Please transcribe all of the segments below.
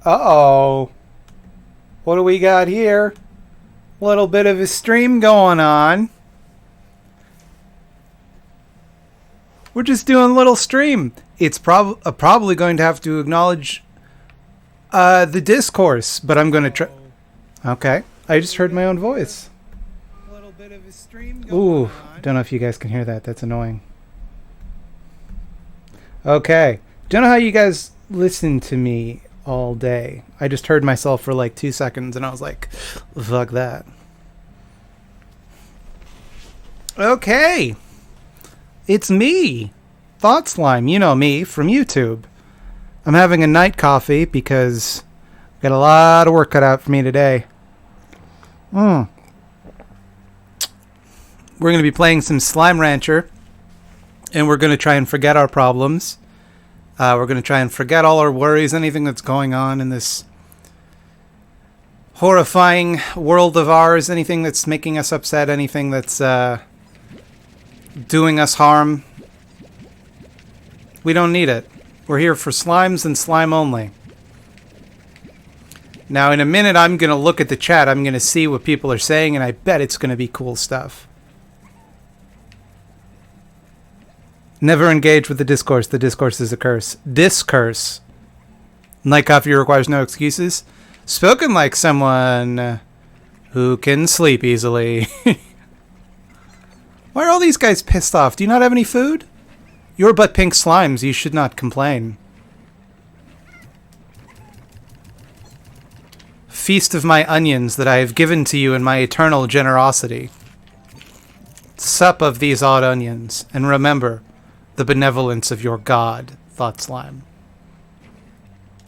Uh-oh. What do we got here? A little bit of a stream going on. We're just doing a little stream. It's probably going to have to acknowledge the discourse, but I'm going to try. Okay. I just heard my own voice. A little bit of a stream going on. Don't know if you guys can hear that. That's annoying. Okay. Don't know how you guys listen to me all day. I just heard myself for like 2 seconds and I was like, fuck that. Okay. It's me, Thought Slime. You know me from YouTube. I'm having a night coffee because I've got a lot of work cut out for me today. We're going to be playing some Slime Rancher, and we're going to try and forget our problems. We're going to try and forget all our worries, anything that's going on in this horrifying world of ours, anything that's making us upset, anything that's doing us harm. We don't need it. We're here for slimes and slime only. Now, in a minute, I'm going to look at the chat. I'm going to see what people are saying, and I bet it's going to be cool stuff. Never engage with the discourse. The discourse is a curse. Discourse. Night coffee requires no excuses. Spoken like someone who can sleep easily. Why are all these guys pissed off? Do you not have any food? You're but pink slimes. You should not complain. Feast of my onions that I have given to you in my eternal generosity. Sup of these odd onions, and remember the benevolence of your god, Thought Slime.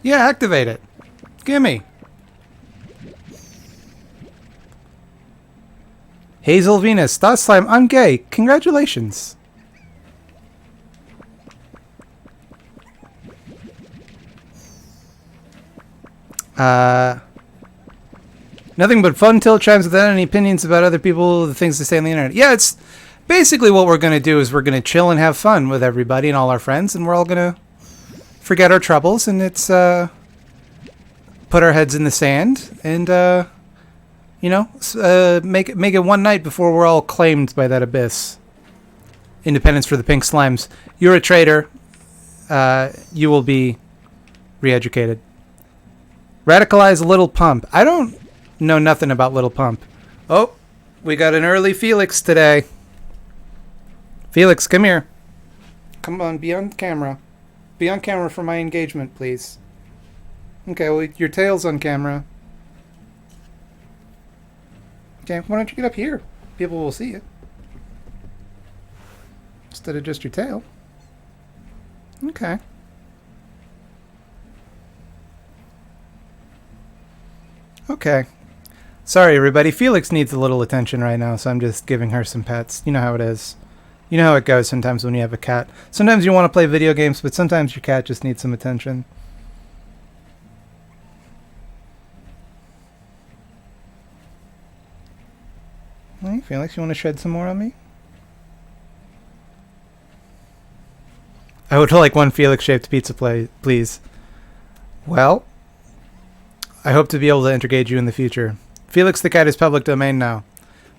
Yeah, activate it. Gimme. Hazel Venus, Thought Slime, I'm gay. Congratulations. Nothing but fun till chimes without any opinions about other people, the things they say on the internet. Yeah, it's basically what we're going to do is we're going to chill and have fun with everybody and all our friends, and we're all going to forget our troubles, and it's put our heads in the sand and make it one night before we're all claimed by that abyss. Independence for the pink slimes. You're a traitor. You will be re-educated. Radicalize Little Pump. I don't know nothing about Little Pump. Oh, we got an early Felix today. Felix, come here. Come on, be on camera. Be on camera for my engagement, please. Okay, well, your tail's on camera. Okay, why don't you get up here? People will see you. Instead of just your tail. Okay. Okay. Sorry, everybody. Felix needs a little attention right now, so I'm just giving her some pets. You know how it is. You know how it goes sometimes when you have a cat. Sometimes you want to play video games, but sometimes your cat just needs some attention. Hey, Felix, you want to shed some more on me? I would like one Felix-shaped pizza, please. Well, I hope to be able to integrate you in the future. Felix the cat is public domain now.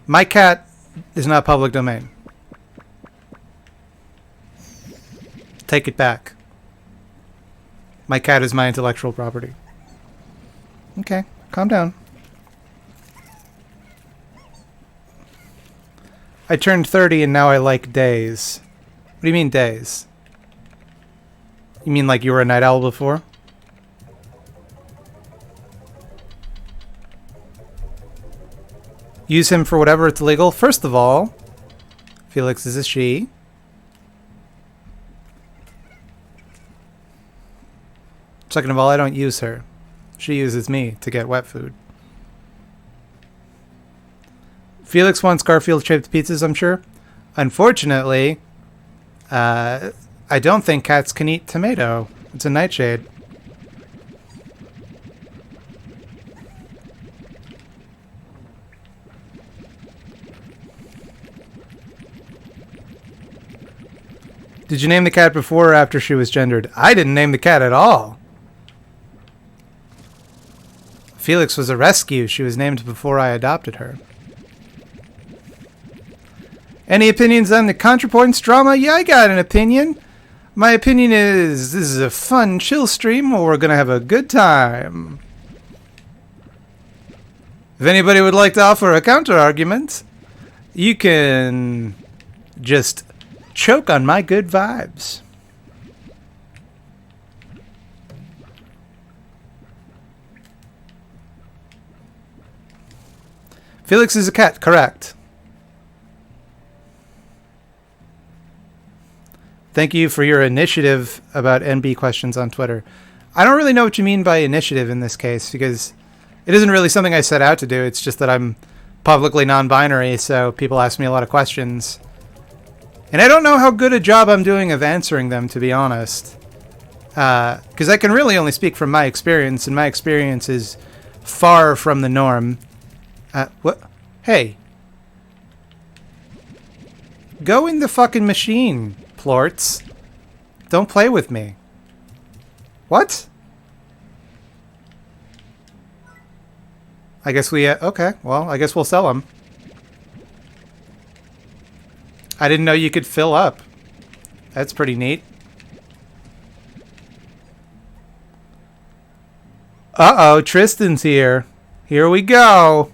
My cat is not public domain. Take it back. My cat is my intellectual property. Okay, calm down. I turned 30 and now I like days. What do you mean days? You mean like you were a night owl before? Use him for whatever it's legal. First of all, Felix is a she. Second of all, I don't use her. She uses me to get wet food. Felix wants Garfield-shaped pizzas, I'm sure. Unfortunately, I don't think cats can eat tomato. It's a nightshade. Did you name the cat before or after she was gendered? I didn't name the cat at all. Felix was a rescue. She was named before I adopted her. Any opinions on the ContraPoints drama? Yeah, I got an opinion. My opinion is this is a fun, chill stream where we're going to have a good time. If anybody would like to offer a counter-argument, you can just choke on my good vibes. Felix is a cat, correct. Thank you for your initiative about NB questions on Twitter. I don't really know what you mean by initiative in this case, because it isn't really something I set out to do. It's just that I'm publicly non-binary, so people ask me a lot of questions. And I don't know how good a job I'm doing of answering them, to be honest. Because I can really only speak from my experience, and my experience is far from the norm. What? Hey. Go in the fucking machine, Plorts. Don't play with me. What? I guess we... okay, well, I guess we'll sell them. I didn't know you could fill up. That's pretty neat. Uh-oh, Tristan's here. Here we go.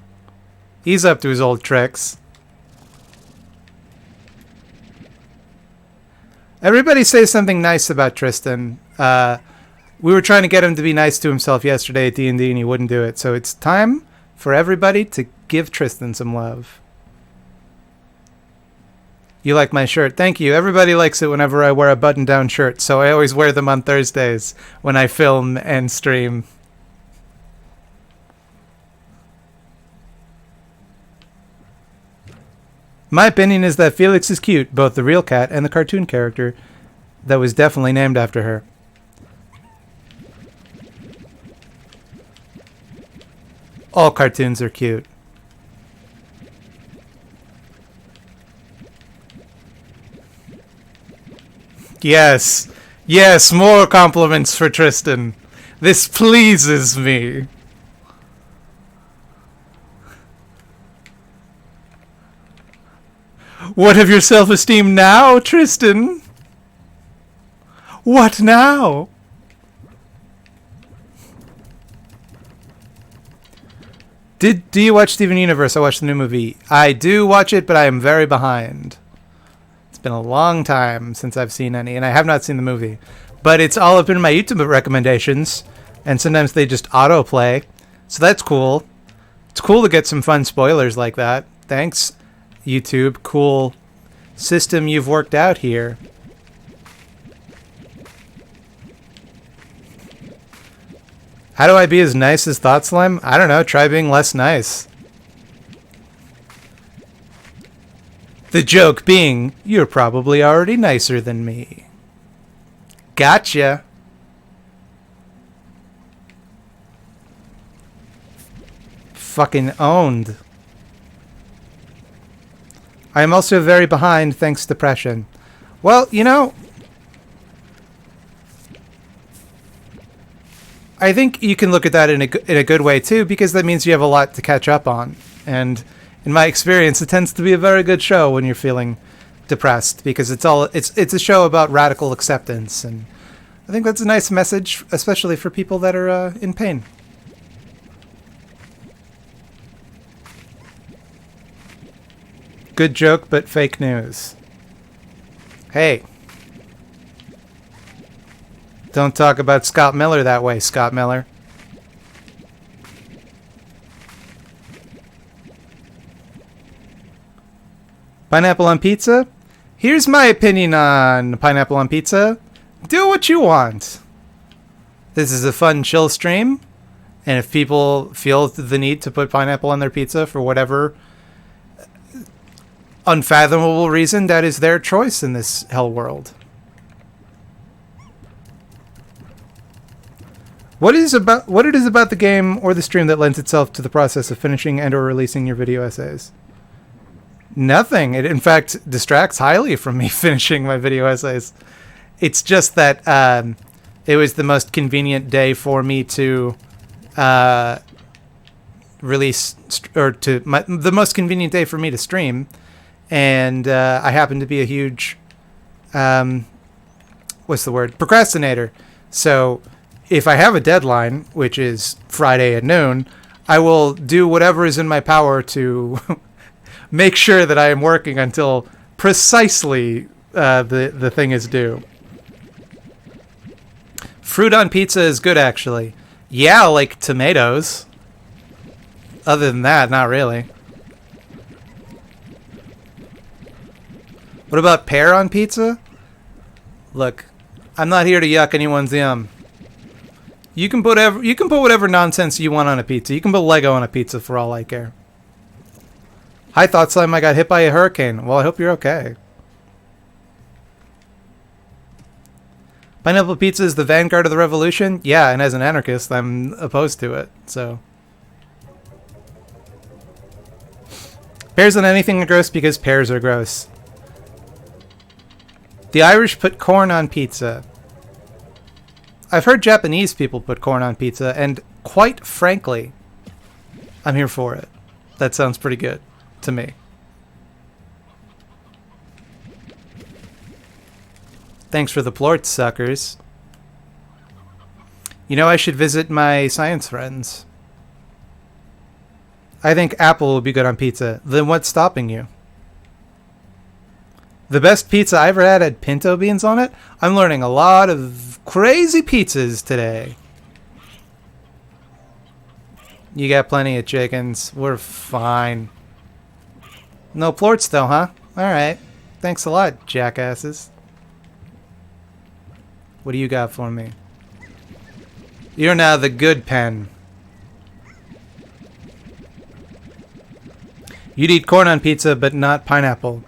He's up to his old tricks. Everybody say something nice about Tristan. We were trying to get him to be nice to himself yesterday at D&D and he wouldn't do it. So it's time for everybody to give Tristan some love. You like my shirt? Thank you. Everybody likes it whenever I wear a button-down shirt, so I always wear them on Thursdays when I film and stream. My opinion is that Felix is cute, both the real cat and the cartoon character that was definitely named after her. All cartoons are cute. Yes. Yes, more compliments for Tristan. This pleases me. What of your self-esteem now, Tristan? What now? Do you watch Steven Universe? I watched the new movie. I do watch it, but I am very behind. It's been a long time since I've seen any, and I have not seen the movie. But it's all up in my YouTube recommendations, and sometimes they just autoplay. So that's cool. It's cool to get some fun spoilers like that. Thanks, YouTube. Cool system you've worked out here. How do I be as nice as Thought Slime? I don't know. Try being less nice. The joke being, you're probably already nicer than me. Gotcha. Fucking owned. I am also very behind thanks to depression. Well, you know, I think you can look at that in a good way too, because that means you have a lot to catch up on. And in my experience, it tends to be a very good show when you're feeling depressed, because it's a show about radical acceptance, and I think that's a nice message, especially for people that are in pain. Good joke, but fake news. Hey. Don't talk about Scott Miller that way, Scott Miller. Pineapple on pizza? Here's my opinion on pineapple on pizza. Do what you want. This is a fun, chill stream. And if people feel the need to put pineapple on their pizza for whatever unfathomable reason, that is their choice in this hell world. What it is about the game or the stream that lends itself to the process of finishing and or releasing your video essays? Nothing. It in fact distracts highly from me finishing my video essays. It's just that it was the most convenient day for me to release or to the most convenient day for me to stream, and I happen to be a huge what's the word, procrastinator. So if I have a deadline, which is Friday at noon, I will do whatever is in my power to make sure that I am working until precisely the thing is due. Fruit on pizza is good, actually. Yeah, like tomatoes. Other than that, not really. What about pear on pizza? Look, I'm not here to yuck anyone's yum. You can put whatever nonsense you want on a pizza. You can put Lego on a pizza for all I care. Hi, Thought Slime. I got hit by a hurricane. Well, I hope you're okay. Pineapple pizza is the vanguard of the revolution? Yeah, and as an anarchist, I'm opposed to it, so. Pears on anything are gross because pears are gross. The Irish put corn on pizza. I've heard Japanese people put corn on pizza, and quite frankly, I'm here for it. That sounds pretty good to me. Thanks for the plorts, suckers. You know, I should visit my science friends. I think apple will be good on pizza. Then what's stopping you? The best pizza I ever had pinto beans on it. I'm learning a lot of crazy pizzas today. You got plenty of chickens. We're fine. No plorts though, huh? Alright. Thanks a lot, jackasses. What do you got for me? You're now the good pen. You'd eat corn on pizza, but not pineapple.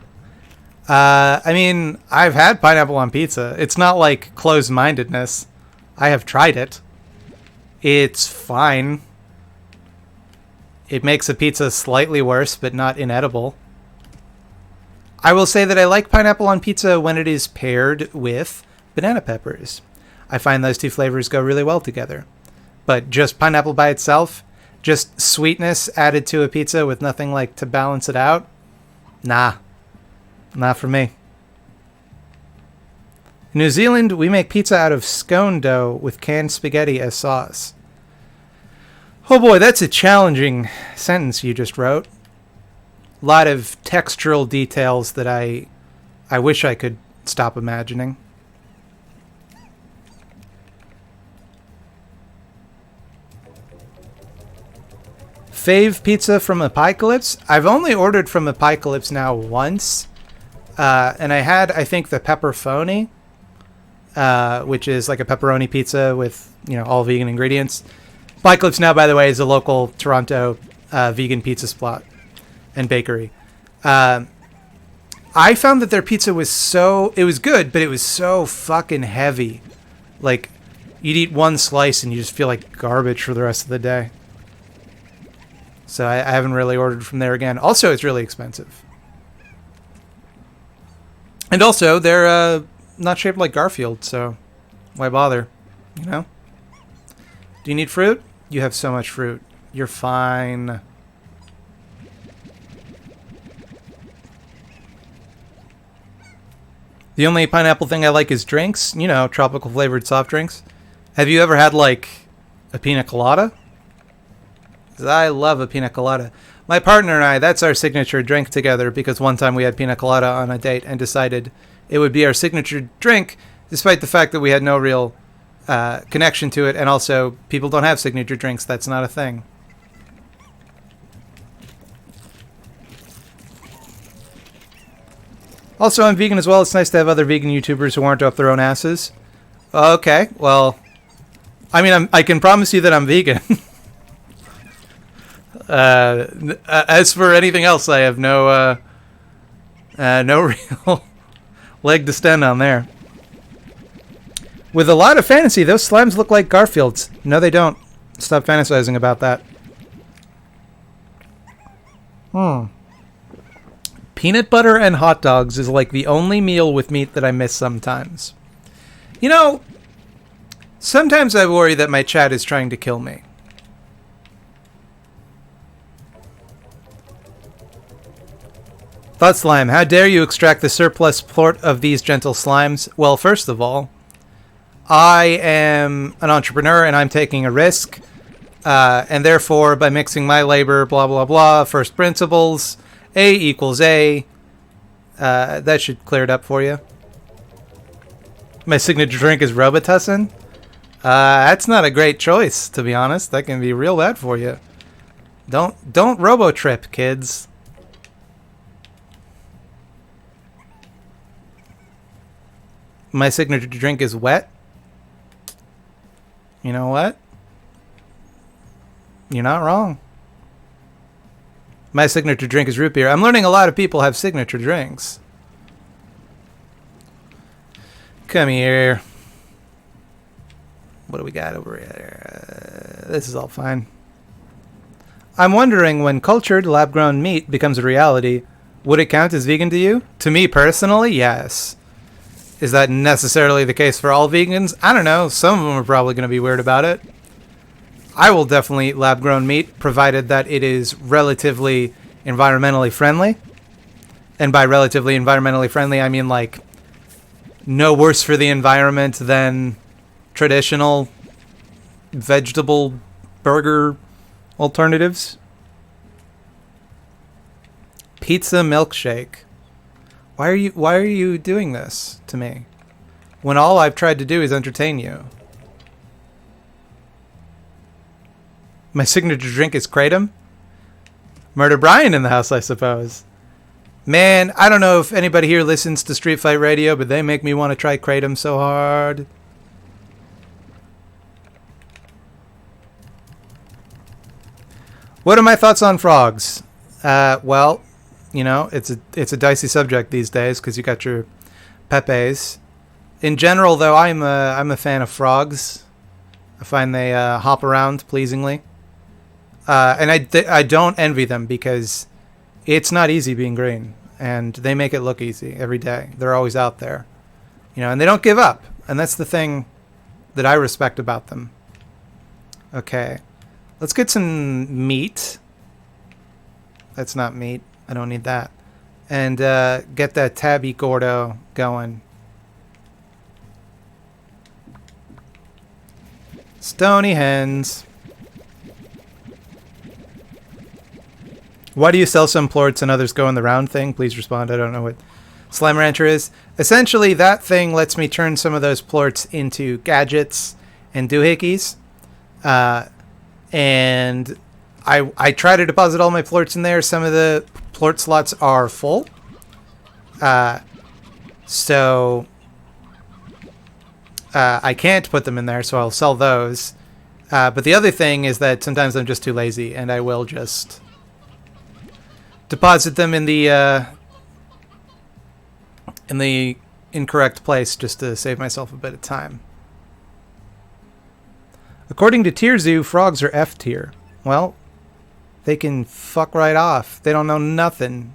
I mean, I've had pineapple on pizza. It's not like closed-mindedness. I have tried it. It's fine. It makes a pizza slightly worse, but not inedible. I will say that I like pineapple on pizza when it is paired with banana peppers. I find those two flavors go really well together. But just pineapple by itself, just sweetness added to a pizza with nothing like to balance it out, nah. Not for me. In New Zealand, we make pizza out of scone dough with canned spaghetti as sauce. Oh boy, that's a challenging sentence you just wrote. A lot of textural details that I wish I could stop imagining. Fave pizza from Apocalypse? I've only ordered from Apocalypse now once. And I had, I think, the pepperoni, which is like a pepperoni pizza with, all vegan ingredients. Apocalypse Now, by the way, is a local Toronto vegan pizza spot and bakery. I found that their pizza was it was good, but it was so fucking heavy. Like, you'd eat one slice and you just feel like garbage for the rest of the day. So I haven't really ordered from there again. Also, it's really expensive. And also, they're not shaped like Garfield, so why bother, Do you need fruit? You have so much fruit. You're fine. The only pineapple thing I like is drinks. Tropical flavored soft drinks. Have you ever had, like, a pina colada? 'Cause I love a pina colada. My partner and I, that's our signature drink together because one time we had pina colada on a date and decided it would be our signature drink despite the fact that we had no real connection to it, and also people don't have signature drinks. That's not a thing. Also, I'm vegan as well. It's nice to have other vegan YouTubers who aren't up their own asses. Okay, well, I mean, I can promise you that I'm vegan. As for anything else, I have no real leg to stand on there. With a lot of fantasy, those slimes look like Garfields. No, they don't. Stop fantasizing about that. Peanut butter and hot dogs is like the only meal with meat that I miss sometimes. Sometimes I worry that my chat is trying to kill me. Thought Slime, how dare you extract the surplus plort of these gentle slimes? Well, first of all, I am an entrepreneur and I'm taking a risk. And therefore, by mixing my labor, blah, blah, blah, first principles, A equals A. That should clear it up for you. My signature drink is Robitussin. That's not a great choice, to be honest. That can be real bad for you. Don't Robo-trip, kids. My signature drink is wet. You know what? You're not wrong. My signature drink is root beer. I'm learning a lot of people have signature drinks. Come here. What do we got over here? This is all fine. I'm wondering, when cultured lab-grown meat becomes a reality, would it count as vegan to you? To me personally, yes. Is that necessarily the case for all vegans? I don't know. Some of them are probably going to be weird about it. I will definitely eat lab-grown meat, provided that it is relatively environmentally friendly. And by relatively environmentally friendly, I mean like no worse for the environment than traditional vegetable burger alternatives. Pizza milkshake. Why are you doing this to me? When all I've tried to do is entertain you. My signature drink is Kratom. Murder Brian in the house, I suppose. Man, I don't know if anybody here listens to Street Fight Radio, but they make me want to try Kratom so hard. What are my thoughts on frogs? Well, you know, it's a dicey subject these days because you got your Pepes. In general, though, I'm a fan of frogs. I find they hop around pleasingly, and I don't envy them because it's not easy being green, and they make it look easy every day. They're always out there, you know, and they don't give up, and that's the thing that I respect about them. Okay, let's get some meat. That's not meat. I don't need that. And get that Tabby Gordo going. Stony hens. Why do you sell some plorts and others go in the round thing? Please respond. I don't know what Slime Rancher is. Essentially, that thing lets me turn some of those plorts into gadgets and doohickeys. And I try to deposit all my plorts in there. Some of the plort slots are full. So I can't put them in there, so I'll sell those. But the other thing is that sometimes I'm just too lazy, and I will just deposit them in the incorrect place just to save myself a bit of time. According to Tier Zoo, frogs are F tier. Well, they can fuck right off. They don't know nothing.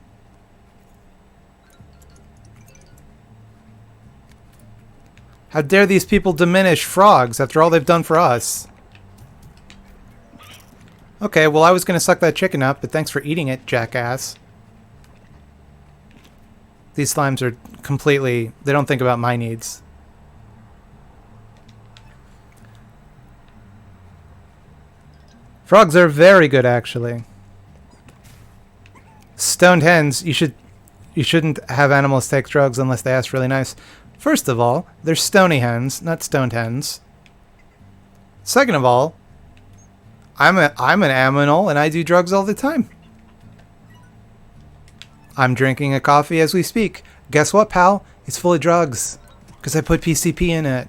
How dare these people diminish frogs after all they've done for us? Okay, well, I was going to suck that chicken up, but thanks for eating it, jackass. These slimes are completely... They don't think about my needs. Frogs are very good, actually. Stoned hens, you shouldn't have animals take drugs unless they ask really nice. First of all, they're stony hens, not stoned hens. Second of all, I'm an aminal and I do drugs all the time. I'm drinking a coffee as we speak. Guess what, pal? It's full of drugs because I put PCP in it.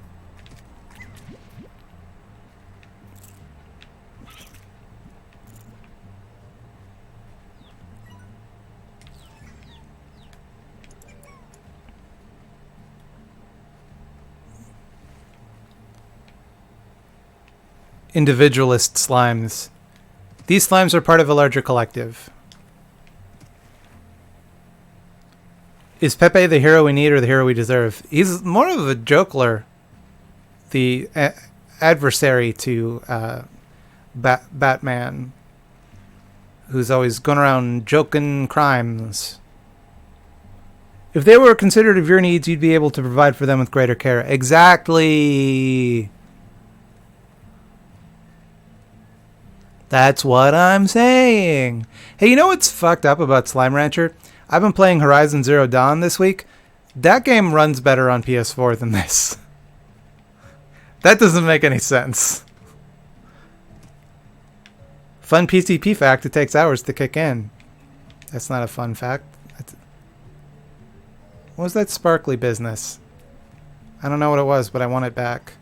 Individualist slimes. These slimes are part of a larger collective. Is Pepe the hero we need or the hero we deserve? He's more of a joker, the adversary to Batman, who's always going around joking crimes. If they were considerate of your needs, you'd be able to provide for them with greater care. Exactly. That's what I'm saying. Hey, you know what's fucked up about Slime Rancher? I've been playing Horizon Zero Dawn this week. That game runs better on PS4 than this. That doesn't make any sense. Fun PCP fact, it takes hours to kick in. That's not a fun fact. What was that sparkly business? I don't know what it was, but I want it back.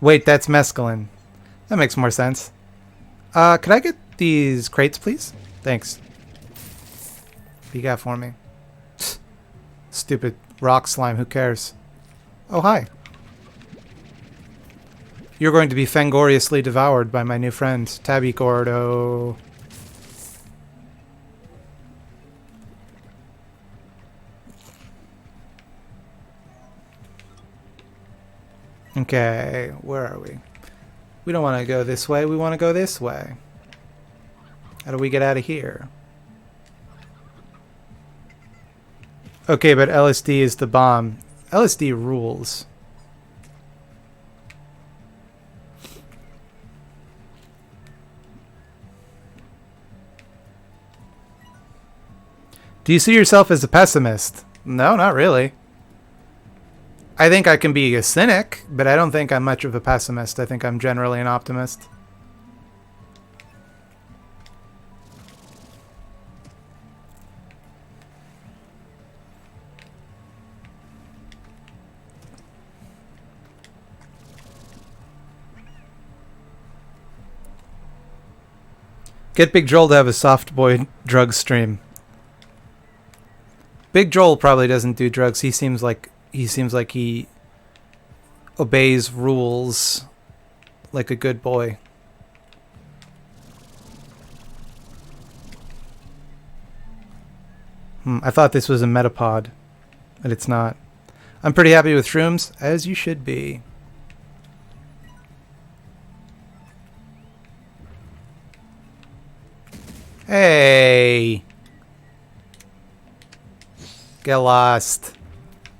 Wait, that's mescaline. That makes more sense. Could I get these crates, please? Thanks. What you got for me? Stupid rock slime, who cares? Oh, hi. You're going to be fangoriously devoured by my new friend, Tabby Gordo. Okay, where are we? We don't want to go this way, we want to go this way. How do we get out of here? Okay, but LSD is the bomb. LSD rules. Do you see yourself as a pessimist? No, not really. I think I can be a cynic, but I don't think I'm much of a pessimist. I think I'm generally an optimist. Get Big Joel to have a soft boy drug stream. Big Joel probably doesn't do drugs. He seems like he obeys rules like a good boy. I thought this was a metapod, but it's not. I'm pretty happy with shrooms, as you should be. Hey! Get lost.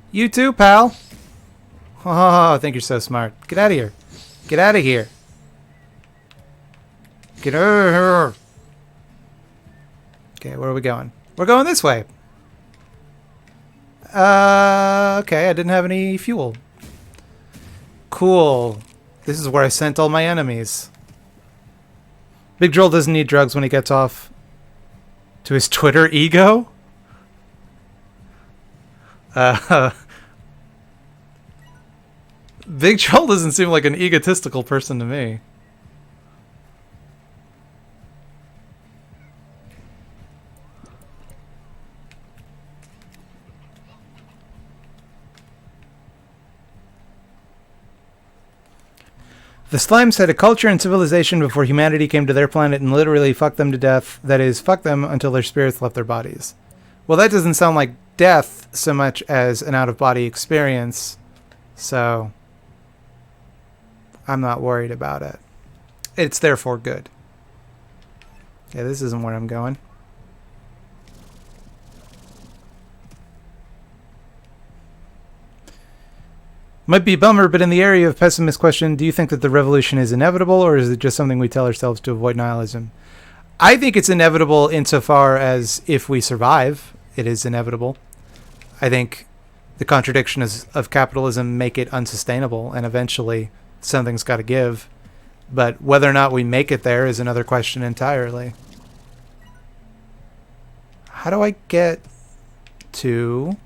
You too, pal. Oh, I think you're so smart. Get out of here. Get out of here. Get out of here. Okay, where are we going? We're going this way. Okay, I didn't have any fuel. Cool. This is where I sent all my enemies. Big Joel doesn't need drugs when he gets off to his Twitter ego. Big Joel doesn't seem like an egotistical person to me. The slimes had a culture and civilization before humanity came to their planet and literally fucked them to death. That is, fuck them until their spirits left their bodies. Well, that doesn't sound like death so much as an out-of-body experience, so I'm not worried about it. It's therefore good. Yeah, this isn't where I'm going. Might be a bummer, but in the area of pessimist question, do you think that the revolution is inevitable, or is it just something we tell ourselves to avoid nihilism? I think it's inevitable insofar as if we survive, it is inevitable. I think the contradictions of capitalism make it unsustainable, and eventually something's got to give. But whether or not we make it there is another question entirely. How do I get to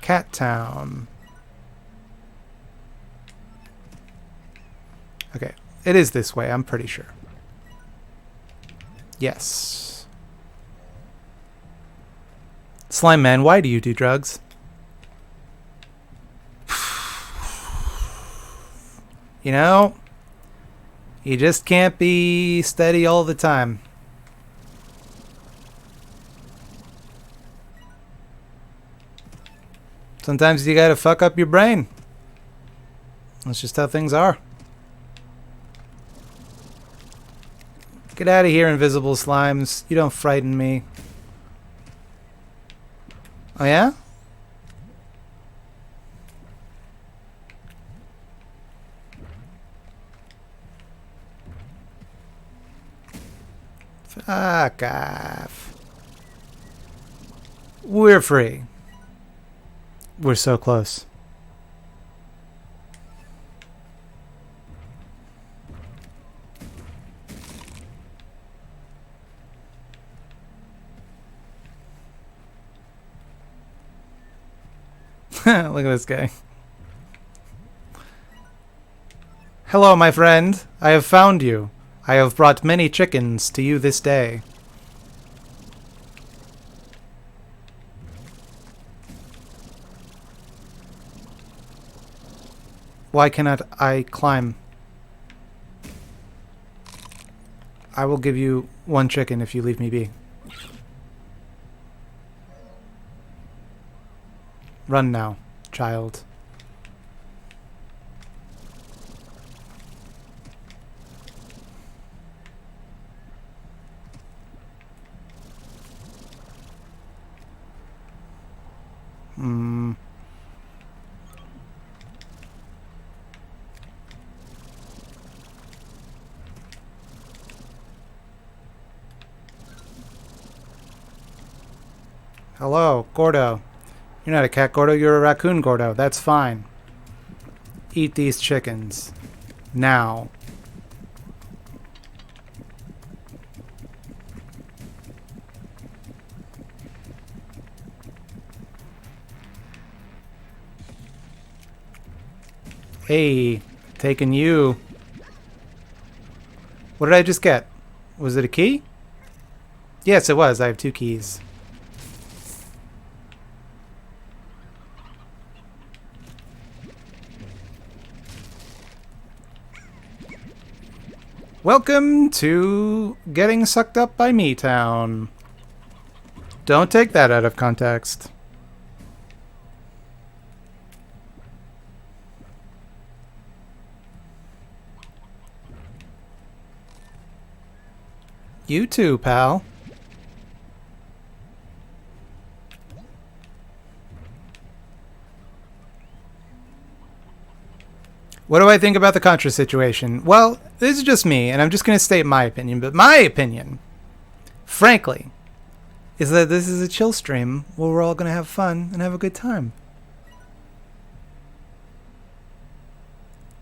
Cat Town? Okay, it is this way, I'm pretty sure. Yes. Slime Man, why do you do drugs? You know, you just can't be steady all the time. Sometimes you gotta fuck up your brain. That's just how things are. Get out of here, invisible slimes. You don't frighten me. Oh yeah? Fuck off. We're free. We're so close. Look at this guy. Hello, my friend. I have found you. I have brought many chickens to you this day. Why cannot I climb? I will give you 1 chicken if you leave me be. Run now, child. Hello, Gordo. You're not a cat, Gordo. You're a raccoon, Gordo. That's fine. Eat these chickens. Now. Hey, taking you. What did I just get? Was it a key? Yes, it was. I have 2 keys. Welcome to Getting Sucked Up by Me Town. Don't take that out of context. You too, pal. What do I think about the Contra situation? Well, this is just me, and I'm just going to state my opinion. But my opinion, frankly, is that this is a chill stream where we're all going to have fun and have a good time.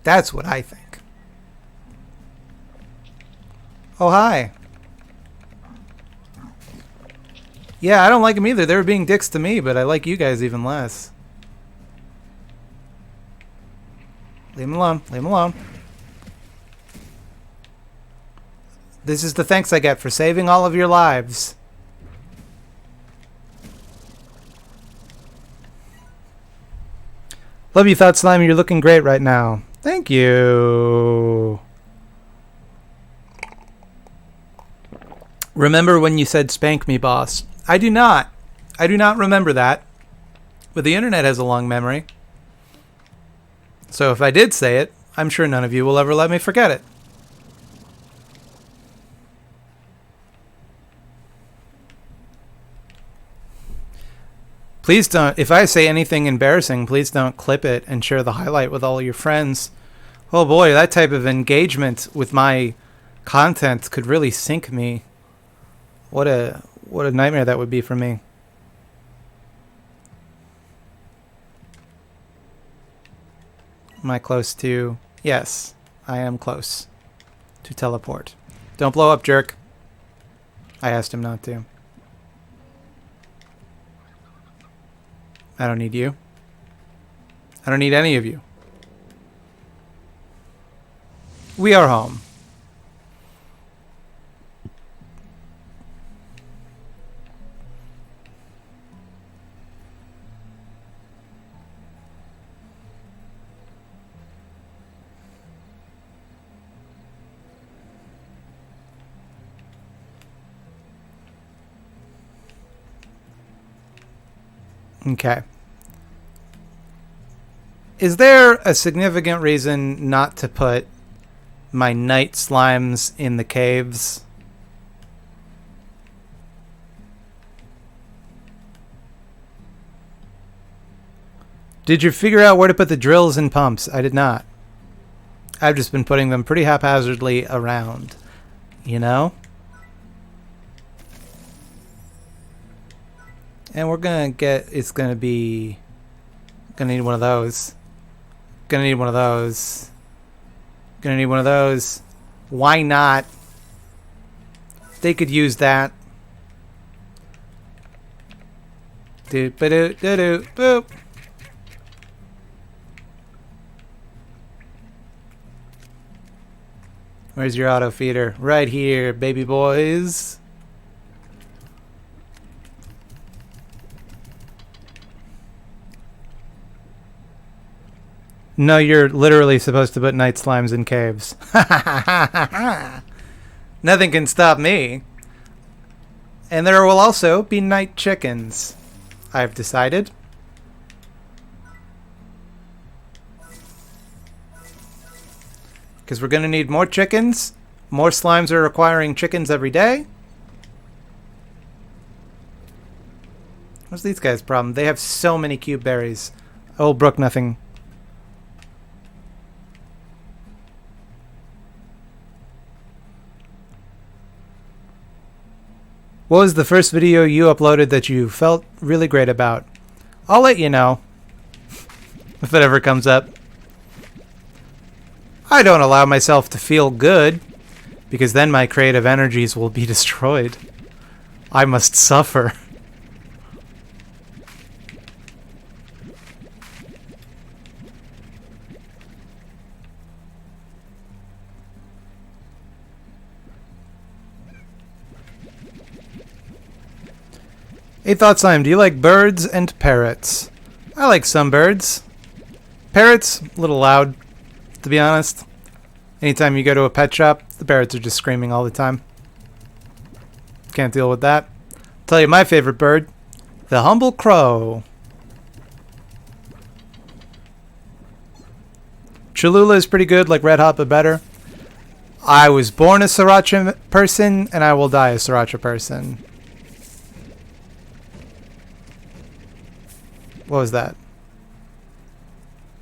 That's what I think. Oh, hi. Yeah, I don't like them either. They were being dicks to me, but I like you guys even less. Leave him alone. Leave him alone. This is the thanks I get for saving all of your lives. Love you, Thought Slime. You're looking great right now. Thank you. Remember when you said spank me, boss? I do not. I do not remember that. But the internet has a long memory. So if I did say it, I'm sure none of you will ever let me forget it. Please don't, if I say anything embarrassing, please don't clip it and share the highlight with all your friends. Oh boy, that type of engagement with my content could really sink me. What a nightmare that would be for me. Am I close to... Yes, I am close to teleport. Don't blow up, jerk. I asked him not to. I don't need you. I don't need any of you. We are home. Okay. Is there a significant reason not to put my night slimes in the caves? Did you figure out where to put the drills and pumps? I did not. I've just been putting them pretty haphazardly around. You know? And we're gonna get... It's gonna be... Gonna need one of those. Gonna need one of those. Gonna need one of those. Why not? They could use that. Do ba do do do boop. Where's your auto feeder? Right here, baby boys. No, you're literally supposed to put night slimes in caves. Nothing can stop me. And there will also be night chickens, I've decided. Because we're going to need more chickens. More slimes are requiring chickens every day. What's these guys' problem? They have so many cube berries. Oh, Brook, nothing. What was the first video you uploaded that you felt really great about? I'll let you know. If it ever comes up. I don't allow myself to feel good, because then my creative energies will be destroyed. I must suffer. Hey Thoughtsime, do you like birds and parrots? I like some birds. Parrots, a little loud, to be honest. Anytime you go to a pet shop, the parrots are just screaming all the time. Can't deal with that. Tell you my favorite bird, the humble crow. Cholula is pretty good, like Red Hot, but better. I was born a sriracha person, and I will die a sriracha person. What was that?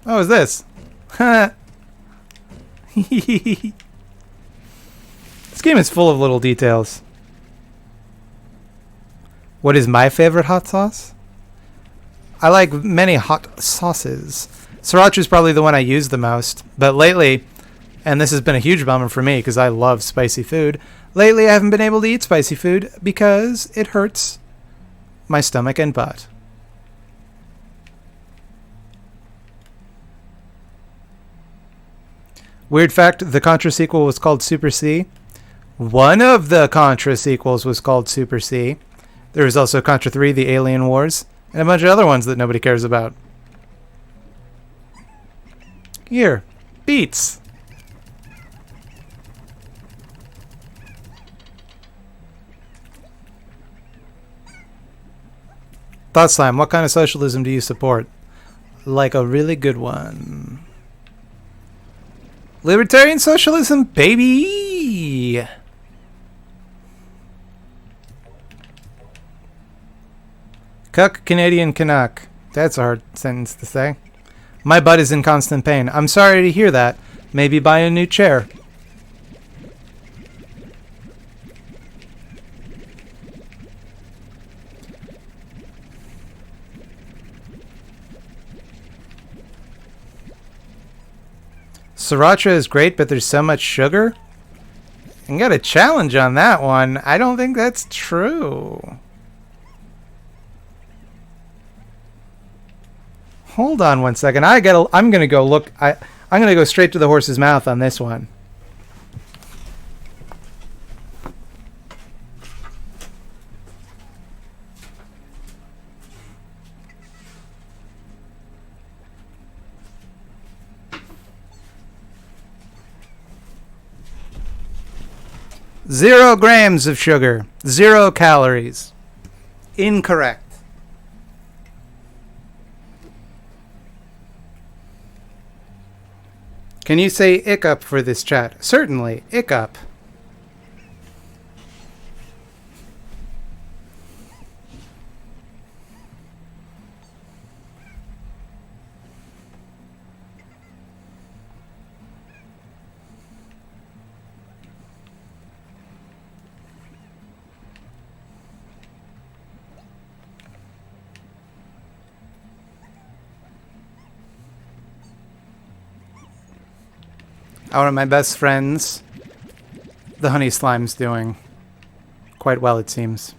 What was this? This game is full of little details. What is my favorite hot sauce? I like many hot sauces. Sriracha is probably the one I use the most. But lately, and this has been a huge bummer for me because I love spicy food. Lately, I haven't been able to eat spicy food because it hurts my stomach and butt. Weird fact, the Contra sequel was called Super C. One of the Contra sequels was called Super C. There was also Contra 3, The Alien Wars, and a bunch of other ones that nobody cares about. Here, beets. Thought Slime, what kind of socialism do you support? Like a really good one. Libertarian socialism, baby! Cuck Canadian Canuck. That's a hard sentence to say. My butt is in constant pain. I'm sorry to hear that. Maybe buy a new chair. Sriracha is great, but there's so much sugar. You got a challenge on that one. I don't think that's true. Hold on one second. I'm gonna go look. I'm gonna go straight to the horse's mouth on this one. Zero grams of sugar. 0 calories. Incorrect. Can you say ick up for this chat? Certainly. Ick up. One of my best friends, the honey slime's doing quite well, it seems.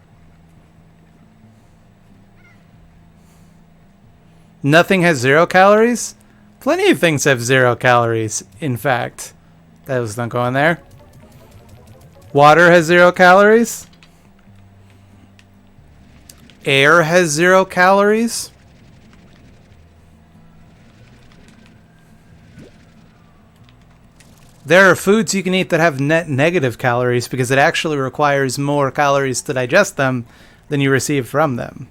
Nothing has 0 calories? Plenty of things have 0 calories, in fact. That was not going there. Water has 0 calories. Air has 0 calories. There are foods you can eat that have net negative calories because it actually requires more calories to digest them than you receive from them.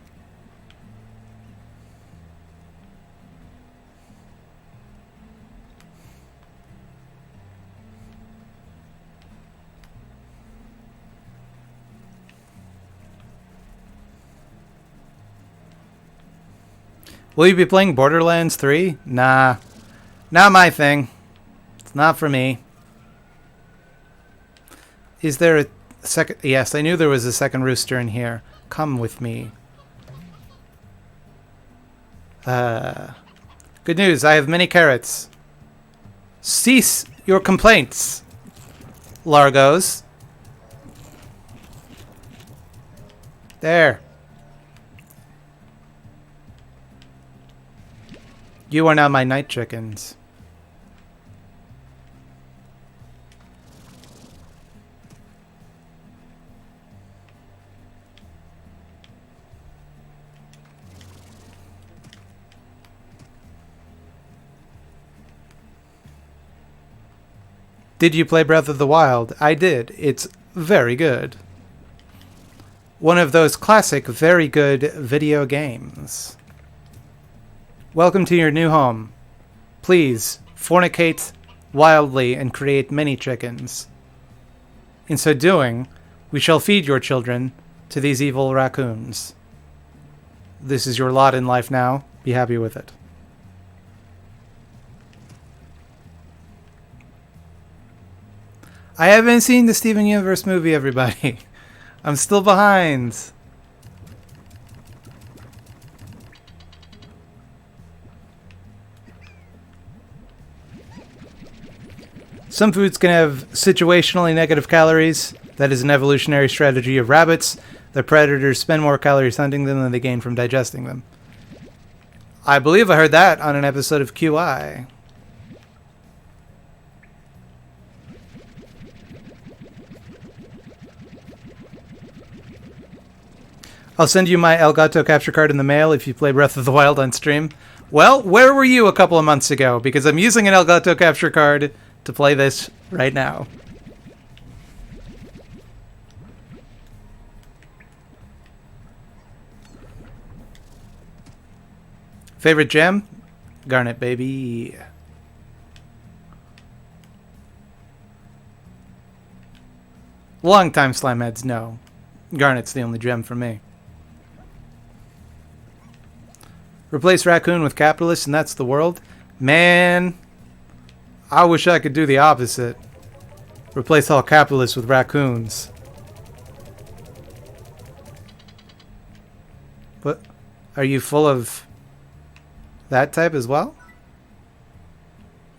Will you be playing Borderlands 3? Nah. Not my thing. It's not for me. Is there a second? Yes, I knew there was a second rooster in here. Come with me. Good news, I have many carrots. Cease your complaints, Largos. There. You are now my night chickens. Did you play Breath of the Wild? I did. It's very good. One of those classic, very good video games. Welcome to your new home. Please, fornicate wildly and create many chickens. In so doing, we shall feed your children to these evil raccoons. This is your lot in life now. Be happy with it. I haven't seen the Steven Universe movie, everybody. I'm still behind. Some foods can have situationally negative calories. That is an evolutionary strategy of rabbits. The predators spend more calories hunting them than they gain from digesting them. I believe I heard that on an episode of QI. I'll send you my Elgato capture card in the mail if you play Breath of the Wild on stream. Well, where were you a couple of months ago? Because I'm using an Elgato capture card to play this right now. Favorite gem? Garnet, baby. Long-time Slimeheads, no. Garnet's the only gem for me. Replace raccoon with capitalist and that's the world? Man, I wish I could do the opposite. Replace all capitalists with raccoons. But are you full of that type as well?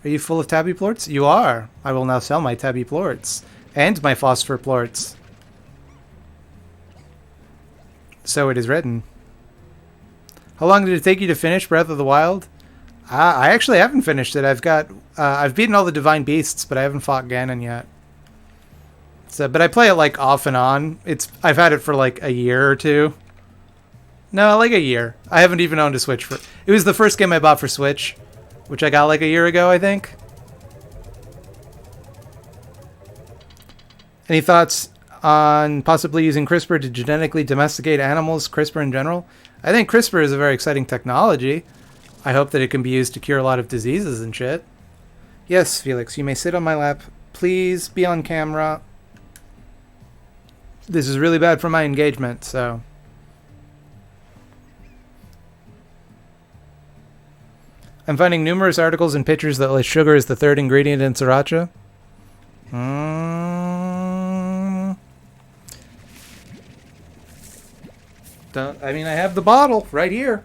Are you full of tabby plorts? You are. I will now sell my tabby plorts and my phosphor plorts. So it is written. How long did it take you to finish Breath of the Wild? I actually haven't finished it. I've beaten all the divine beasts, but I haven't fought Ganon yet. So, but I play it like off and on. I've had it for like a year or two. No, like a year. I haven't even owned a Switch for. It was the first game I bought for Switch, which I got like a year ago, I think. Any thoughts on possibly using CRISPR to genetically domesticate animals? CRISPR in general? I think CRISPR is a very exciting technology. I hope that it can be used to cure a lot of diseases and shit. Yes, Felix, you may sit on my lap. Please be on camera. This is really bad for my engagement, so. I'm finding numerous articles and pictures that list sugar is the third ingredient in sriracha. I mean, I have the bottle right here.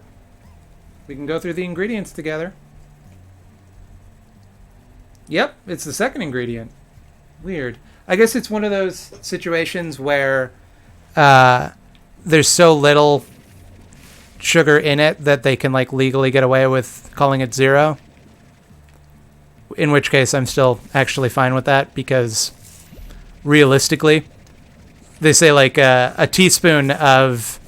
We can go through the ingredients together. Yep, it's the second ingredient. Weird. I guess it's one of those situations where uh, there's so little sugar in it that they can like legally get away with calling it zero. In which case, I'm still actually fine with that because realistically, they say like a teaspoon of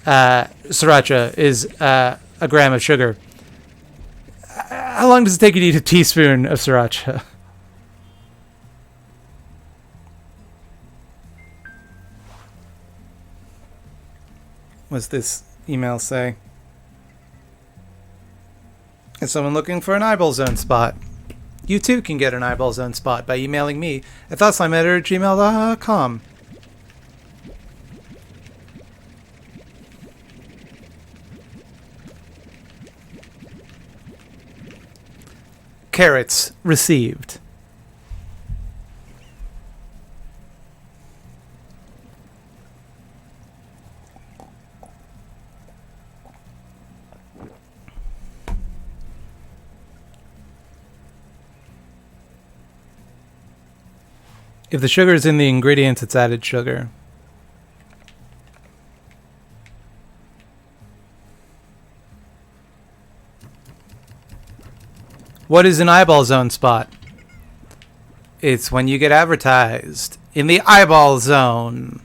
sriracha is a gram of sugar. How long does it take you to eat a teaspoon of sriracha? What's this email say? Is someone looking for an eyeball zone spot? You too can get an eyeball zone spot by emailing me at thoughtslimeditor@gmail.com. Carrots received. If the sugar is in the ingredients, it's added sugar. What is an eyeball zone spot? It's when you get advertised in the eyeball zone.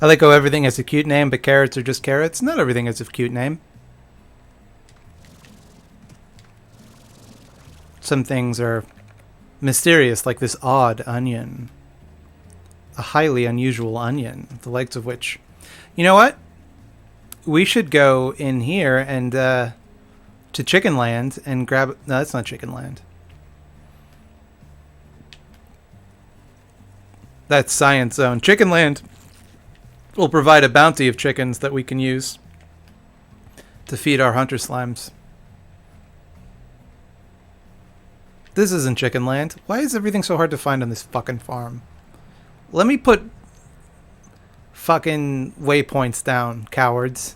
I like how everything has a cute name, but carrots are just carrots. Not everything has a cute name. Some things are mysterious, like this odd onion. A highly unusual onion, the likes of which... You know what? We should go in here and, to Chicken Land and grab... No, that's not Chicken Land. That's Science Zone. Chicken Land will provide a bounty of chickens that we can use to feed our hunter slimes. This isn't Chicken Land. Why is everything so hard to find on this fucking farm? Let me put fucking waypoints down, cowards.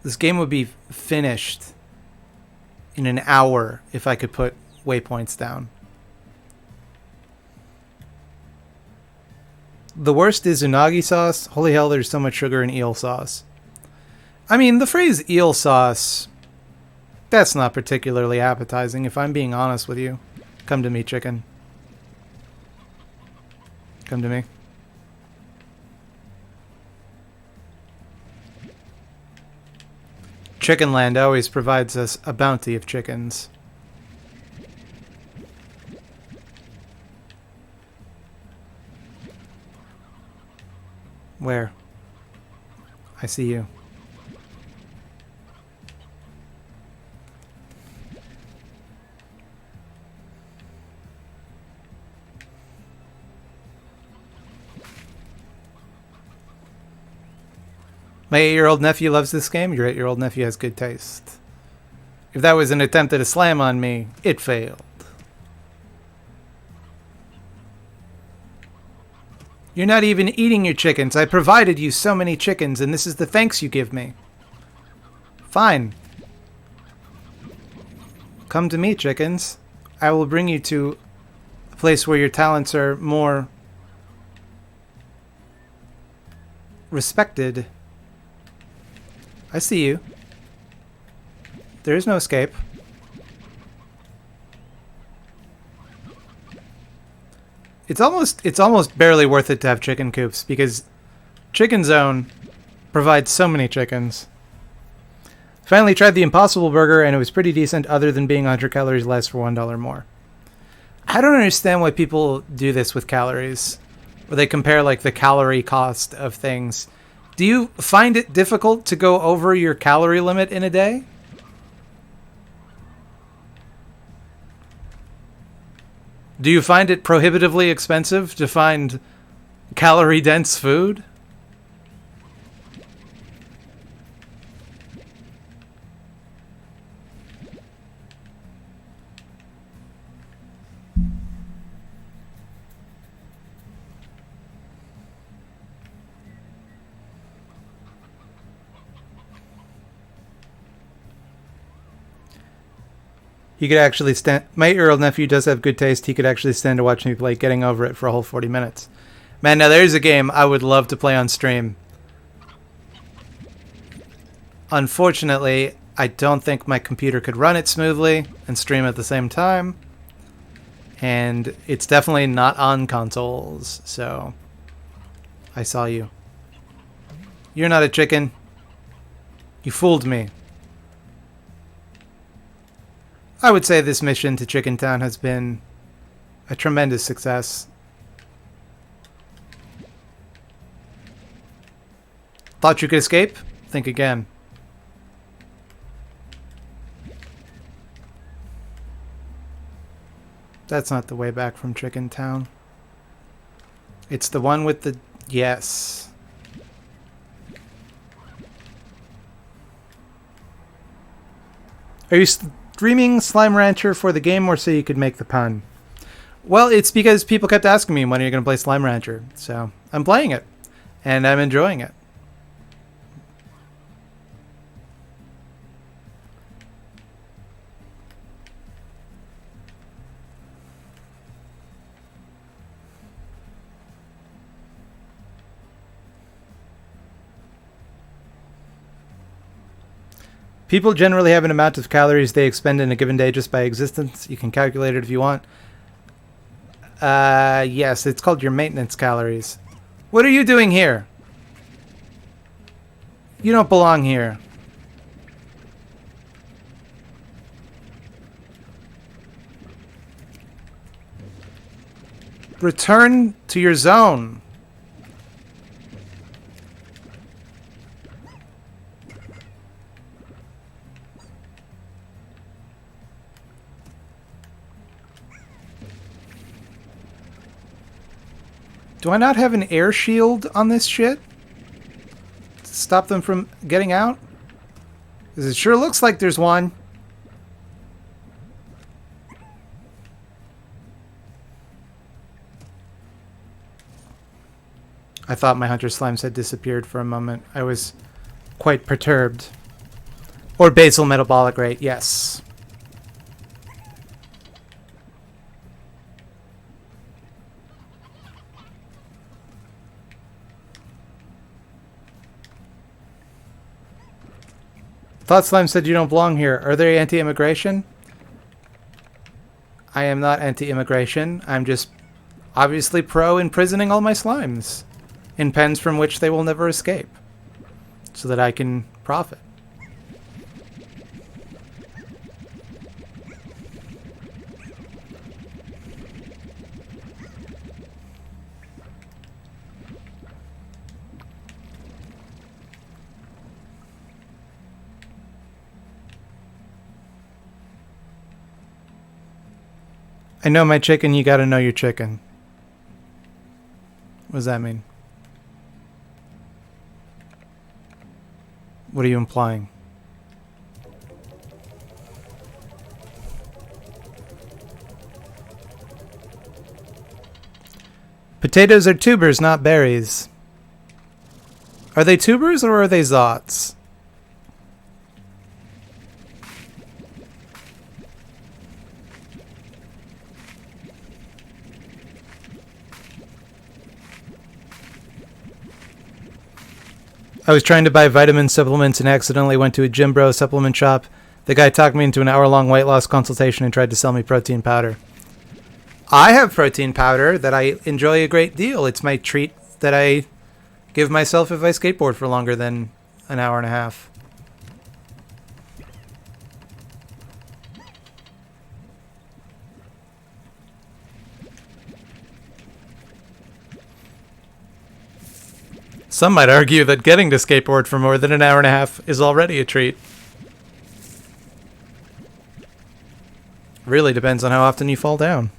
This game would be finished in an hour if I could put waypoints down. The worst is unagi sauce. Holy hell, there's so much sugar in eel sauce. I mean, the phrase eel sauce, that's not particularly appetizing, if I'm being honest with you. Come to me, chicken. Come to me. Chicken Land always provides us a bounty of chickens. Where? I see you. My 8-year-old nephew loves this game. Your 8-year-old nephew has good taste. If that was an attempt at a slam on me, it failed. You're not even eating your chickens. I provided you so many chickens, and this is the thanks you give me. Fine. Come to me, chickens. I will bring you to a place where your talents are more respected. I see you. There is no escape. It's almost barely worth it to have chicken coops because Chicken Zone provides so many chickens. Finally tried the Impossible Burger and it was pretty decent other than being 100 calories less for $1 more. I don't understand why people do this with calories. Where they compare like the calorie cost of things. Do you find it difficult to go over your calorie limit in a day? Do you find it prohibitively expensive to find Calorie dense food? He could actually stand. My 8-year-old nephew does have good taste. He could actually stand to watch me play Getting Over It for a whole 40 minutes. Man, now there's a game I would love to play on stream. Unfortunately, I don't think my computer could run it smoothly and stream at the same time. And it's definitely not on consoles, so I saw you. You're not a chicken. You fooled me. I would say this mission to Chicken Town has been a tremendous success. Thought you could escape? Think again. That's not the way back from Chicken Town. It's the one with the... Yes. Are you streaming Slime Rancher for the game or so you could make the pun? Well, it's because people kept asking me, when are you going to play Slime Rancher? So, I'm playing it. And I'm enjoying it. People generally have an amount of calories they expend in a given day just by existence. You can calculate it if you want. Yes, it's called your maintenance calories. What are you doing here? You don't belong here. Return to your zone. Do I not have an air shield on this shit? To stop them from getting out? Because it sure looks like there's one. I thought my hunter slimes had disappeared for a moment. I was quite perturbed. Or basal metabolic rate, yes. Thought Slime said you don't belong here. Are they anti-immigration? I am not anti-immigration. I'm just obviously pro-imprisoning all my slimes in pens from which they will never escape, so that I can profit. I know my chicken, you gotta know your chicken. What does that mean? What are you implying? Potatoes are tubers, not berries. Are they tubers or are they zots? I was trying to buy vitamin supplements and accidentally went to a Gym Bro supplement shop. The guy talked me into an hour-long weight loss consultation and tried to sell me protein powder. I have protein powder that I enjoy a great deal. It's my treat that I give myself if I skateboard for longer than an hour and a half. Some might argue that getting to skateboard for more than an hour and a half is already a treat. Really depends on how often you fall down.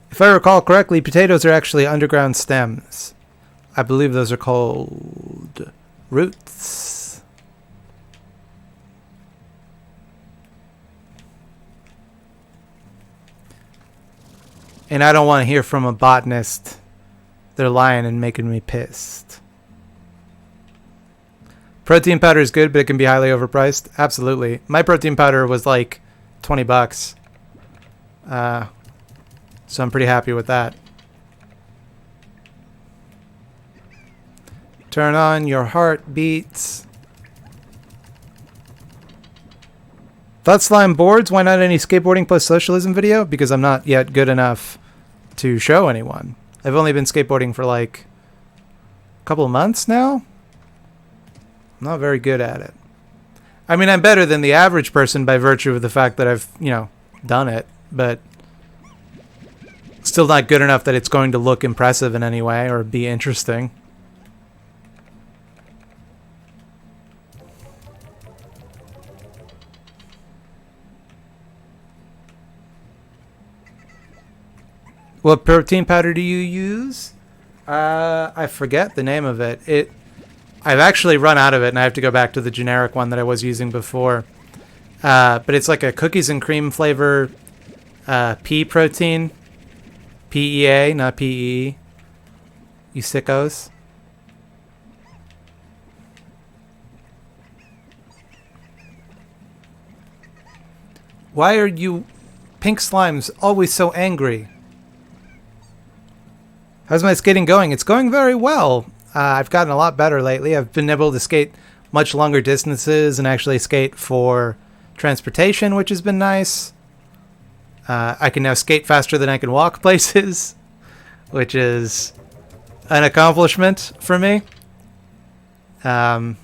If I recall correctly, potatoes are actually underground stems. I believe those are called roots. And I don't want to hear from a botanist. They're lying and making me pissed. Protein powder is good, but it can be highly overpriced. Absolutely. My protein powder was like $20. So I'm pretty happy with that. Turn on your heartbeats. Thought slime boards? Why not any skateboarding plus socialism video? Because I'm not yet good enough to show anyone. I've only been skateboarding for like a couple of months now. I'm not very good at it. I mean, I'm better than the average person by virtue of the fact that I've, done it, but still not good enough that it's going to look impressive in any way or be interesting. What protein powder do you use? I forget the name of it. I've actually run out of it, and I have to go back to the generic one that I was using before. But it's like a cookies and cream flavor pea protein. PEA, not PE. You sickos. Why are you pink slimes always so angry? How's my skating going? It's going very well. I've gotten a lot better lately. I've been able to skate much longer distances and actually skate for transportation, which has been nice. I can now skate faster than I can walk places, which is an accomplishment for me. Yeah,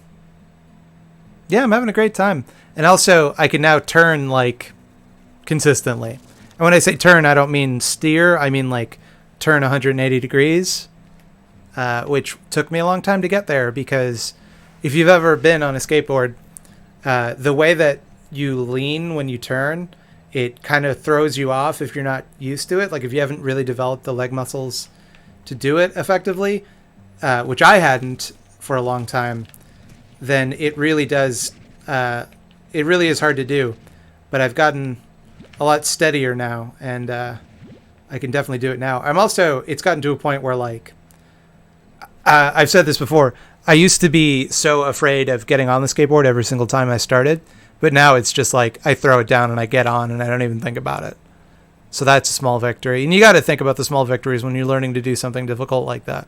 I'm having a great time. And also, I can now turn, like, consistently. And when I say turn, I don't mean steer. I mean, like, turn 180 degrees, which took me a long time to get there, because if you've ever been on a skateboard, the way that you lean when you turn, it kind of throws you off if you're not used to it. Like if you haven't really developed the leg muscles to do it effectively, which I hadn't for a long time, then it really does, it really is hard to do. But I've gotten a lot steadier now, and I can definitely do it now. It's gotten to a point where, like, I've said this before, I used to be so afraid of getting on the skateboard every single time I started, but now it's just like I throw it down and I get on and I don't even think about it. So that's a small victory. And you got to think about the small victories when you're learning to do something difficult like that.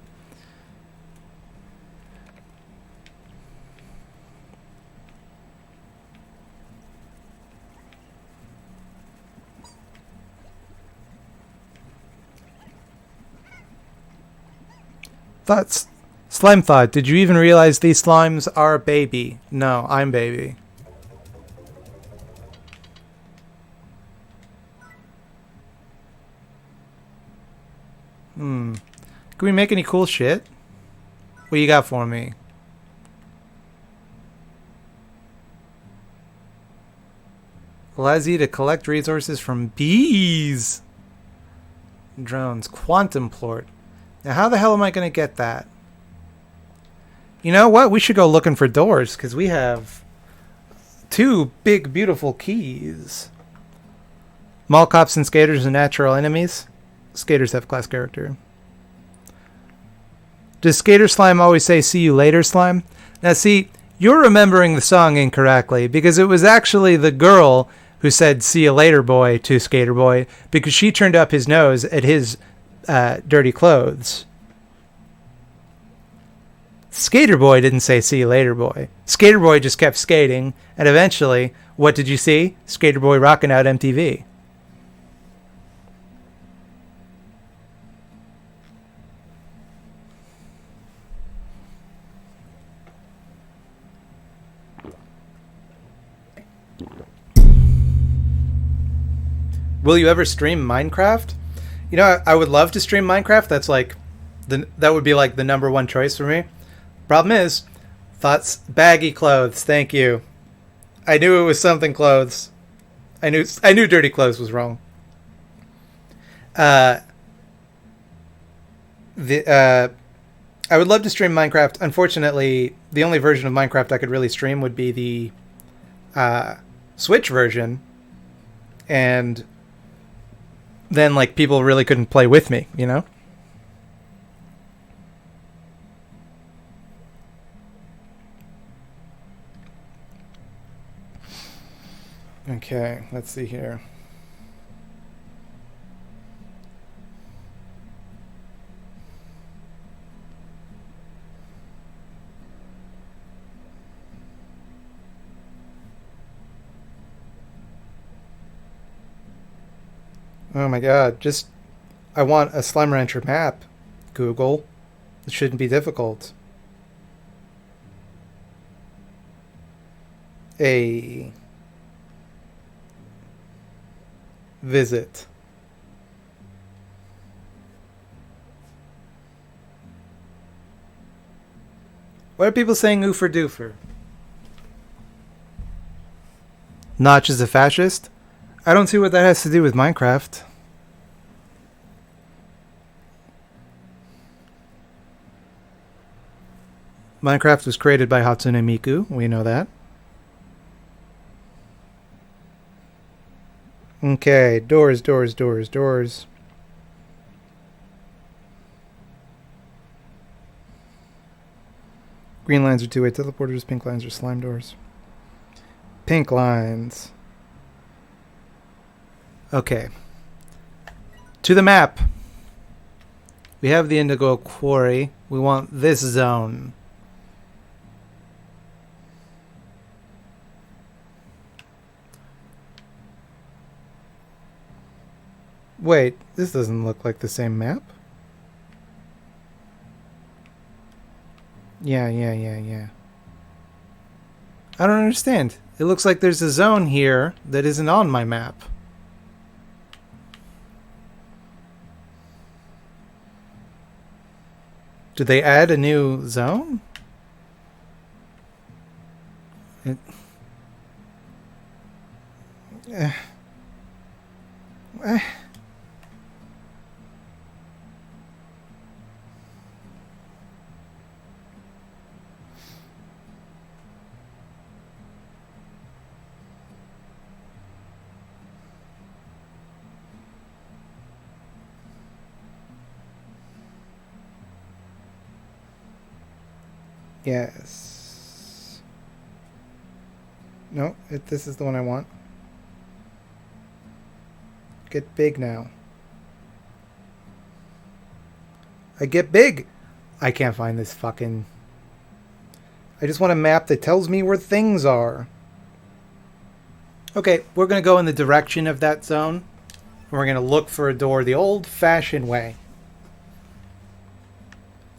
Slime thought, did you even realize these slimes are baby? No, I'm baby. Can we make any cool shit? What you got for me? Allows you to collect resources from bees. Drones. Quantum plort. Now, how the hell am I going to get that? You know what? We should go looking for doors, because we have 2 big, beautiful keys. Mall cops and skaters are natural enemies. Skaters have class character. Does Skater Slime always say, see you later, Slime? Now, see, you're remembering the song incorrectly, because it was actually the girl who said, see you later, boy, to Skater Boy, because she turned up his nose at his dirty clothes. Skater Boy didn't say, see you later, boy. Skater Boy just kept skating, and eventually, what did you see? Skater Boy rocking out MTV. Will you ever stream Minecraft? You know, I would love to stream Minecraft. That's like, that would be like the number one choice for me. Problem is, thoughts, baggy clothes. Thank you. I knew it was something clothes. I knew dirty clothes was wrong. The I would love to stream Minecraft. Unfortunately, the only version of Minecraft I could really stream would be the Switch version, and then like people really couldn't play with me, you know? Okay, let's see here. Oh my god, just I want a Slime Rancher map, Google. It shouldn't be difficult. A visit. Why are people saying oofer doofer? Notch is a fascist? I don't see what that has to do with Minecraft. Minecraft was created by Hatsune Miku, we know that. Okay, doors, doors, doors, doors. Green lines are two-way teleporters, pink lines are slime doors. Pink lines. Okay. To the map. We have the Indigo Quarry. We want this zone. Wait, this doesn't look like the same map. Yeah. I don't understand. It looks like there's a zone here that isn't on my map. Did they add a new zone? Eh. Yes. No, this is the one I want. Get big now. I get big! I can't find this fucking... I just want a map that tells me where things are. Okay, we're going to go in the direction of that zone. And we're going to look for a door the old-fashioned way.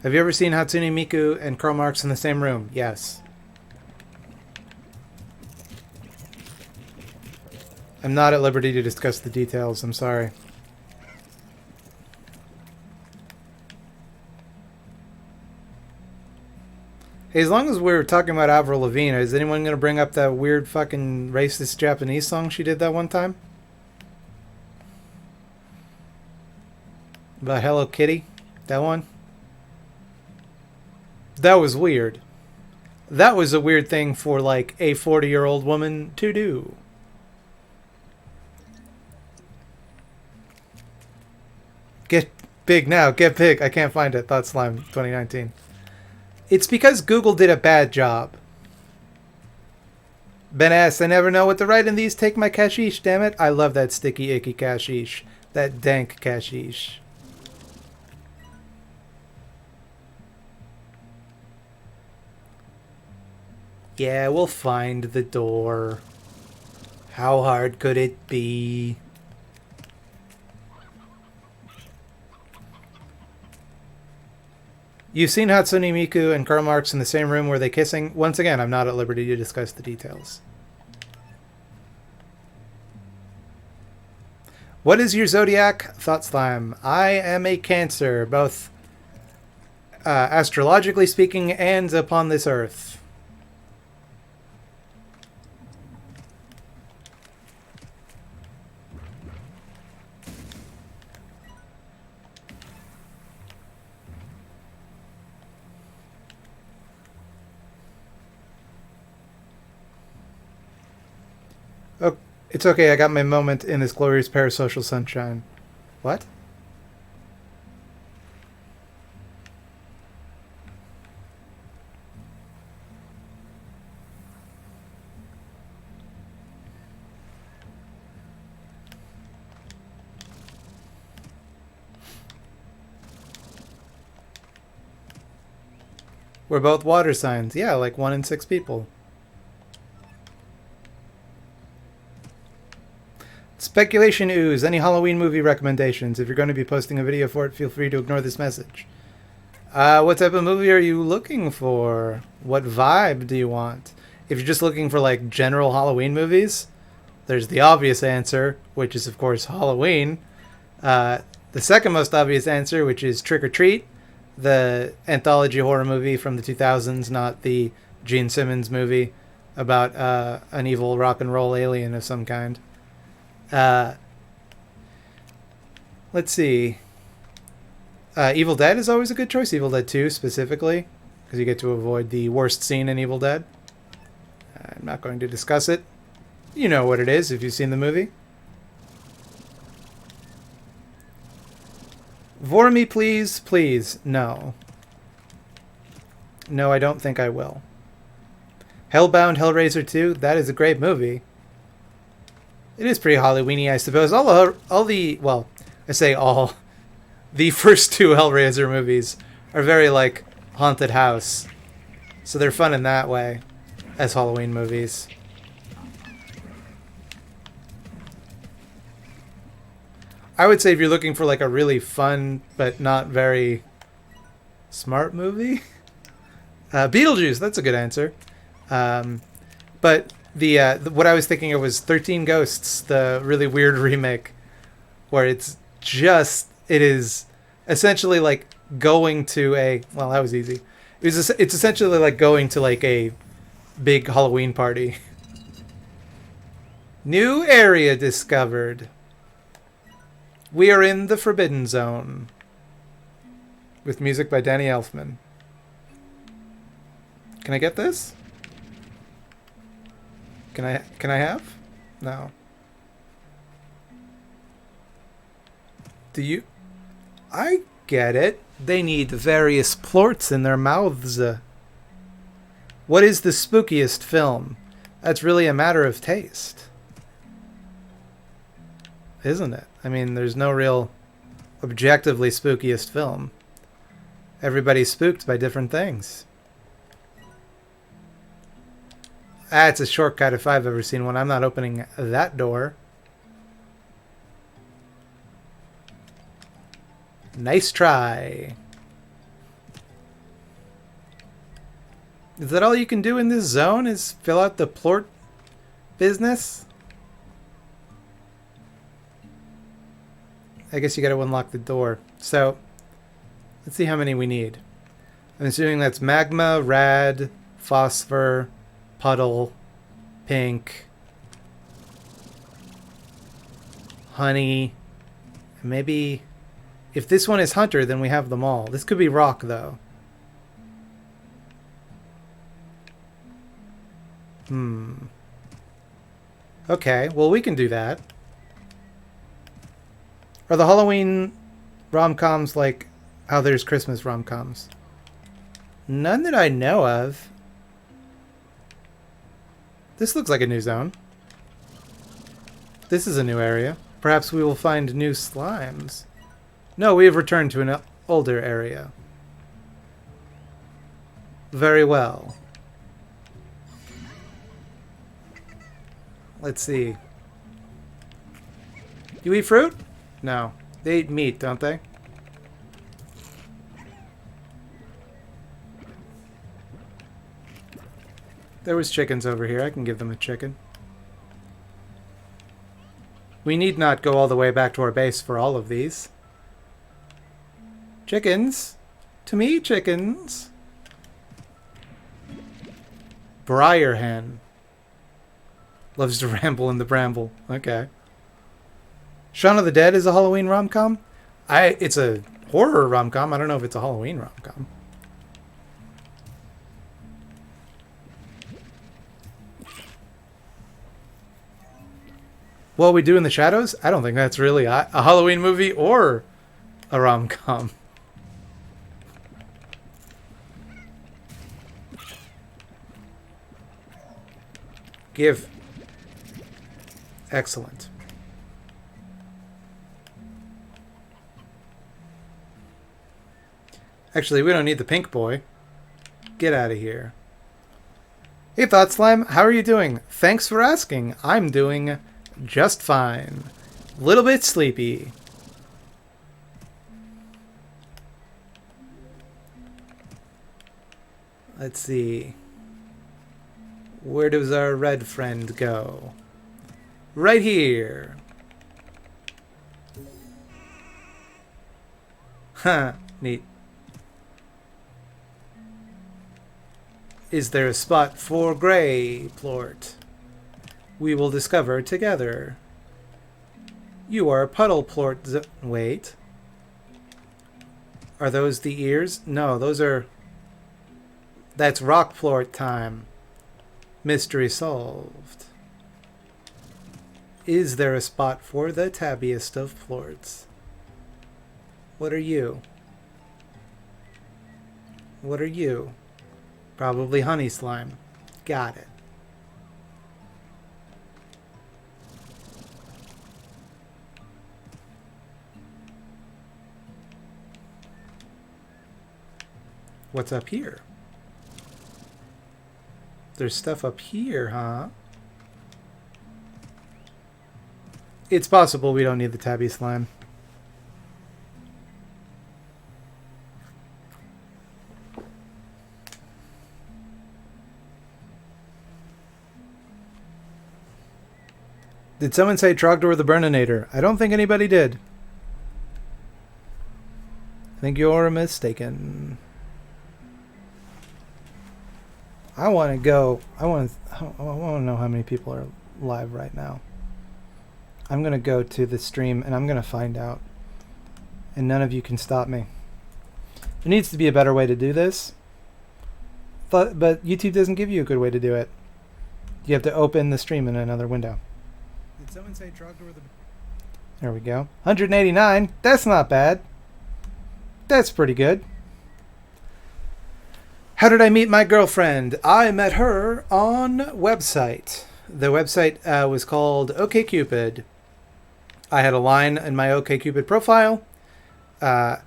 Have you ever seen Hatsune Miku and Karl Marx in the same room? Yes. I'm not at liberty to discuss the details. I'm sorry. Hey, as long as we're talking about Avril Lavigne, is anyone going to bring up that weird fucking racist Japanese song she did that one time? About Hello Kitty? That one? That was weird. That was a weird thing for, like, a 40-year-old woman to do. Get big now. Get big. I can't find it. Thought Slime 2019. It's because Google did a bad job. Ben S. I never know what to write in these. Take my cashish, damn it. I love that sticky, icky cashish. That dank cashish. Yeah, we'll find the door. How hard could it be? You've seen Hatsune Miku and Karl Marx in the same room. Were they kissing? Once again, I'm not at liberty to discuss the details. What is your zodiac? Thought Slime. I am a Cancer, both astrologically speaking and upon this earth. Oh, it's okay. I got my moment in this glorious parasocial sunshine. What? We're both water signs. Yeah, like 1 in 6 people. Speculation ooze. Any Halloween movie recommendations? If you're going to be posting a video for it, feel free to ignore this message. What type of movie are you looking for? What vibe do you want? If you're just looking for like general Halloween movies, there's the obvious answer, which is of course Halloween. The second most obvious answer, which is Trick or Treat, the anthology horror movie from the 2000s, not the Gene Simmons movie about an evil rock and roll alien of some kind. Let's see. Evil Dead is always a good choice. Evil Dead 2 specifically, because you get to avoid the worst scene in Evil Dead. I'm not going to discuss it. You know what it is if you've seen the movie. For me, please, please, no. No, I don't think I will. Hellbound Hellraiser 2, that is a great movie. It is pretty Halloween-y, I suppose. All the, well, I say all. The first 2 Hellraiser movies are very, like, haunted house. So they're fun in that way, as Halloween movies. I would say if you're looking for, like, a really fun, but not very smart movie, Beetlejuice, that's a good answer. But what I was thinking of was 13 Ghosts, the really weird remake, where it is essentially like going to a, well, that was easy. It's essentially like going to like a big Halloween party. New area discovered. We are in the Forbidden Zone. With music by Danny Elfman. Can I get this? Can I have? No. Do you? I get it. They need various plorts in their mouths. What is the spookiest film? That's really a matter of taste. Isn't it? I mean, there's no real objectively spookiest film. Everybody's spooked by different things. It's a shortcut if I've ever seen one. I'm not opening that door. Nice try. Is that all you can do in this zone? Is fill out the plort business? I guess you gotta unlock the door. So, let's see how many we need. I'm assuming that's magma, rad, phosphor, puddle, pink, honey, maybe. If this one is hunter, then we have them all. This could be rock, though. Okay, well, we can do that. Are the Halloween rom-coms like how there's Christmas rom-coms? None that I know of. This looks like a new zone. This is a new area. Perhaps we will find new slimes. No, we have returned to an older area. Very well. Let's see. You eat fruit? No. They eat meat, don't they? There was chickens over here. I can give them a chicken. We need not go all the way back to our base for all of these. Chickens. To me, chickens. Briar hen. Loves to ramble in the bramble. Okay. Shaun of the Dead is a Halloween rom-com? It's a horror rom-com. I don't know if it's a Halloween rom-com. What We Do in the Shadows? I don't think that's really a Halloween movie or a rom-com. Give. Excellent. Actually, we don't need the pink boy. Get out of here. Hey, Thought Slime, how are you doing? Thanks for asking. I'm doing just fine. Little bit sleepy. Let's see. Where does our red friend go? Right here. Huh, neat. Is there a spot for gray, Plort? We will discover together. You are a puddle, Plort. Wait. Are those the ears? No, those are... That's rock Plort time. Mystery solved. Is there a spot for the tabbiest of Plorts? What are you? What are you? Probably honey slime. Got it. What's up here? There's stuff up here, huh? It's possible we don't need the tabby slime. Did someone say Trogdor the Burninator? I don't think anybody did. I think you're mistaken. I want to go. I want to know how many people are live right now. I'm going to go to the stream and I'm going to find out. And none of you can stop me. There needs to be a better way to do this. But YouTube doesn't give you a good way to do it. You have to open the stream in another window. Did someone say Trogdor the... There we go. 189. That's not bad. That's pretty good. How did I meet my girlfriend? I met her on website. The website was called OkCupid. I had a line in my OkCupid profile that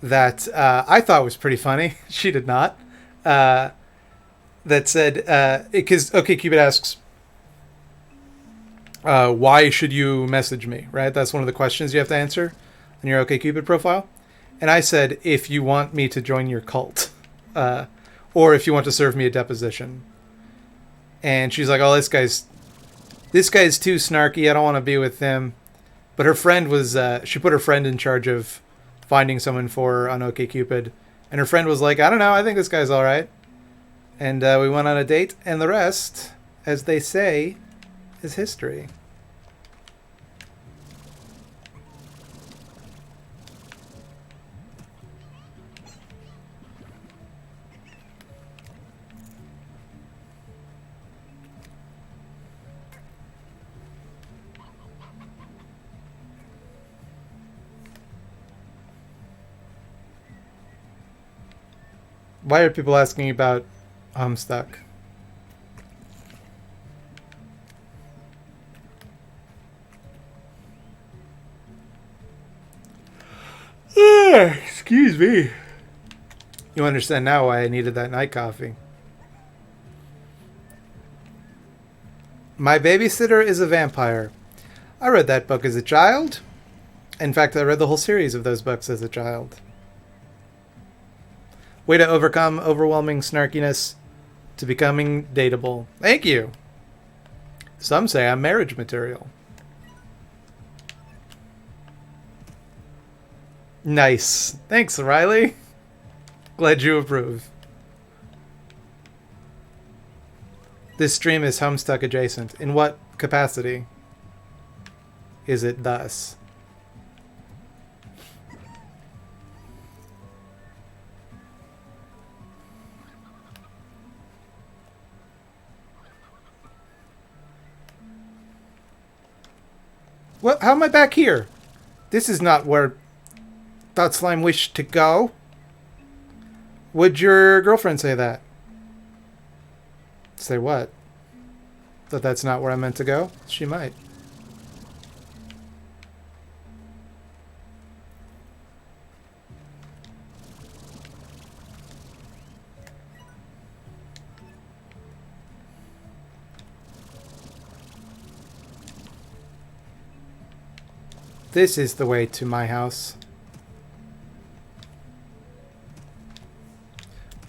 I thought was pretty funny. She did not. That said, because OkCupid asks, why should you message me, right? That's one of the questions you have to answer on your OkCupid profile. And I said, if you want me to join your cult, or if you want to serve me a deposition. And she's like, oh, this guy's too snarky. I don't want to be with him. But her friend was, she put her friend in charge of finding someone for her on OkCupid. And her friend was like, I don't know, I think this guy's all right. And we went on a date, and the rest, as they say, is history. Why are people asking about Homestuck? Excuse me. You understand now why I needed that night coffee. My Babysitter is a Vampire. I read that book as a child. In fact, I read the whole series of those books as a child. Way to overcome overwhelming snarkiness to becoming dateable. Thank you. Some say I'm marriage material. Nice. Thanks, Riley. Glad you approve. This stream is Homestuck adjacent. In what capacity is it thus? What? How am I back here? This is not where Thought Slime wished to go. Would your girlfriend say that? Say what? That that's not where I meant to go? She might. This is the way to my house.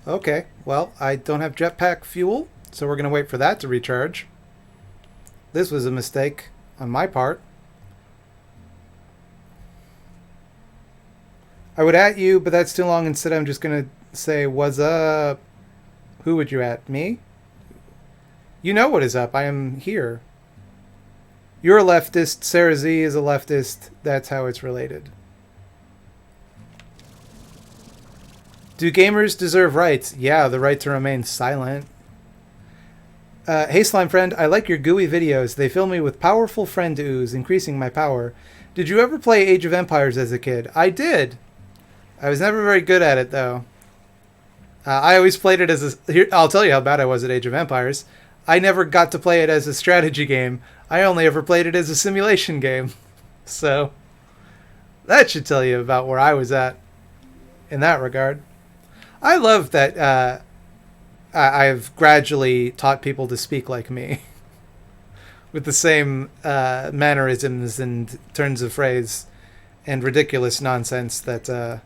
Okay, well, I don't have jetpack fuel, so we're going to wait for that to recharge. This was a mistake on my part. I would at you, but that's too long. Instead, I'm just going to say, what's up? Who would you at? Me? You know what is up. I am here. You're a leftist. Sarah Z is a leftist. That's how it's related. Do gamers deserve rights? Yeah, the right to remain silent. Hey Slime Friend, I like your gooey videos. They fill me with powerful friend ooze, increasing my power. Did you ever play Age of Empires as a kid? I did. I was never very good at it, though. I always played it as a... Here, I'll tell you how bad I was at Age of Empires. I never got to play it as a strategy game. I only ever played it as a simulation game. So, that should tell you about where I was at in that regard. I love that I've gradually taught people to speak like me. With the same mannerisms and turns of phrase and ridiculous nonsense that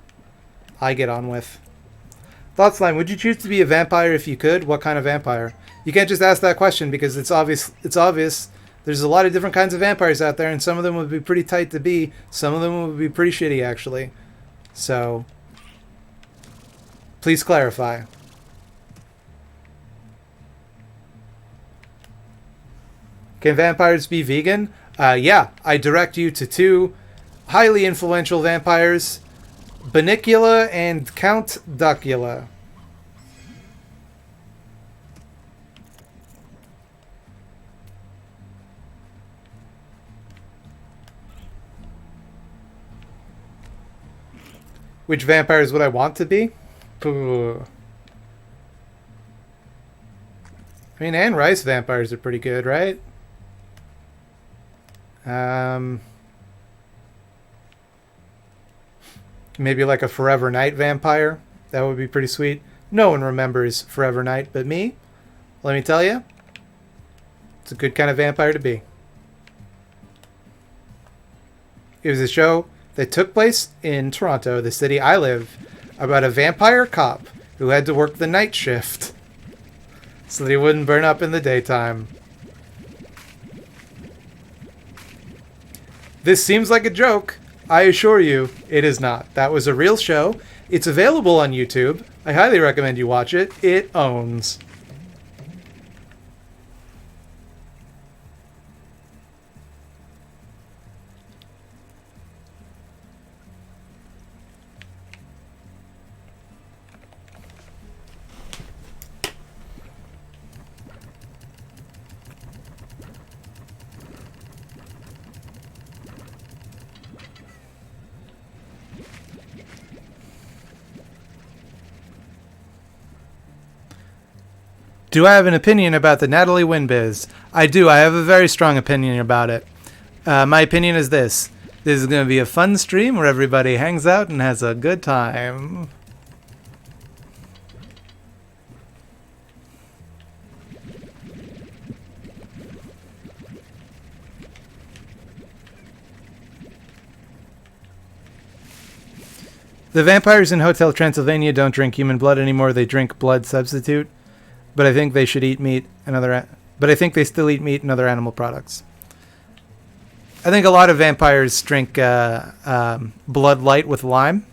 I get on with. Thought Slime, would you choose to be a vampire if you could? What kind of vampire? You can't just ask that question because it's obvious. It's obvious. There's a lot of different kinds of vampires out there, and some of them would be pretty tight to be. Some of them would be pretty shitty, actually. So, please clarify. Can vampires be vegan? Yeah, I direct you to two highly influential vampires, Banicula and Count Duckula. Which vampires would I want to be? Ooh. I mean, Anne Rice vampires are pretty good, right? Maybe like a Forever Night vampire. That would be pretty sweet. No one remembers Forever Night but me. Let me tell you, it's a good kind of vampire to be. It was a show that took place in Toronto, the city I live, about a vampire cop who had to work the night shift so that he wouldn't burn up in the daytime. This seems like a joke. I assure you, it is not. That was a real show. It's available on YouTube. I highly recommend you watch it. It owns. Do I have an opinion about the Natalie Wynn biz? I do. I have a very strong opinion about it. My opinion is this. This is going to be a fun stream where everybody hangs out and has a good time. The vampires in Hotel Transylvania don't drink human blood anymore. They drink blood substitute. But I think they should eat meat and other. But I think they still eat meat and other animal products. I think a lot of vampires drink Blood Light with lime.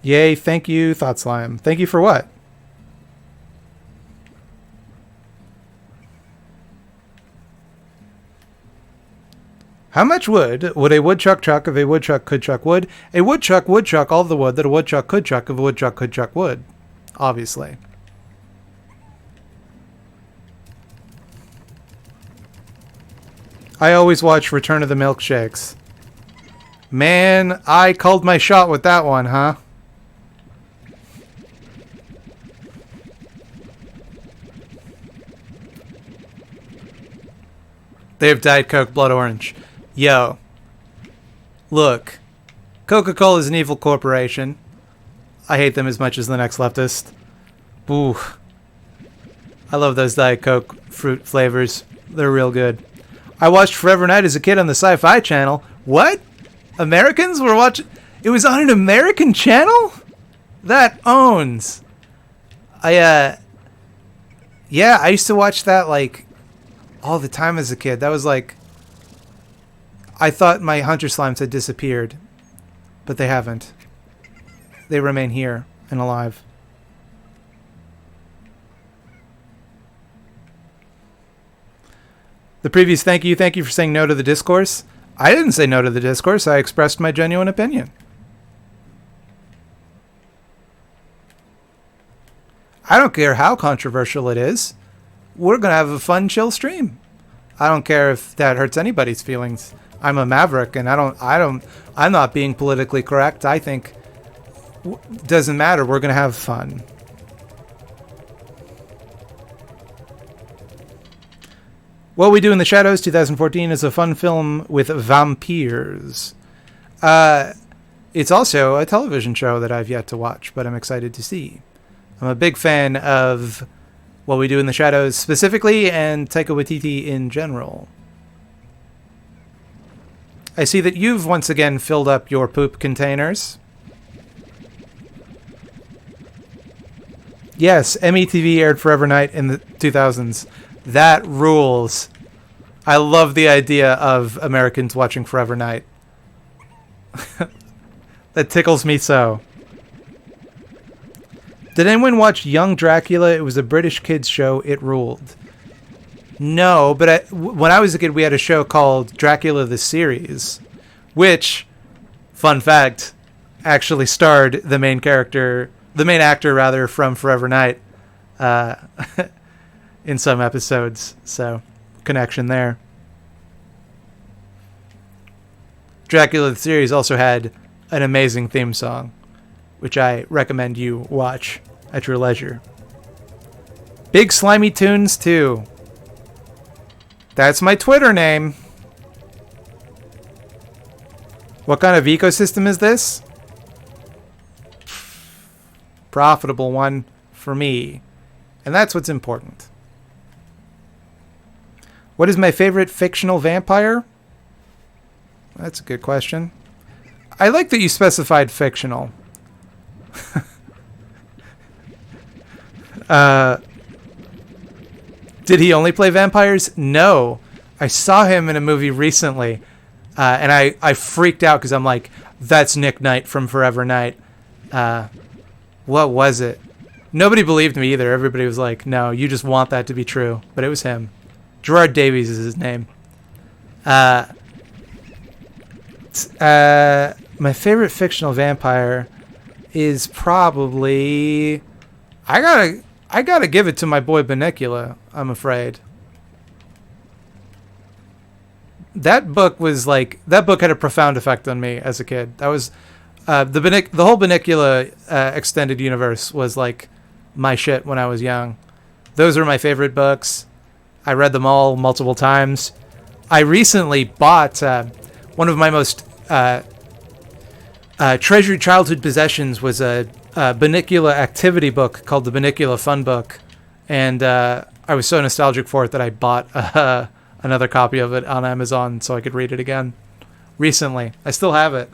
Yay! Thank you, Thought Slime. Thank you for what? How much wood would a woodchuck chuck if a woodchuck could chuck wood? A woodchuck would chuck all the wood that a woodchuck could chuck if a woodchuck could chuck wood. Obviously. I always watch Return of the Milkshakes. Man, I called my shot with that one, huh? They have Diet Coke Blood Orange. Yo. Look. Coca-Cola is an evil corporation. I hate them as much as the next leftist. Ooh. I love those Diet Coke fruit flavors. They're real good. I watched Forever Night as a kid on the Sci-Fi Channel. What? Americans were watching... It was on an American channel? That owns. Yeah, I used to watch that, like, all the time as a kid. That was like... I thought my Hunter Slimes had disappeared. But they haven't. They remain here and alive. The previous thank you for saying no to the discourse. I didn't say no to the discourse. I expressed my genuine opinion. I don't care how controversial it is. We're going to have a fun, chill stream. I don't care if that hurts anybody's feelings. I'm a maverick, and I'm not being politically correct. I think it doesn't matter. We're going to have fun. What We Do in the Shadows 2014 is a fun film with vampires. It's also a television show that I've yet to watch, but I'm excited to see. I'm a big fan of What We Do in the Shadows specifically, and Taika Waititi in general. I see that you've once again filled up your poop containers. Yes, METV aired Forever Night in the 2000s. That rules. I love the idea of Americans watching Forever Night. That tickles me so. Did anyone watch Young Dracula? It was a British kids show. It ruled. No, but when I was a kid, we had a show called Dracula the Series, which, fun fact, actually starred the main actor from Forever Night in some episodes. So, connection there. Dracula the Series also had an amazing theme song, which I recommend you watch at your leisure. Big Slimy Tunes 2. That's my Twitter name. What kind of ecosystem is this? Profitable one for me. And that's what's important. What is my favorite fictional vampire? That's a good question. I like that you specified fictional. Did he only play vampires? No. I saw him in a movie recently, and I freaked out because I'm like, that's Nick Knight from Forever Night. What was it? Nobody believed me either. Everybody was like, no, you just want that to be true. But it was him. Gerard Davies is his name. My favorite fictional vampire is probably... I gotta give it to my boy Bunnicula, I'm afraid. That book had a profound effect on me as a kid. That was the whole Bunnicula extended universe was like my shit when I was young. Those were my favorite books. I read them all multiple times. I recently bought one of my most treasured childhood possessions was a Bunnicula activity book called the Bunnicula Fun Book, and I was so nostalgic for it that I bought another copy of it on Amazon so I could read it again recently. I still have it.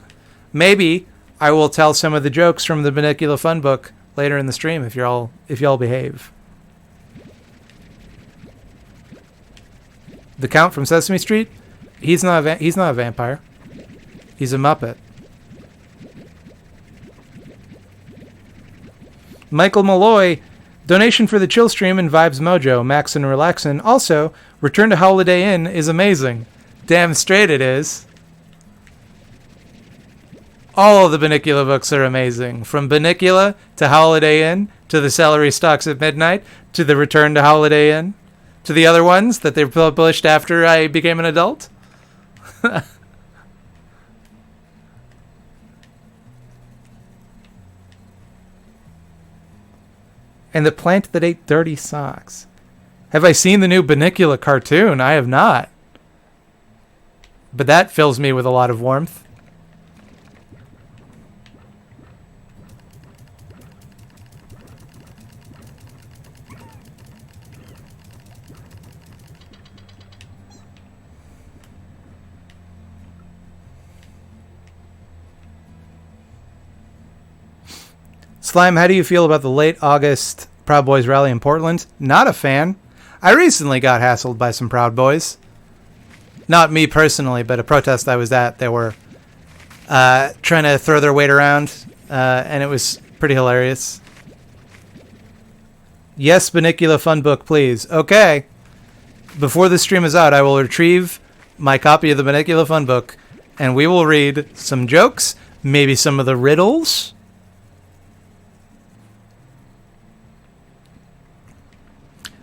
Maybe I will tell some of the jokes from the Bunnicula Fun Book later in the stream if y'all behave. The Count from Sesame Street? He's not a vampire. He's a Muppet. Michael Malloy, donation for the chill stream and Vibes Mojo, Max and Relaxin. Also, Return to Holiday Inn is amazing. Damn straight it is. All of the Bunnicula books are amazing. From Bunnicula to Holiday Inn to The Celery Stalks at Midnight to The Return to Holiday Inn to the other ones that they published after I became an adult. And the plant that ate dirty socks. Have I seen the new Bunnicula cartoon? I have not. But that fills me with a lot of warmth. Slime, how do you feel about the late August Proud Boys rally in Portland? Not a fan. I recently got hassled by some Proud Boys. Not me personally, but a protest I was at. They were trying to throw their weight around, and it was pretty hilarious. Yes, Bunnicula fun book, please. Okay. Before the stream is out, I will retrieve my copy of the Bunnicula fun book, and we will read some jokes, maybe some of the riddles.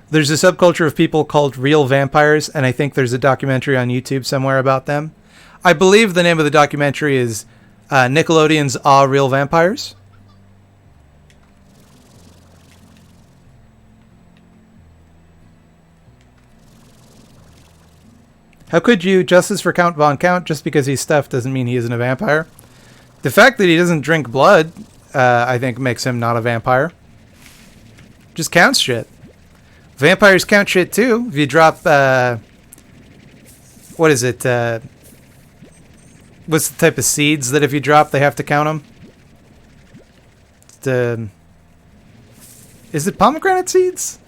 There's a subculture of people called real vampires, and I think there's a documentary on YouTube somewhere about them. I believe the name of the documentary is Nickelodeon's Ah Real Vampires. How could you? Justice for Count Von Count. Just because he's stuffed doesn't mean he isn't a vampire. The fact that he doesn't drink blood, I think, makes him not a vampire. Just counts shit. Vampires count shit too. If you drop, what is it? What's the type of seeds that if you drop, they have to count them? Is it pomegranate seeds?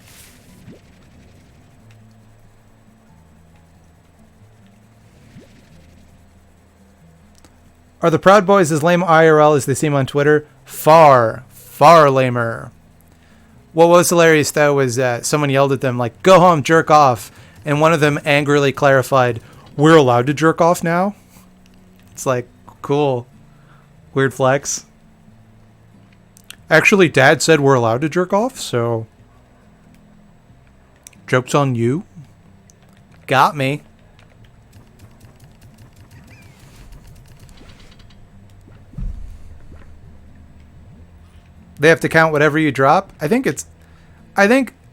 Are the Proud Boys as lame IRL as they seem on Twitter? Far, far lamer. What was hilarious, though, was someone yelled at them, like, go home, jerk off. And one of them angrily clarified, we're allowed to jerk off now? It's like, cool. Weird flex. Actually, Dad said we're allowed to jerk off, so... joke's on you. Got me. They have to count whatever you drop. I think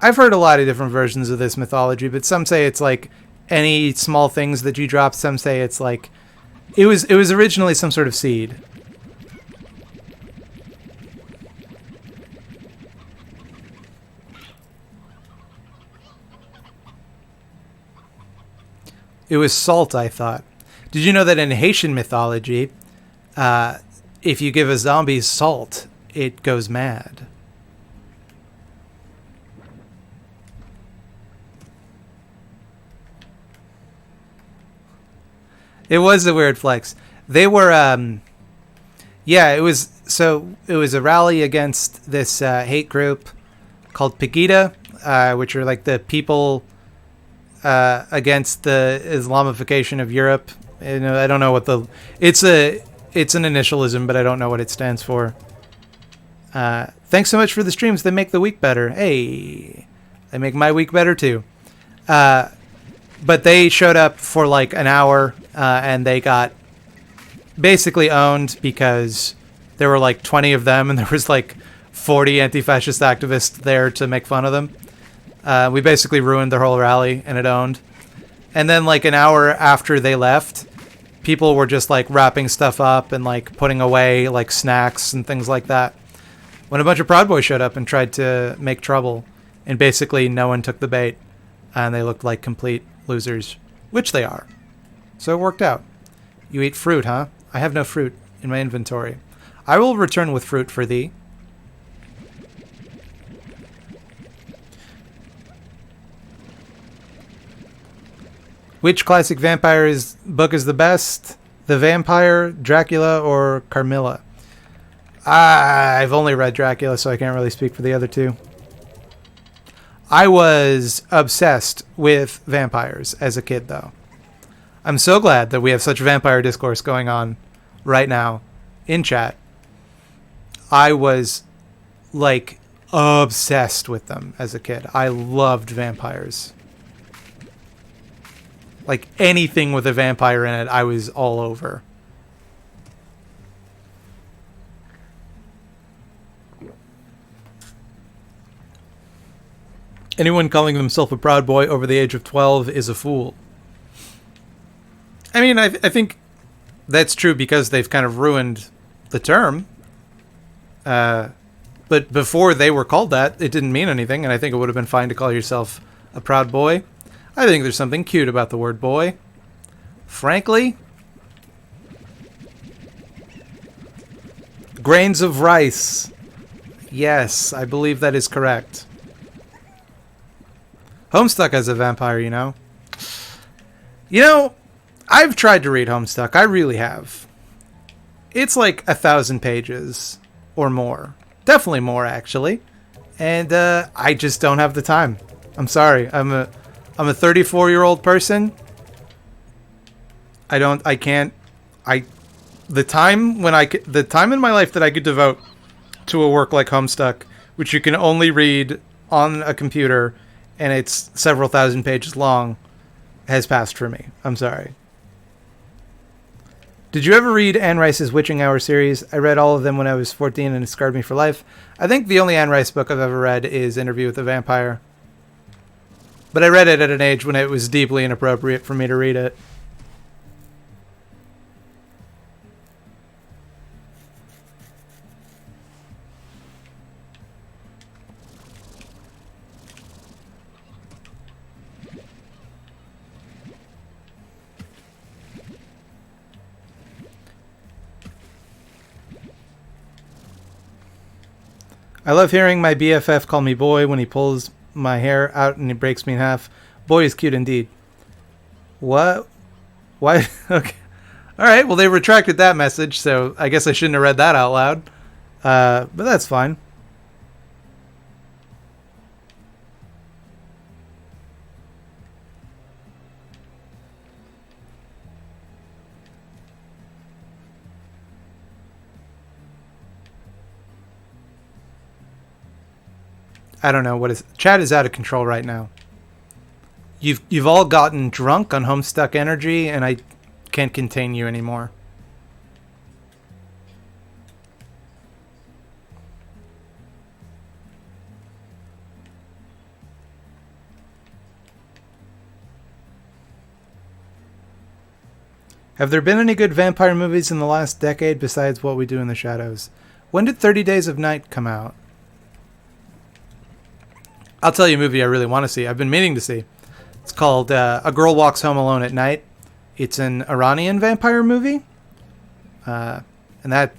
I've heard a lot of different versions of this mythology, but some say it's like any small things that you drop. Some say it's like it was originally some sort of seed. It was salt, I thought. Did you know that in Haitian mythology, if you give a zombie salt, it goes mad? It was a weird flex. They were, yeah, it was a rally against this hate group called Pegida, which are like the people against the Islamification of Europe. You know, I don't know what it's an initialism, but I don't know what it stands for. Thanks so much for the streams. They make the week better. Hey, they make my week better too. But they showed up for like an hour, and they got basically owned because there were like 20 of them, and there was like 40 anti-fascist activists there to make fun of them. We basically ruined their whole rally, and it owned. And then like an hour after they left, people were just like wrapping stuff up and like putting away like snacks and things like that, when a bunch of Proud Boys showed up and tried to make trouble, and basically no one took the bait, and they looked like complete losers, which they are. So it worked out. You eat fruit, huh? I have no fruit in my inventory. I will return with fruit for thee. Which classic vampire book is the best? The Vampire, Dracula, or Carmilla? I've only read Dracula, so I can't really speak for the other two. I was obsessed with vampires as a kid, though. I'm so glad that we have such vampire discourse going on right now in chat. I was like obsessed with them as a kid. I loved vampires. Like anything with a vampire in it, I was all over. Anyone calling himself a proud boy over the age of 12 is a fool. I mean, I think that's true because they've kind of ruined the term. But before they were called that, it didn't mean anything, and I think it would have been fine to call yourself a proud boy. I think there's something cute about the word boy. Frankly, grains of rice. Yes, I believe that is correct. Homestuck as a vampire, you know. You know, I've tried to read Homestuck. I really have. It's like 1,000 pages or more. Definitely more, actually. And I just don't have the time. I'm sorry. I'm a 34-year-old person. The time in my life that I could devote to a work like Homestuck, which you can only read on a computer and it's several thousand pages long, has passed for me. I'm sorry. Did you ever read Anne Rice's Witching Hour series? I read all of them when I was 14 and it scarred me for life. I think the only Anne Rice book I've ever read is Interview with a Vampire. But I read it at an age when it was deeply inappropriate for me to read it. I love hearing my BFF call me boy when he pulls my hair out and he breaks me in half. Boy is cute indeed. What? Why? Okay. All right. Well, they retracted that message, so I guess I shouldn't have read that out loud. But that's fine. I don't know what is. Chat is out of control right now. You've all gotten drunk on Homestuck energy, and I can't contain you anymore. Have there been any good vampire movies in the last decade besides What We Do in the Shadows? When did 30 Days of Night come out? I'll tell you a movie I really want to see. I've been meaning to see. It's called A Girl Walks Home Alone at Night. It's an Iranian vampire movie. And that,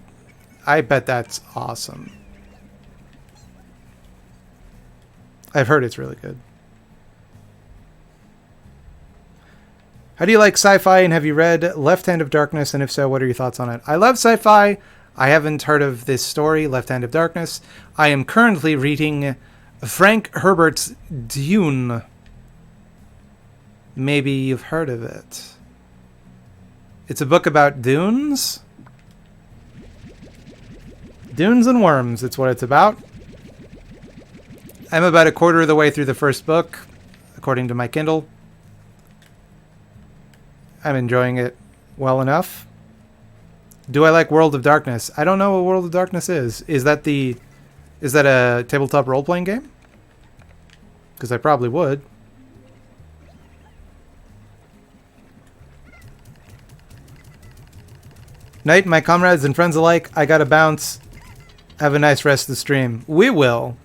I bet that's awesome. I've heard it's really good. How do you like sci-fi, and have you read Left Hand of Darkness, and if so, what are your thoughts on it? I love sci-fi. I haven't heard of this story, Left Hand of Darkness. I am currently reading Frank Herbert's Dune. Maybe you've heard of it. It's a book about dunes. Dunes and worms, it's what it's about. I'm about a quarter of the way through the first book, according to my Kindle. I'm enjoying it well enough. Do I like World of Darkness? I don't know what World of Darkness is. Is that a tabletop role-playing game? Because I probably would. Night, my comrades and friends alike. I gotta bounce. Have a nice rest of the stream. We will.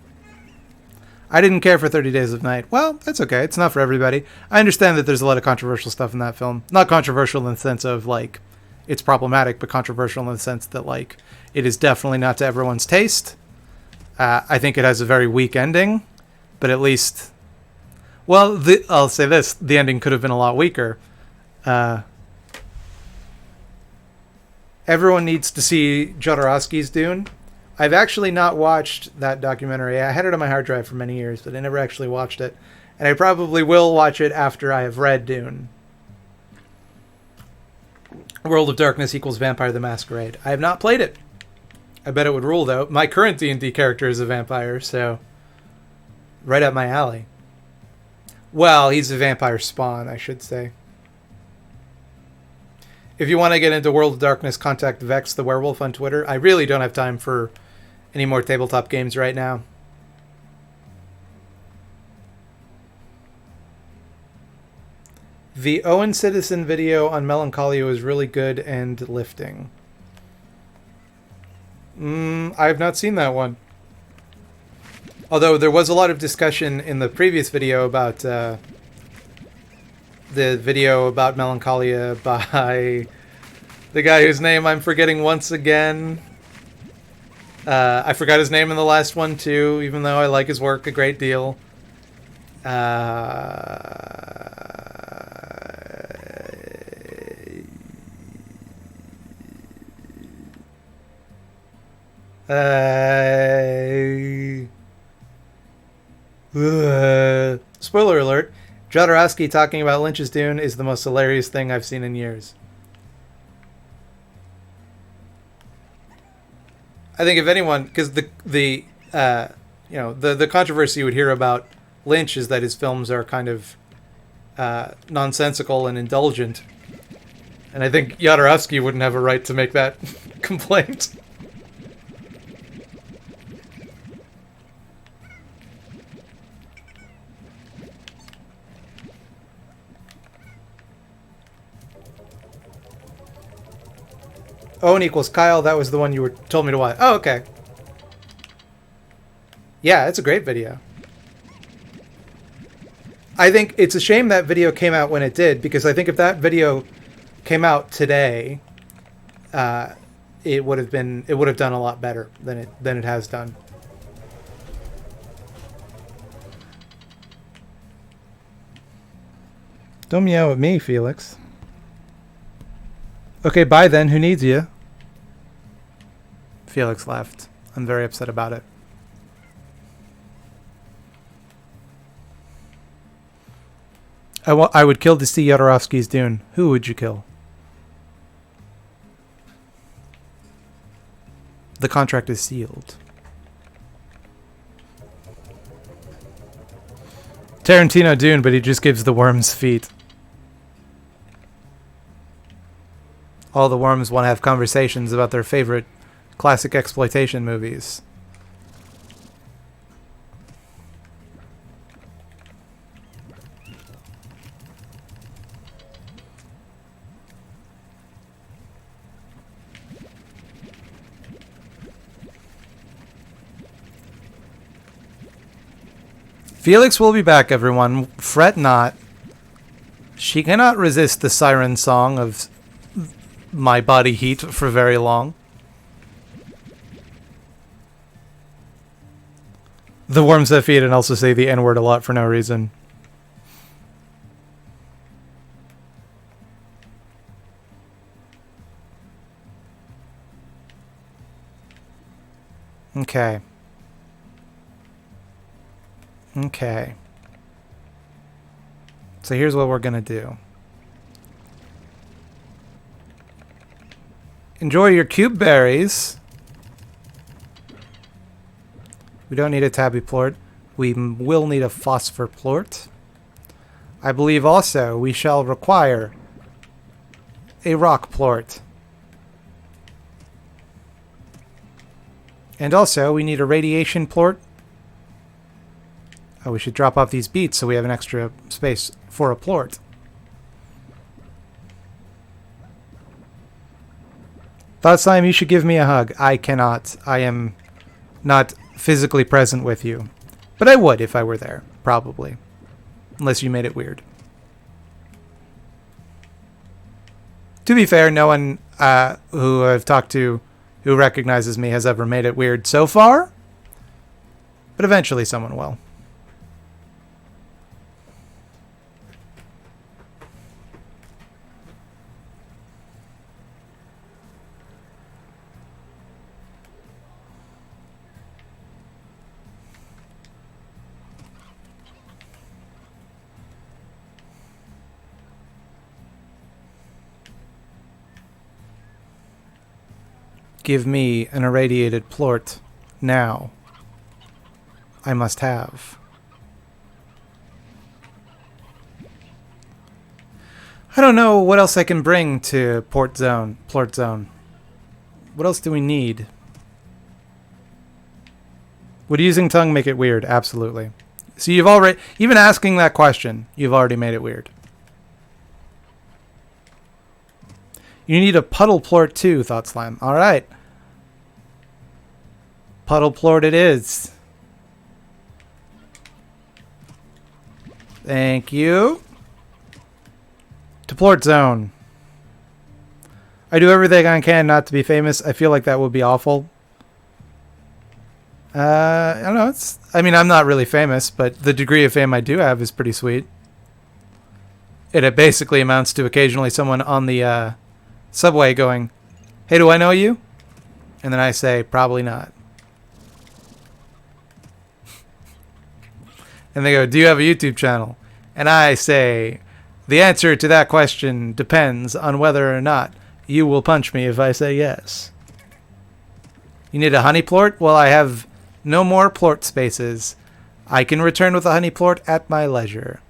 I didn't care for 30 Days of Night. Well, that's okay. It's not for everybody. I understand that there's a lot of controversial stuff in that film. Not controversial in the sense of, like, it's problematic, but controversial in the sense that, like, it is definitely not to everyone's taste. I think it has a very weak ending, but at least... Well, I'll say this. The ending could have been a lot weaker. Everyone needs to see Jodorowsky's Dune. I've actually not watched that documentary. I had it on my hard drive for many years, but I never actually watched it. And I probably will watch it after I have read Dune. World of Darkness equals Vampire the Masquerade. I have not played it. I bet it would rule, though. My current D&D character is a vampire, so right up my alley. Well, he's a vampire spawn, I should say. If you want to get into World of Darkness, contact Vex the Werewolf on Twitter. I really don't have time for any more tabletop games right now. The Owen Citizen video on Melancholia was really good and lifting. I have not seen that one. Although there was a lot of discussion in the previous video about the video about Melancholia by the guy whose name I'm forgetting once again. I forgot his name in the last one too, even though I like his work a great deal. Spoiler alert, Jodorowsky talking about Lynch's Dune is the most hilarious thing I've seen in years. I think if anyone, because the controversy you would hear about Lynch is that his films are kind of nonsensical and indulgent, and I think Jodorowsky wouldn't have a right to make that complaint. Owen equals Kyle. That was the one you told me to watch. Oh, okay. Yeah, it's a great video. I think it's a shame that video came out when it did, because I think if that video came out today, it would have done a lot better than it has done. Don't meow at me, Felix. Okay, bye then. Who needs you? Felix left. I'm very upset about it. I would kill to see Jodorowsky's Dune. Who would you kill? The contract is sealed. Tarantino Dune, but he just gives the worms feet. All the worms want to have conversations about their favorite classic exploitation movies. Felix will be back, everyone. Fret not. She cannot resist the siren song of my body heat for very long. The worms that feed and also say the N-word a lot for no reason. Okay. Okay. So here's what we're gonna do. Enjoy your cube berries. We don't need a tabby plort. We will need a phosphor plort. I believe also we shall require a rock plort. And also we need a radiation plort. Oh, we should drop off these beets so we have an extra space for a plort. Thought Slime, you should give me a hug. I cannot. I am not physically present with you. But I would if I were there, probably. Unless you made it weird. To be fair, no one who I've talked to who recognizes me has ever made it weird so far. But eventually someone will. Give me an irradiated plort now. I must have. I don't know what else I can bring to plort zone. What else do we need? Would using tongue make it weird? Absolutely. So you've already, even asking that question, you've already made it weird. You need a puddle plort too, thought Slime. All right. Puddle plort it is. Thank you. To plort zone. I do everything I can not to be famous. I feel like that would be awful. I don't know. I'm not really famous, but the degree of fame I do have is pretty sweet. It basically amounts to occasionally someone on the subway going, "Hey, do I know you?" And then I say, "Probably not." And they go, "Do you have a YouTube channel?" And I say, "The answer to that question depends on whether or not you will punch me if I say yes." You need a honey plort? Well, I have no more plort spaces. I can return with a honey plort at my leisure.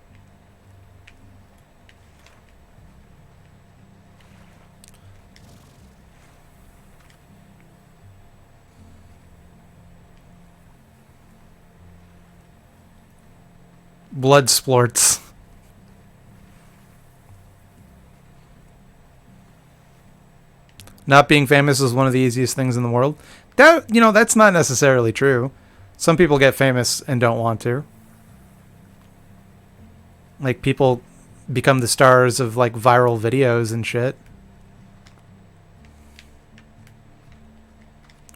Blood splorts. Not being famous is one of the easiest things in the world. That's not necessarily true. Some people get famous and don't want to. Like, people become the stars of, like, viral videos and shit.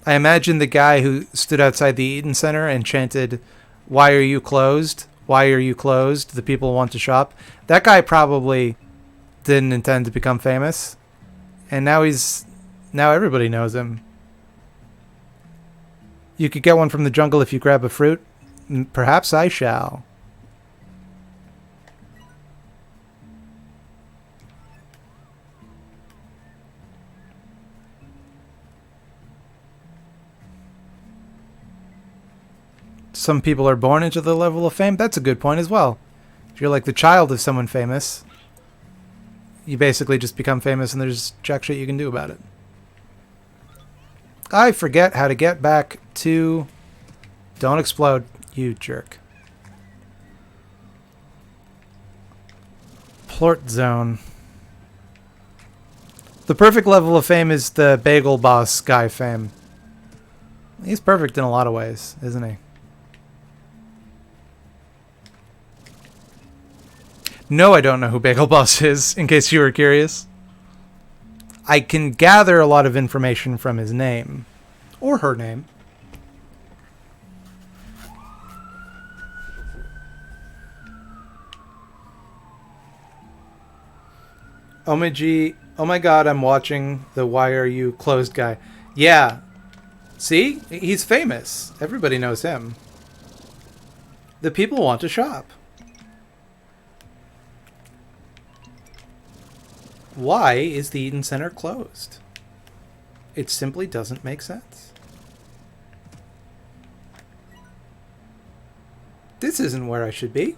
I imagine the guy who stood outside the Eaton Center and chanted, "Why are you closed? Why are you closed? The people want to shop." That guy probably didn't intend to become famous. And now everybody knows him. You could get one from the jungle if you grab a fruit. Perhaps I shall. Some people are born into the level of fame. That's a good point as well. If you're like the child of someone famous, you basically just become famous and there's jack shit you can do about it. I forget how to get back to... Don't explode, you jerk. Plort zone. The perfect level of fame is the bagel boss guy fame. He's perfect in a lot of ways, isn't he? No, I don't know who Bagel Boss is, in case you were curious. I can gather a lot of information from his name. Or her name. Omeji, oh my god, I'm watching the Why Are You Closed guy. Yeah. See? He's famous. Everybody knows him. The people want to shop. Why is the Eden Center closed? It simply doesn't make sense. This isn't where I should be.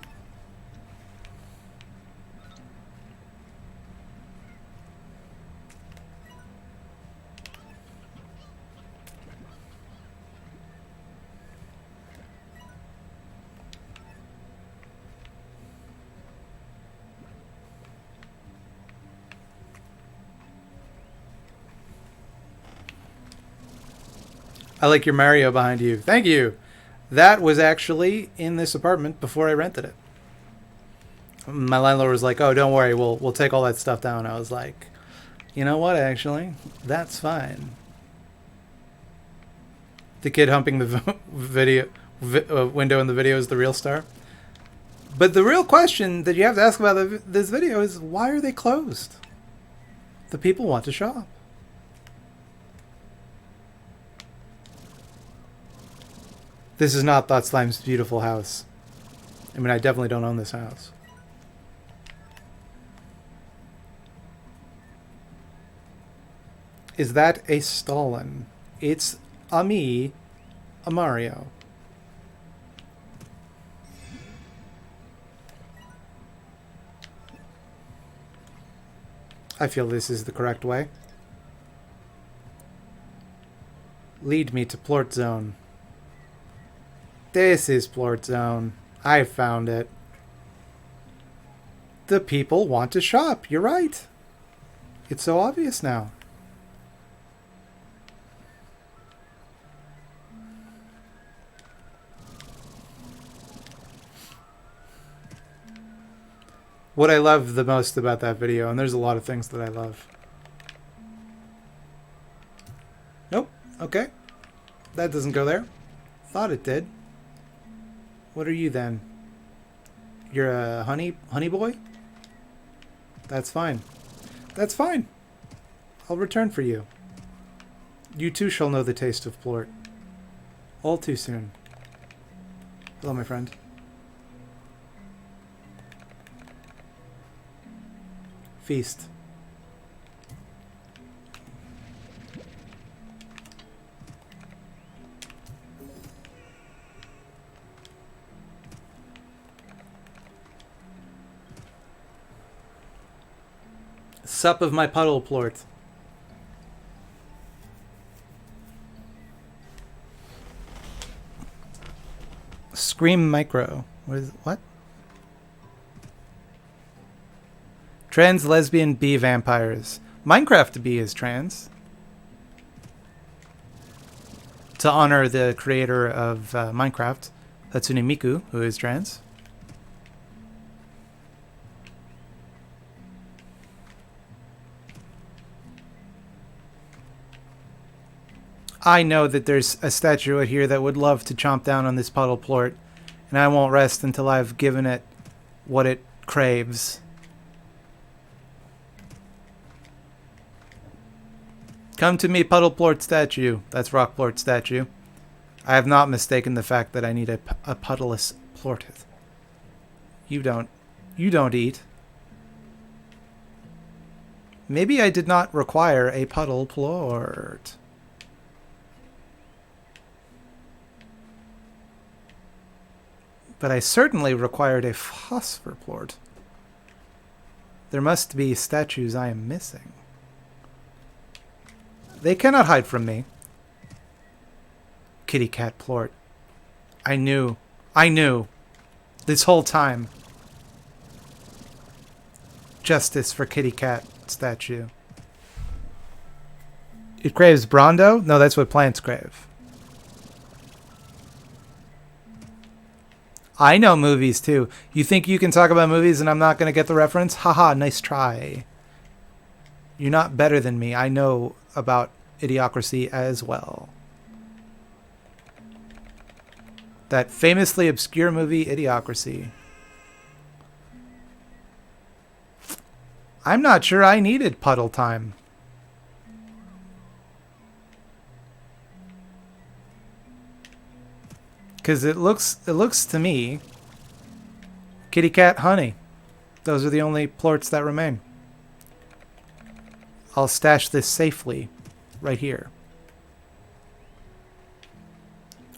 I like your Mario behind you. Thank you. That was actually in this apartment before I rented it. My landlord was like, "Oh, don't worry, we'll take all that stuff down." I was like, "You know what? Actually, that's fine." The kid humping the window in the video is the real star. But the real question that you have to ask about this video is, why are they closed? The people want to shop. This is not Thought Slime's beautiful house. I mean, I definitely don't own this house. Is that a Stalin? It's a me, a Mario. I feel this is the correct way. Lead me to Plort Zone. This is Plort Zone. I found it. The people want to shop. You're right. It's so obvious now. What I love the most about that video, and there's a lot of things that I love. Nope. Okay. That doesn't go there. Thought it did. What are you then? You're a honey boy? That's fine. That's fine. I'll return for you. You too shall know the taste of Plort. All too soon. Hello, my friend. Feast. Sup of my puddle, Plort. Scream Micro. What? Trans lesbian bee vampires. Minecraft bee is trans. To honor the creator of Minecraft, Hatsune Miku, who is trans. I know that there's a statue out here that would love to chomp down on this puddle Plort, and I won't rest until I've given it what it craves. Come to me, Puddle Plort statue. That's Rock Plort statue. I have not mistaken the fact that I need a puddleless Plortith. You don't eat. Maybe I did not require a puddle Plort. But I certainly required a phosphor Plort. There must be statues I am missing. They cannot hide from me. Kitty cat Plort. I knew. This whole time. Justice for kitty cat statue. It craves Brondo? No, that's what plants crave. I know movies too. You think you can talk about movies and I'm not going to get the reference? Haha, nice try. You're not better than me. I know about Idiocracy as well. That famously obscure movie, Idiocracy. I'm not sure I needed puddle time. Because it looks to me, kitty cat honey. Those are the only Plorts that remain. I'll stash this safely right here.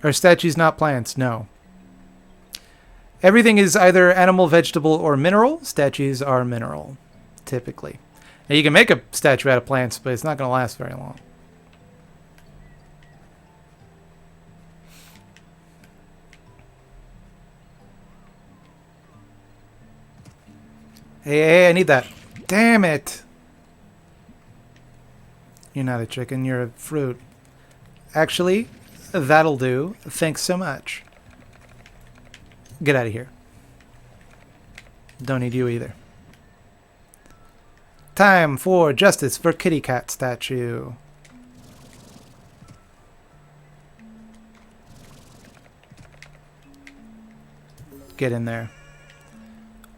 Are statues not plants? No. Everything is either animal, vegetable, or mineral. Statues are mineral, typically. Now you can make a statue out of plants, but it's not going to last very long. Hey, I need that. Damn it. You're not a chicken, you're a fruit. Actually, that'll do. Thanks so much. Get out of here. Don't need you either. Time for justice for kitty cat statue. Get in there.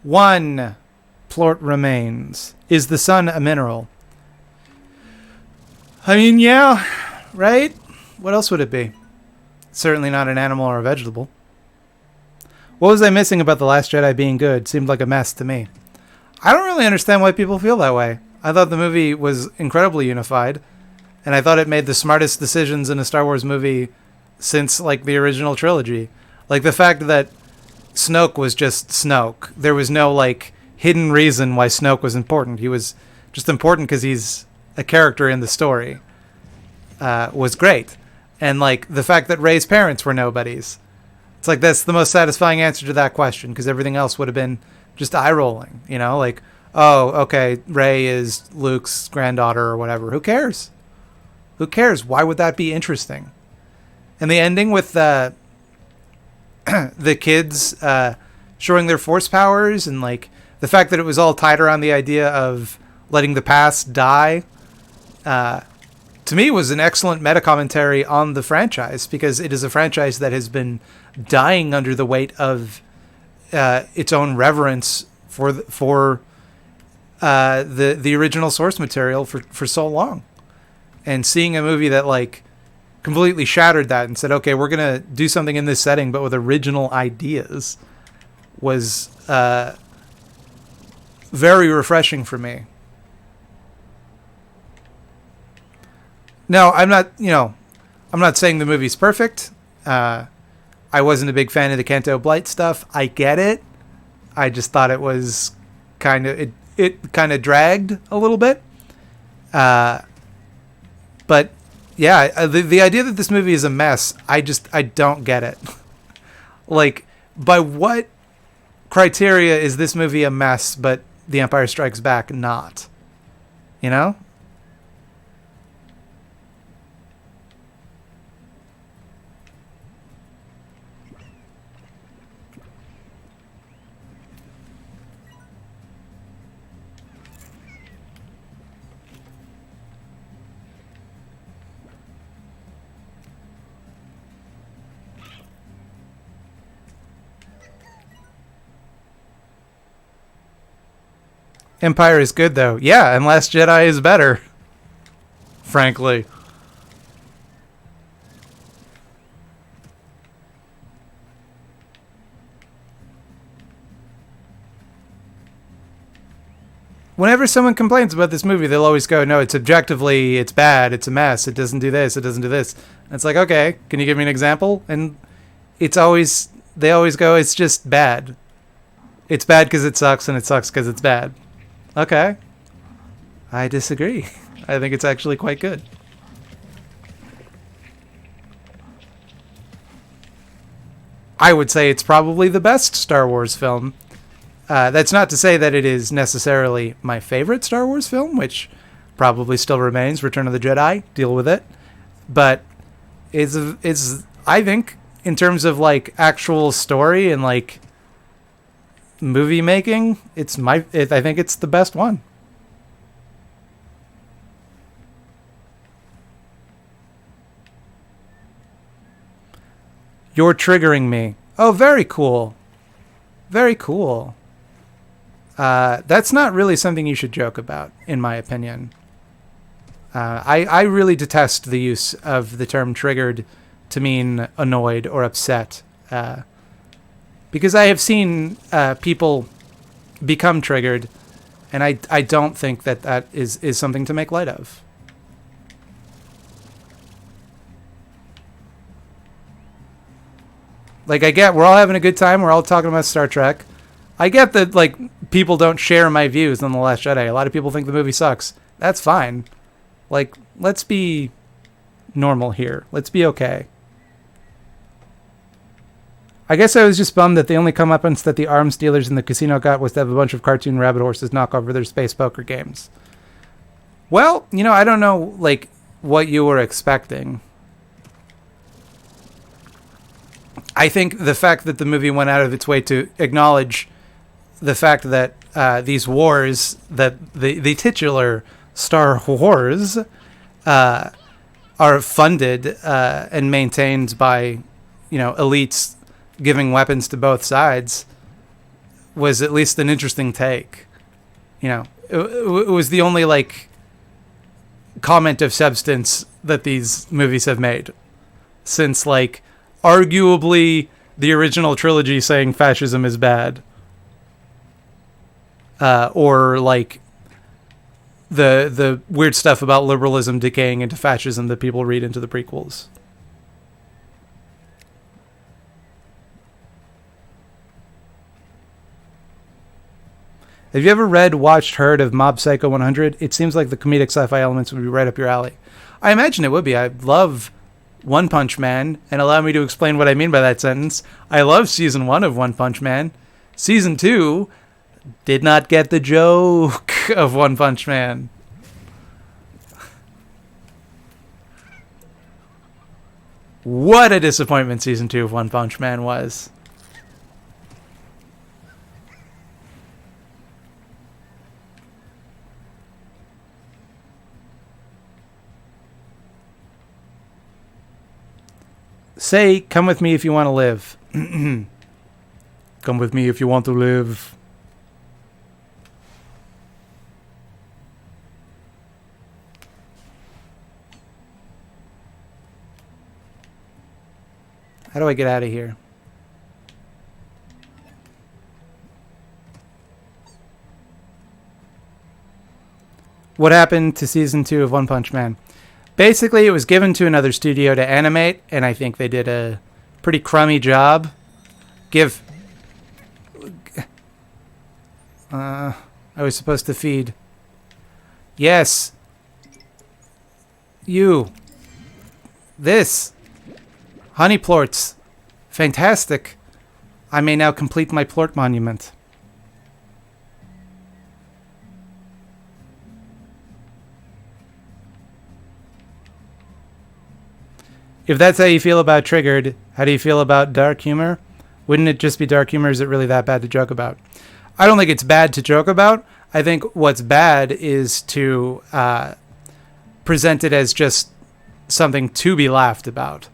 1 Plort remains. Is the sun a mineral? I mean, yeah, right? What else would it be? Certainly not an animal or a vegetable. What was I missing about The Last Jedi being good? Seemed like a mess to me. I don't really understand why people feel that way. I thought the movie was incredibly unified, and I thought it made the smartest decisions in a Star Wars movie since like the original trilogy. Like the fact that Snoke was just Snoke. There was no like hidden reason why Snoke was important. He was just important because he's a character in the story. Was great. And like the fact that Rey's parents were nobodies. It's like that's the most satisfying answer to that question, because everything else would have been just eye rolling, you know, like, oh, okay, Rey is Luke's granddaughter or whatever. Who cares? Who cares? Why would that be interesting? And the ending with the kids showing their force powers, and like the fact that it was all tied around the idea of letting the past die, to me was an excellent meta commentary on the franchise, because it is a franchise that has been dying under the weight of its own reverence for the original source material for so long. And seeing a movie that like completely shattered that and said, okay, we're going to do something in this setting, but with original ideas, was very refreshing for me. No, I'm not saying the movie's perfect. I wasn't a big fan of the Canto Blight stuff. I get it. I just thought it was it kind of dragged a little bit. But yeah, the idea that this movie is a mess, I don't get it. Like, by what criteria is this movie a mess, but The Empire Strikes Back not? You know? Empire is good, though. Yeah, and Last Jedi is better. Frankly. Whenever someone complains about this movie, they'll always go, no, it's bad, it's a mess, it doesn't do this, it doesn't do this. And it's like, okay, can you give me an example? And they always go, it's just bad. It's bad because it sucks, and it sucks because it's bad. Okay. I disagree. I think it's actually quite good. I would say it's probably the best Star Wars film. That's not to say that it is necessarily my favorite Star Wars film, which probably still remains Return of the Jedi. Deal with it. But it's I think, in terms of like actual story and like movie making, I think it's the best one. You're triggering me. Oh, very cool. Very cool. That's not really something you should joke about, in my opinion. I really detest the use of the term triggered to mean annoyed or upset. Because I have seen people become triggered, and I don't think that is something to make light of. Like, I get we're all having a good time, we're all talking about Star Trek. I get that, like, people don't share my views on The Last Jedi. A lot of people think the movie sucks. That's fine. Like, let's be normal here. Let's be okay. I guess I was just bummed that the only comeuppance that the arms dealers in the casino got was to have a bunch of cartoon rabbit horses knock over their space poker games. Well, I don't know, like, what you were expecting. I think the fact that the movie went out of its way to acknowledge the fact that these wars, that the titular Star Wars, are funded and maintained by, elites giving weapons to both sides, was at least an interesting take. It was the only, like, comment of substance that these movies have made since, like, arguably the original trilogy saying fascism is bad. Or, like, the weird stuff about liberalism decaying into fascism that people read into the prequels. Have you ever read, watched, heard of Mob Psycho 100? It seems like the comedic sci-fi elements would be right up your alley. I imagine it would be. I love One Punch Man, and allow me to explain what I mean by that sentence. I love Season 1 of One Punch Man. Season 2 did not get the joke of One Punch Man. What a disappointment Season 2 of One Punch Man was. Say, come with me if you want to live. Come with me if you want to live. How do I get out of here? What happened to Season 2 of One Punch Man? Basically, it was given to another studio to animate, and I think they did a pretty crummy job. I was supposed to feed. Yes. You. This. Honey plorts. Fantastic. I may now complete my plort monument. If that's how you feel about Triggered, how do you feel about dark humor? Wouldn't it just be dark humor? Is it really that bad to joke about? I don't think it's bad to joke about. I think what's bad is to present it as just something to be laughed about.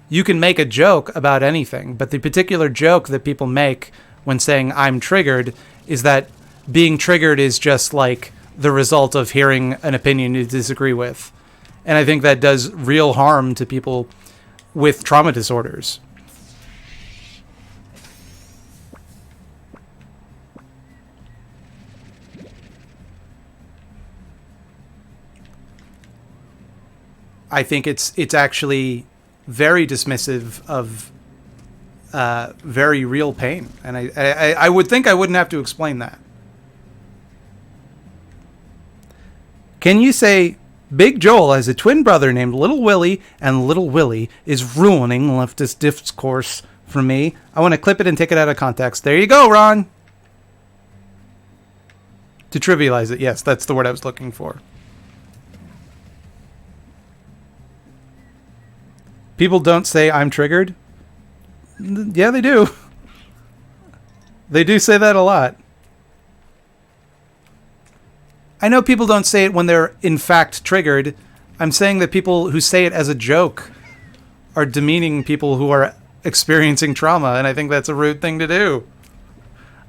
You can make a joke about anything, but the particular joke that people make when saying I'm triggered is that being triggered is just like the result of hearing an opinion you disagree with. And I think that does real harm to people with trauma disorders. I think it's actually very dismissive of very real pain. And I would think I wouldn't have to explain that. Can you say... Big Joel has a twin brother named Little Willie, and Little Willie is ruining leftist discourse for me. I want to clip it and take it out of context. There you go, Ron. To trivialize it. Yes, that's the word I was looking for. People don't say I'm triggered. Yeah, they do. They do say that a lot. I know people don't say it when they're in fact triggered. I'm saying that people who say it as a joke are demeaning people who are experiencing trauma, and I think that's a rude thing to do.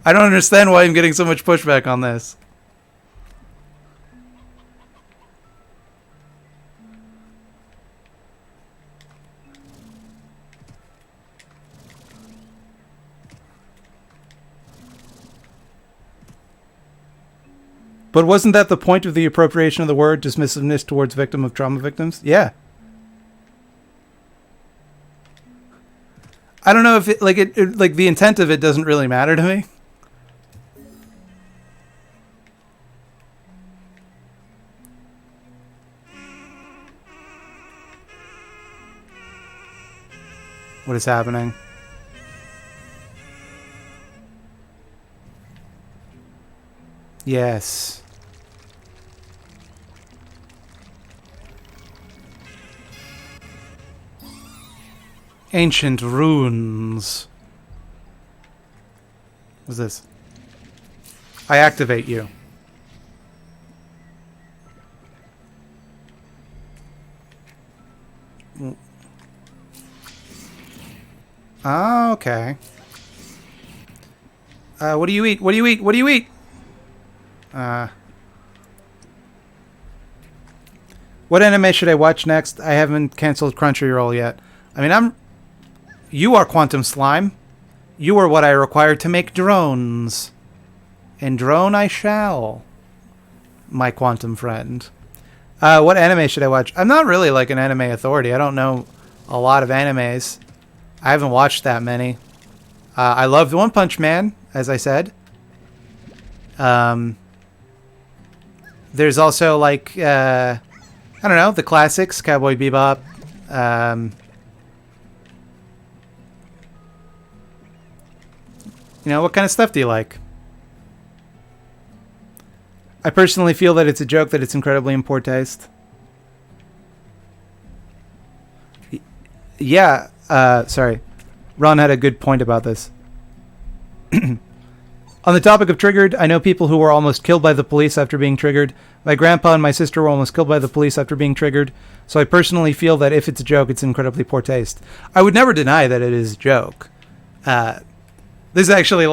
I don't understand why I'm getting so much pushback on this. But wasn't that the point of the appropriation of the word, dismissiveness towards victim of trauma victims? Yeah. I don't know if it, like the intent of it doesn't really matter to me. What is happening? Yes. Ancient runes. What's this? I activate you. Oh, okay. What do you eat? What do you eat? What do you eat? What anime should I watch next? I haven't canceled Crunchyroll yet. I mean, you are Quantum Slime. You are what I require to make drones. And drone I shall. my quantum friend. What anime should I watch? I'm not really like an anime authority. I don't know a lot of animes. I haven't watched that many. I loved One Punch Man, as I said. There's also like, I don't know, the classics, Cowboy Bebop. You know, what kind of stuff do you like? I personally feel that it's a joke that it's incredibly in poor taste. Yeah, sorry. Ron had a good point about this. On the topic of triggered, I know people who were almost killed by the police after being triggered. My grandpa and my sister were almost killed by the police after being triggered. So I personally feel that if it's a joke, it's incredibly poor taste. I would never deny that it is a joke. This actually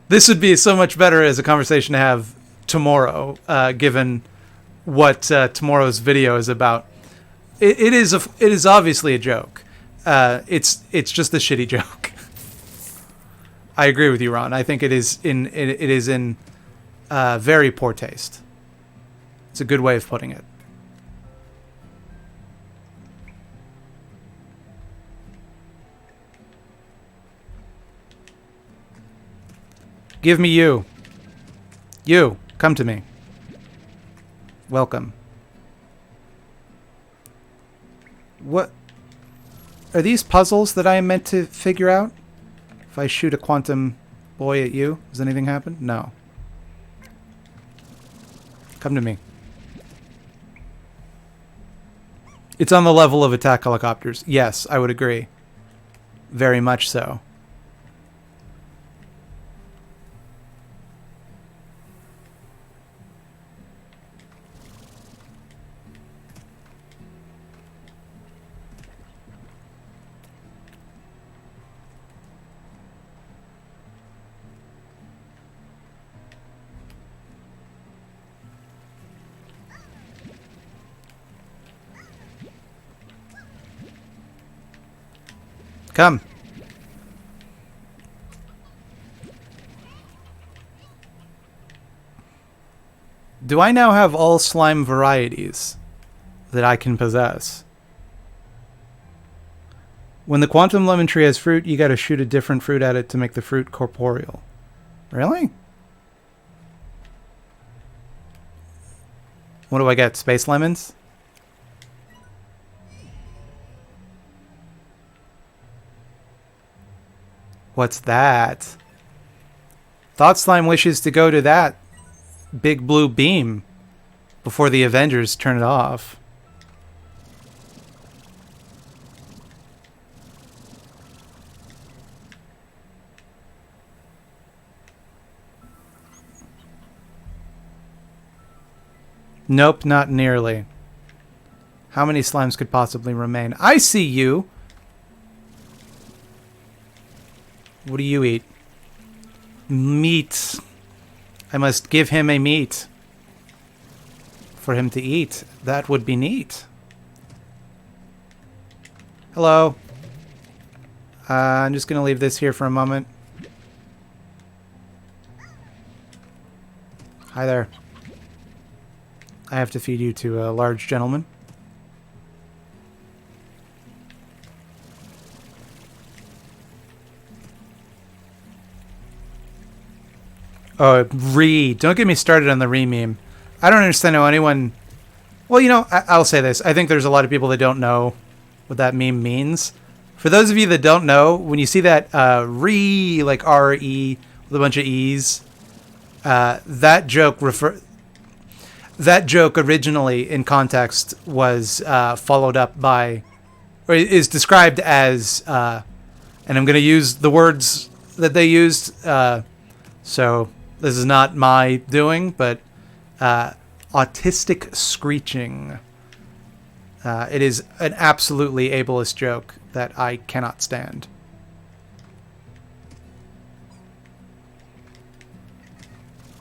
this would be so much better as a conversation to have tomorrow, given what tomorrow's video is about. It is obviously a joke. It's just a shitty joke. I agree with you, Ron. I think it is in very poor taste. It's a good way of putting it. Give me you. You, come to me. Welcome. What? Are these puzzles that I am meant to figure out? If I shoot a quantum boy at you, does anything happen? No. Come to me. It's on the level of attack helicopters. Yes, I would agree. Very much so. Come. Do I now have all slime varieties that I can possess? When the quantum lemon tree has fruit, you gotta shoot a different fruit at it to make the fruit corporeal. Really? What do I get? Space lemons? What's that? Thought Slime wishes to go to that big blue beam before the Avengers turn it off. Nope, not nearly. How many slimes could possibly remain? I see you! What do you eat? Meat. I must give him a meat for him to eat. That would be neat. Hello. I'm just going to leave this here for a moment. Hi there. I have to feed you to a large gentleman. Oh, don't get me started on the meme. I don't understand how anyone... Well, you know, I'll say this. I think there's a lot of people that don't know what that meme means. For those of you that don't know, when you see that like R-E, with a bunch of E's, that joke originally in context was followed up by... Or is described as... and I'm going to use the words that they used. So... This is not my doing, but autistic screeching. It is an absolutely ableist joke that I cannot stand.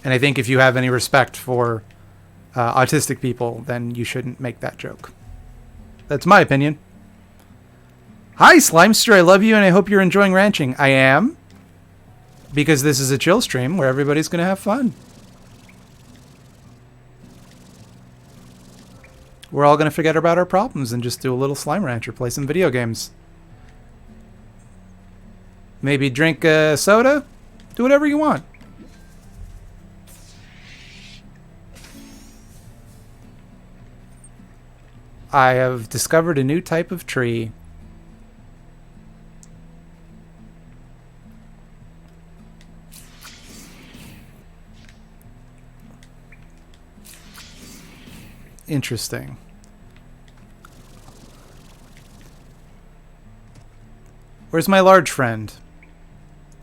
And I think if you have any respect for autistic people, then you shouldn't make that joke. That's my opinion. Hi, Slimester. I love you, and I hope you're enjoying ranching. I am. Because this is a chill stream where everybody's going to have fun. We're all going to forget about our problems and just do a little Slime Rancher, play some video games. Maybe drink a soda? Do whatever you want. I have discovered a new type of tree. Interesting. Where's my large friend?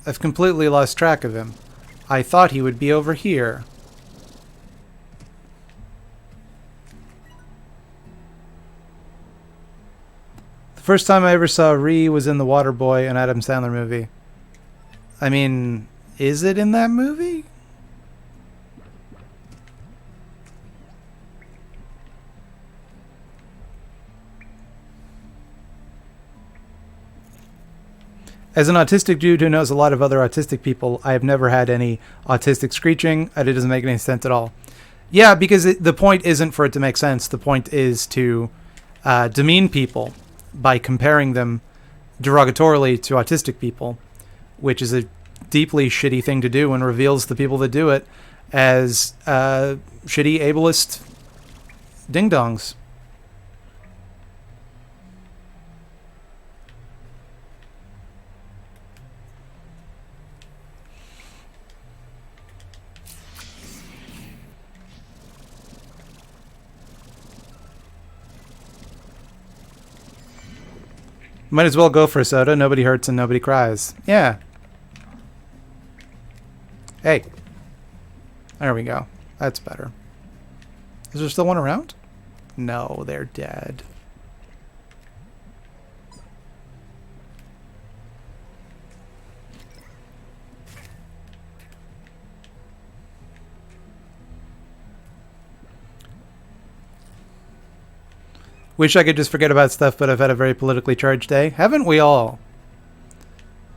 I've completely lost track of him. I thought he would be over here. The first time I ever saw Ree was in The Waterboy, an Adam Sandler movie. I mean, is it in that movie? As an autistic dude who knows a lot of other autistic people, I have never had any autistic screeching. It doesn't make any sense at all. Yeah, because the point isn't for it to make sense. The point is to demean people by comparing them derogatorily to autistic people, which is a deeply shitty thing to do and reveals the people that do it as shitty ableist ding-dongs. Might as well go for a soda. Nobody hurts and nobody cries. Yeah. Hey. There we go. That's better. Is there still one around? No, they're dead. Wish I could just forget about stuff, but I've had a very politically charged day. Haven't we all?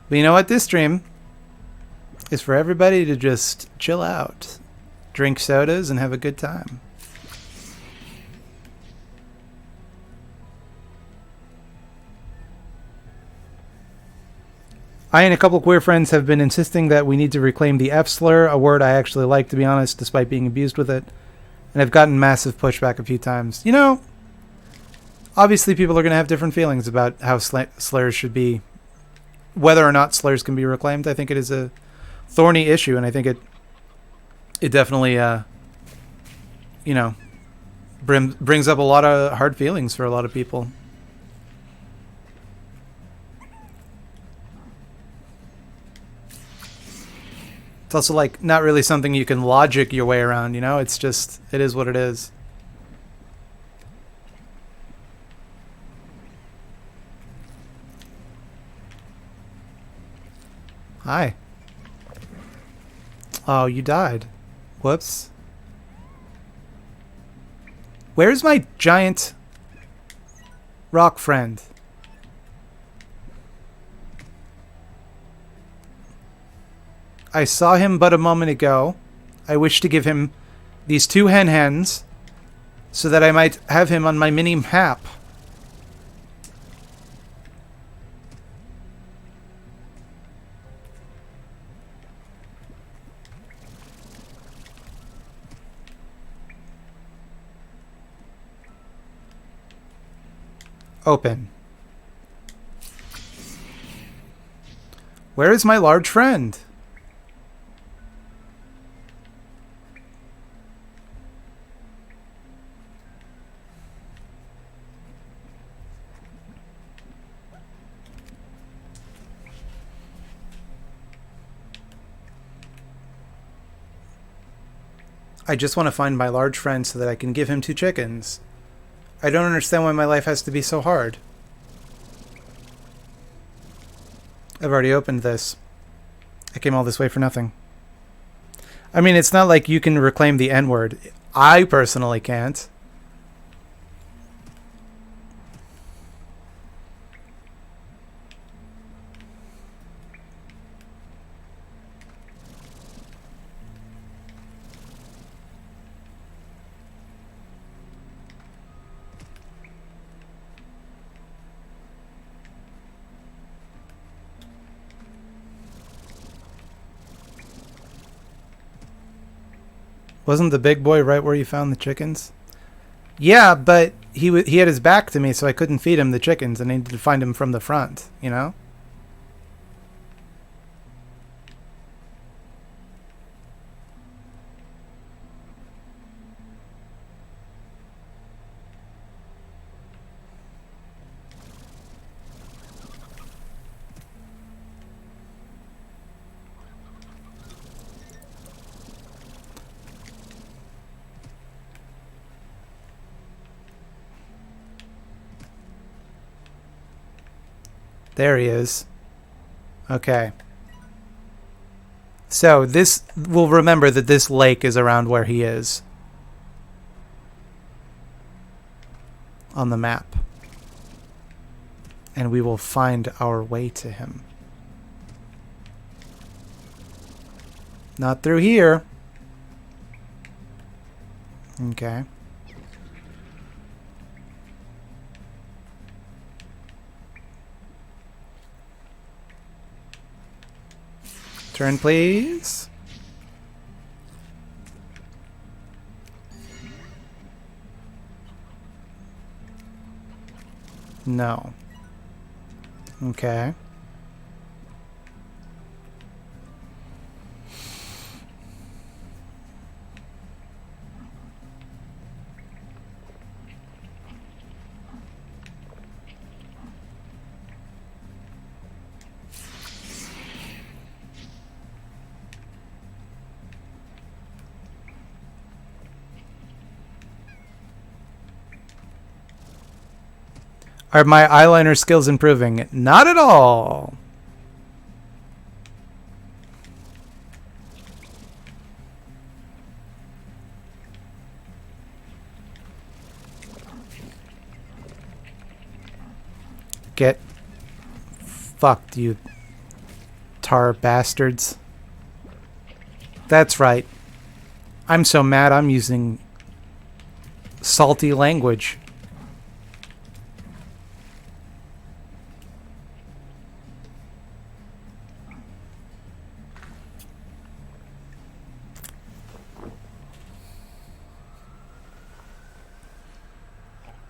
But you know what? This stream is for everybody to just chill out, drink sodas, and have a good time. I and a couple queer friends have been insisting that we need to reclaim the F slur, a word I actually like, to be honest, despite being abused with it. And I've gotten massive pushback a few times. You know, obviously people are going to have different feelings about how slurs should be, whether or not slurs can be reclaimed. I think it is a thorny issue, and I think it definitely, you know, brings up a lot of hard feelings for a lot of people. It's also like not really something you can logic your way around, you know? It's just, it is what it is. Hi. Oh, you died. Whoops. Where's my giant rock friend? I saw him but a moment ago. I wish to give him these 2 hens so that I might have him on my mini map. Open. Where is my large friend? I just want to find my large friend so that I can give him 2 chickens. I don't understand why my life has to be so hard. I've already opened this. I came all this way for nothing. I mean, it's not like you can reclaim the N-word. I personally can't. Wasn't the big boy right where you found the chickens? Yeah, but he had his back to me, so I couldn't feed him the chickens, and I needed to find him from the front, you know? There he is. Okay. So this, we'll remember that this lake is around where he is on the map. And we will find our way to him. Not through here. Okay. Turn, please. No. Okay. Are my eyeliner skills improving? Not at all. Get fucked, you tar bastards. That's right. I'm so mad I'm using salty language.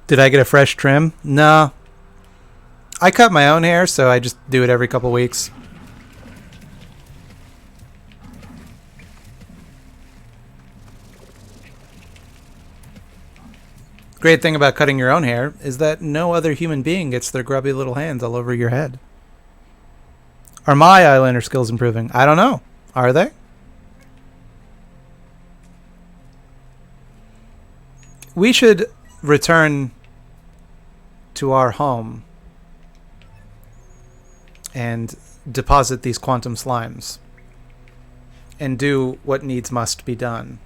Did I get a fresh trim? No. I cut my own hair, so I just do it every couple weeks. Great thing about cutting your own hair is that no other human being gets their grubby little hands all over your head. Are my eyeliner skills improving? I don't know. Are they? We should return to our home and deposit these quantum slimes and do what needs must be done.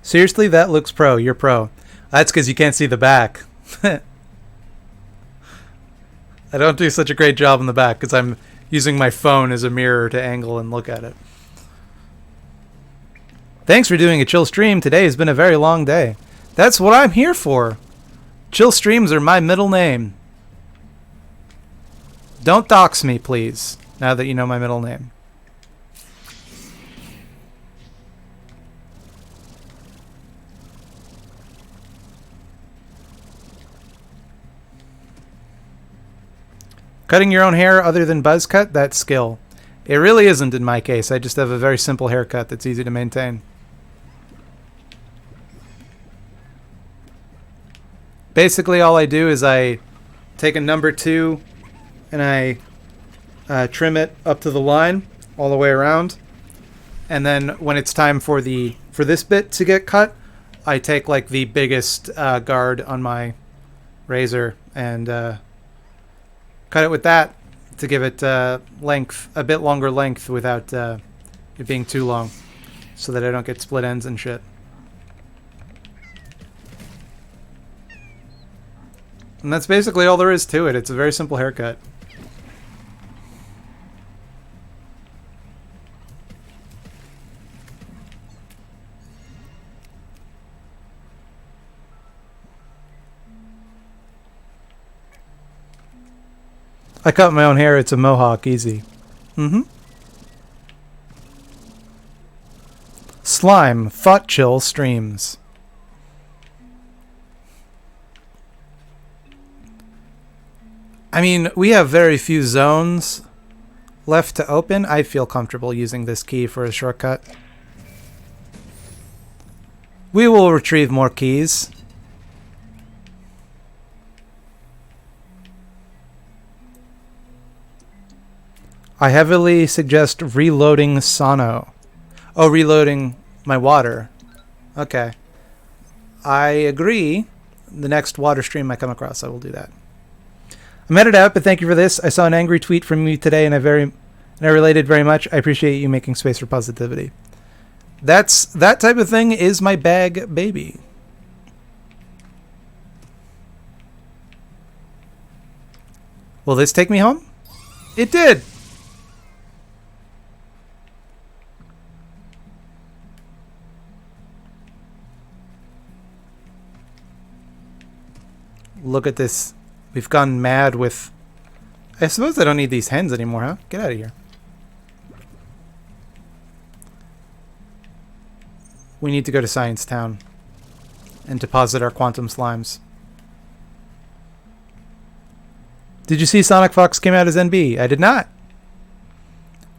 Seriously, that looks pro. You're pro. That's because you can't see the back. I don't do such a great job in the back because I'm using my phone as a mirror to angle and look at it. Thanks for doing a chill stream. Today has been a very long day. That's what I'm here for. Chill streams are my middle name. Don't dox me, please, now that you know my middle name. Cutting your own hair other than buzz cut, that's skill. It really isn't in my case. I just have a very simple haircut that's easy to maintain. Basically, all I do is I take a number 2 and I trim it up to the line all the way around. And then when it's time for this bit to get cut, I take like the biggest guard on my razor and cut it with that to give it length, a bit longer length without it being too long, so that I don't get split ends and shit. And that's basically all there is to it. It's a very simple haircut. I cut my own hair. It's a mohawk. Easy. Mm-hmm. Slime. Thought chill streams. I mean, we have very few zones left to open. I feel comfortable using this key for a shortcut. We will retrieve more keys. I heavily suggest reloading Sano. Oh, reloading my water. Okay. I agree. The next water stream I come across, I will do that. I'm headed out, but thank you for this. I saw an angry tweet from you today, and I related very much. I appreciate you making space for positivity. That type of thing is my bag, baby. Will this take me home? It did. Look at this. We've gone mad with... I suppose I don't need these hens anymore, huh? Get out of here. We need to go to Science Town and deposit our quantum slimes. Did you see Sonic Fox came out as NB? I did not.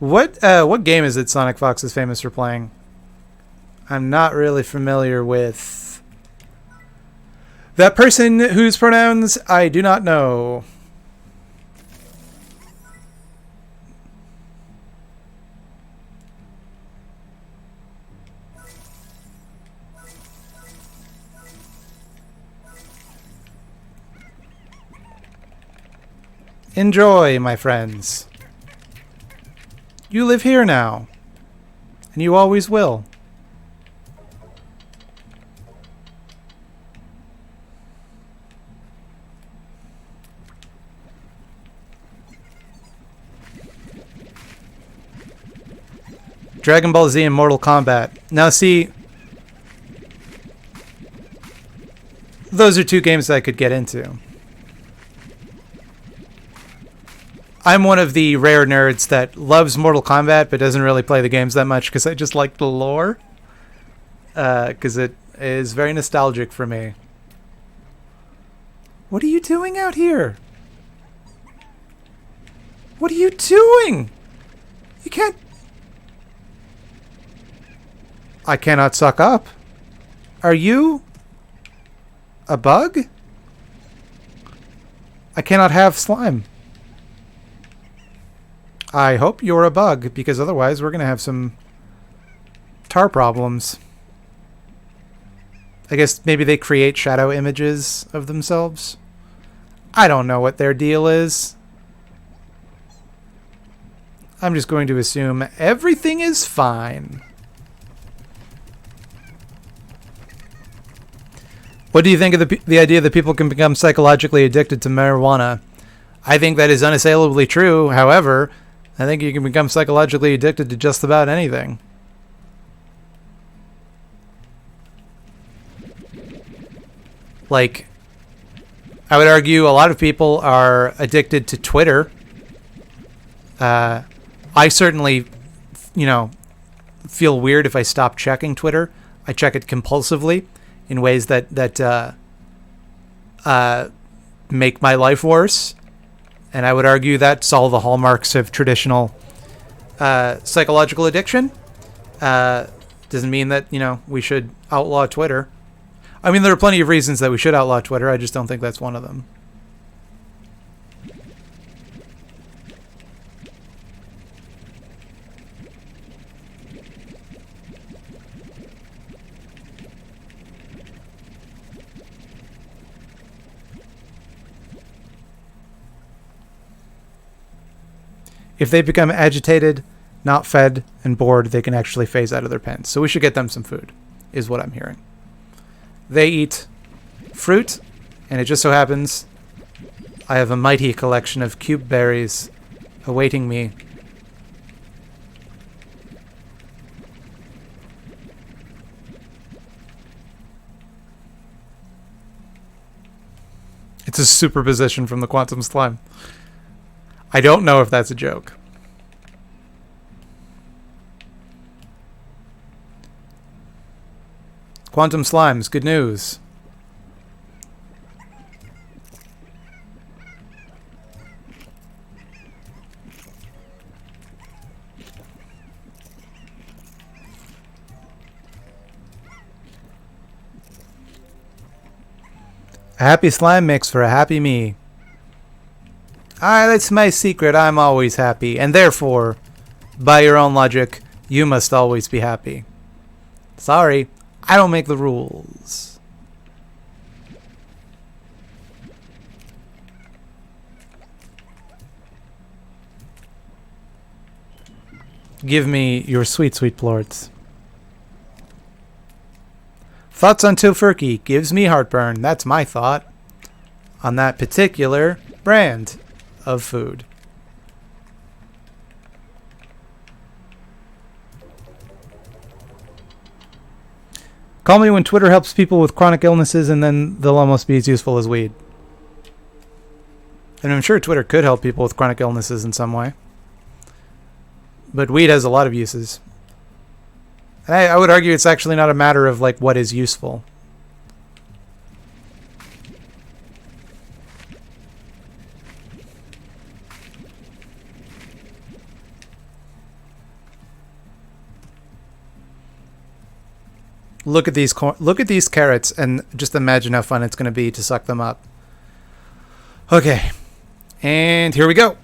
What game is it Sonic Fox is famous for playing? I'm not really familiar with... that person whose pronouns I do not know. Enjoy, my friends. You live here now, and you always will. Dragon Ball Z and Mortal Kombat. Now see, those are two games that I could get into. I'm one of the rare nerds that loves Mortal Kombat but doesn't really play the games that much because I just like the lore. Because it is very nostalgic for me. What are you doing out here? What are you doing? You can't... I cannot suck up. Are you a bug? I cannot have slime. I hope you're a bug, because otherwise we're going to have some tar problems. I guess maybe they create shadow images of themselves. I don't know what their deal is. I'm just going to assume everything is fine. What do you think of the idea that people can become psychologically addicted to marijuana? I think that is unassailably true. However, I think you can become psychologically addicted to just about anything. Like, I would argue a lot of people are addicted to Twitter. I certainly, feel weird if I stop checking Twitter. I check it compulsively in ways that make my life worse. And I would argue that's all the hallmarks of traditional psychological addiction. Doesn't mean that, we should outlaw Twitter. I mean, there are plenty of reasons that we should outlaw Twitter. I just don't think that's one of them. If they become agitated, not fed, and bored, they can actually phase out of their pens. So we should get them some food, is what I'm hearing. They eat fruit, and it just so happens I have a mighty collection of cube berries awaiting me. It's a superposition from the quantum slime. I don't know if that's a joke. Quantum slimes, good news. A happy slime makes for a happy me. That's my secret. I'm always happy. And therefore, by your own logic, you must always be happy. Sorry, I don't make the rules. Give me your sweet, sweet plorts. Thoughts on tofurkey gives me heartburn. That's my thought on that particular brand of food. Call me when Twitter helps people with chronic illnesses, and then they'll almost be as useful as weed. And I'm sure Twitter could help people with chronic illnesses in some way. But weed has a lot of uses. And I would argue it's actually not a matter of like what is useful. Look at these carrots and just imagine how fun it's going to be to suck them up. Okay. And here we go.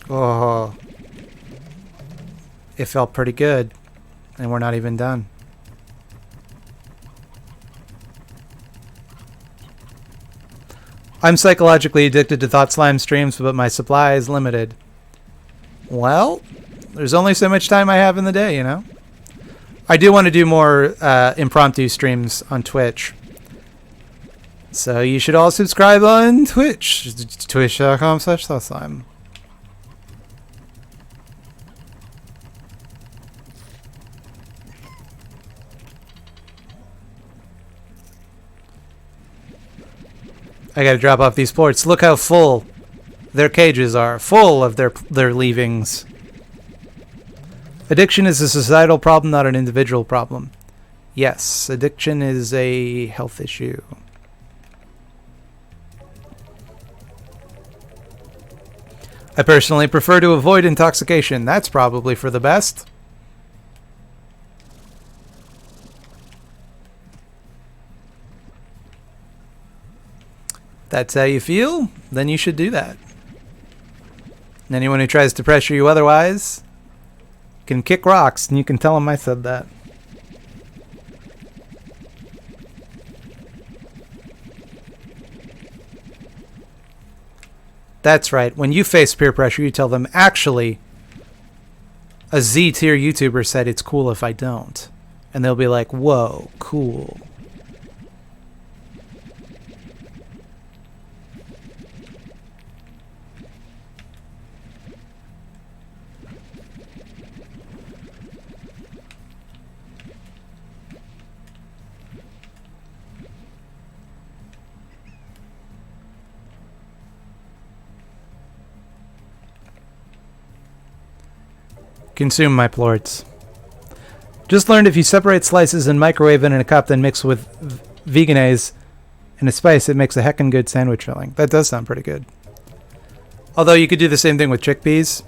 Oh. It felt pretty good. And we're not even done. I'm psychologically addicted to thought slime streams, but my supply is limited. Well, there's only so much time I have in the day, you know? I do want to do more impromptu streams on Twitch. So you should all subscribe on Twitch. Twitch.com/thoughtslime. I gotta drop off these ports. Look how full their cages are. Full of their leavings. Addiction is a societal problem, not an individual problem. Yes, addiction is a health issue. I personally prefer to avoid intoxication. That's probably for the best. That's how you feel? Then you should do that. And anyone who tries to pressure you otherwise can kick rocks, and you can tell them I said that. That's right. When you face peer pressure, you tell them, actually, a Z-tier YouTuber said it's cool if I don't. And they'll be like, whoa, cool. Consume my plorts. Just learned if you separate slices and microwave it in a cup, then mix with veganese and a spice, it makes a heckin' good sandwich filling. That does sound pretty good. Although you could do the same thing with chickpeas,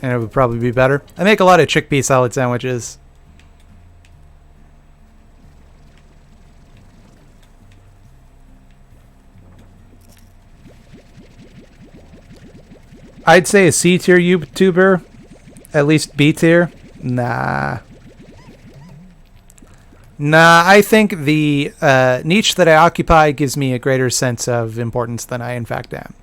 and it would probably be better. I make a lot of chickpea salad sandwiches. I'd say a C-tier YouTuber, at least B-tier. Nah, I think the niche that I occupy gives me a greater sense of importance than I in fact am.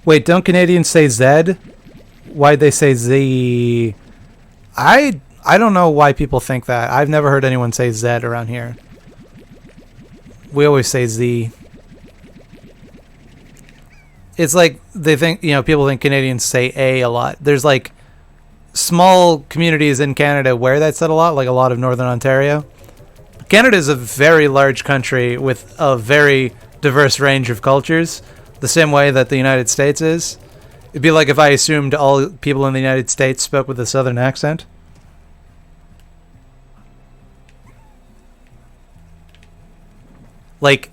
Wait, don't Canadians say Z? Why'd they say Z? I I don't know why people think that. I've never heard anyone say Z around here. We always say Z. It's like they think, people think Canadians say A lot. There's like small communities in Canada where that's said a lot, like a lot of Northern Ontario. Canada is a very large country with a very diverse range of cultures, the same way that the United States is. It'd be like if I assumed all people in the United States spoke with a southern accent. Like,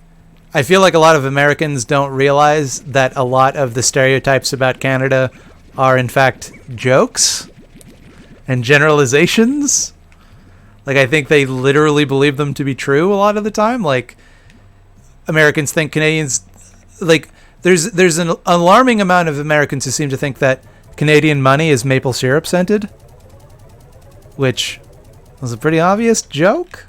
I feel like a lot of Americans don't realize that a lot of the stereotypes about Canada are in fact jokes and generalizations. Like, I think they literally believe them to be true a lot of the time. Like, Americans think Canadians... Like, there's an alarming amount of Americans who seem to think that Canadian money is maple syrup scented, which was a pretty obvious joke.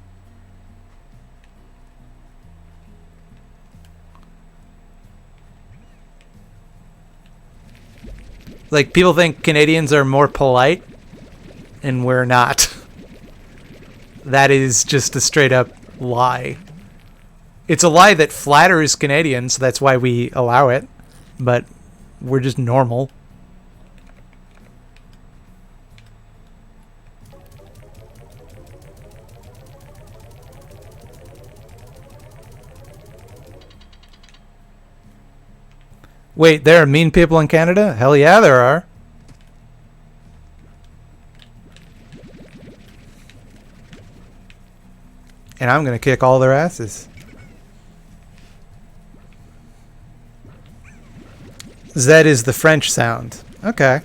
Like, people think Canadians are more polite, and we're not. That is just a straight up lie. It's a lie that flatters Canadians, that's why we allow it, but we're just normal. Wait, there are mean people in Canada? Hell yeah, there are. And I'm going to kick all their asses. Z is the French sound. Okay.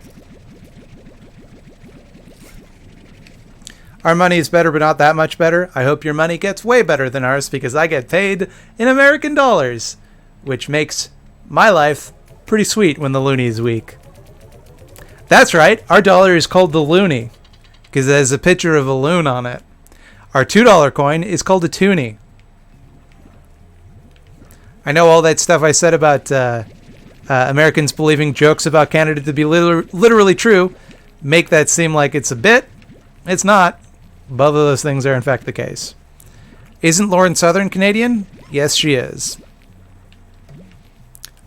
Our money is better, but not that much better. I hope your money gets way better than ours because I get paid in American dollars, which makes my life pretty sweet when the loonie is weak. That's right. Our dollar is called the loonie because it has a picture of a loon on it. Our $2 coin is called a toonie. I know all that stuff I said about Americans believing jokes about Canada to be literally true make that seem like it's a bit. It's not. Both of those things are in fact the case. Isn't Lauren Southern Canadian? Yes, she is.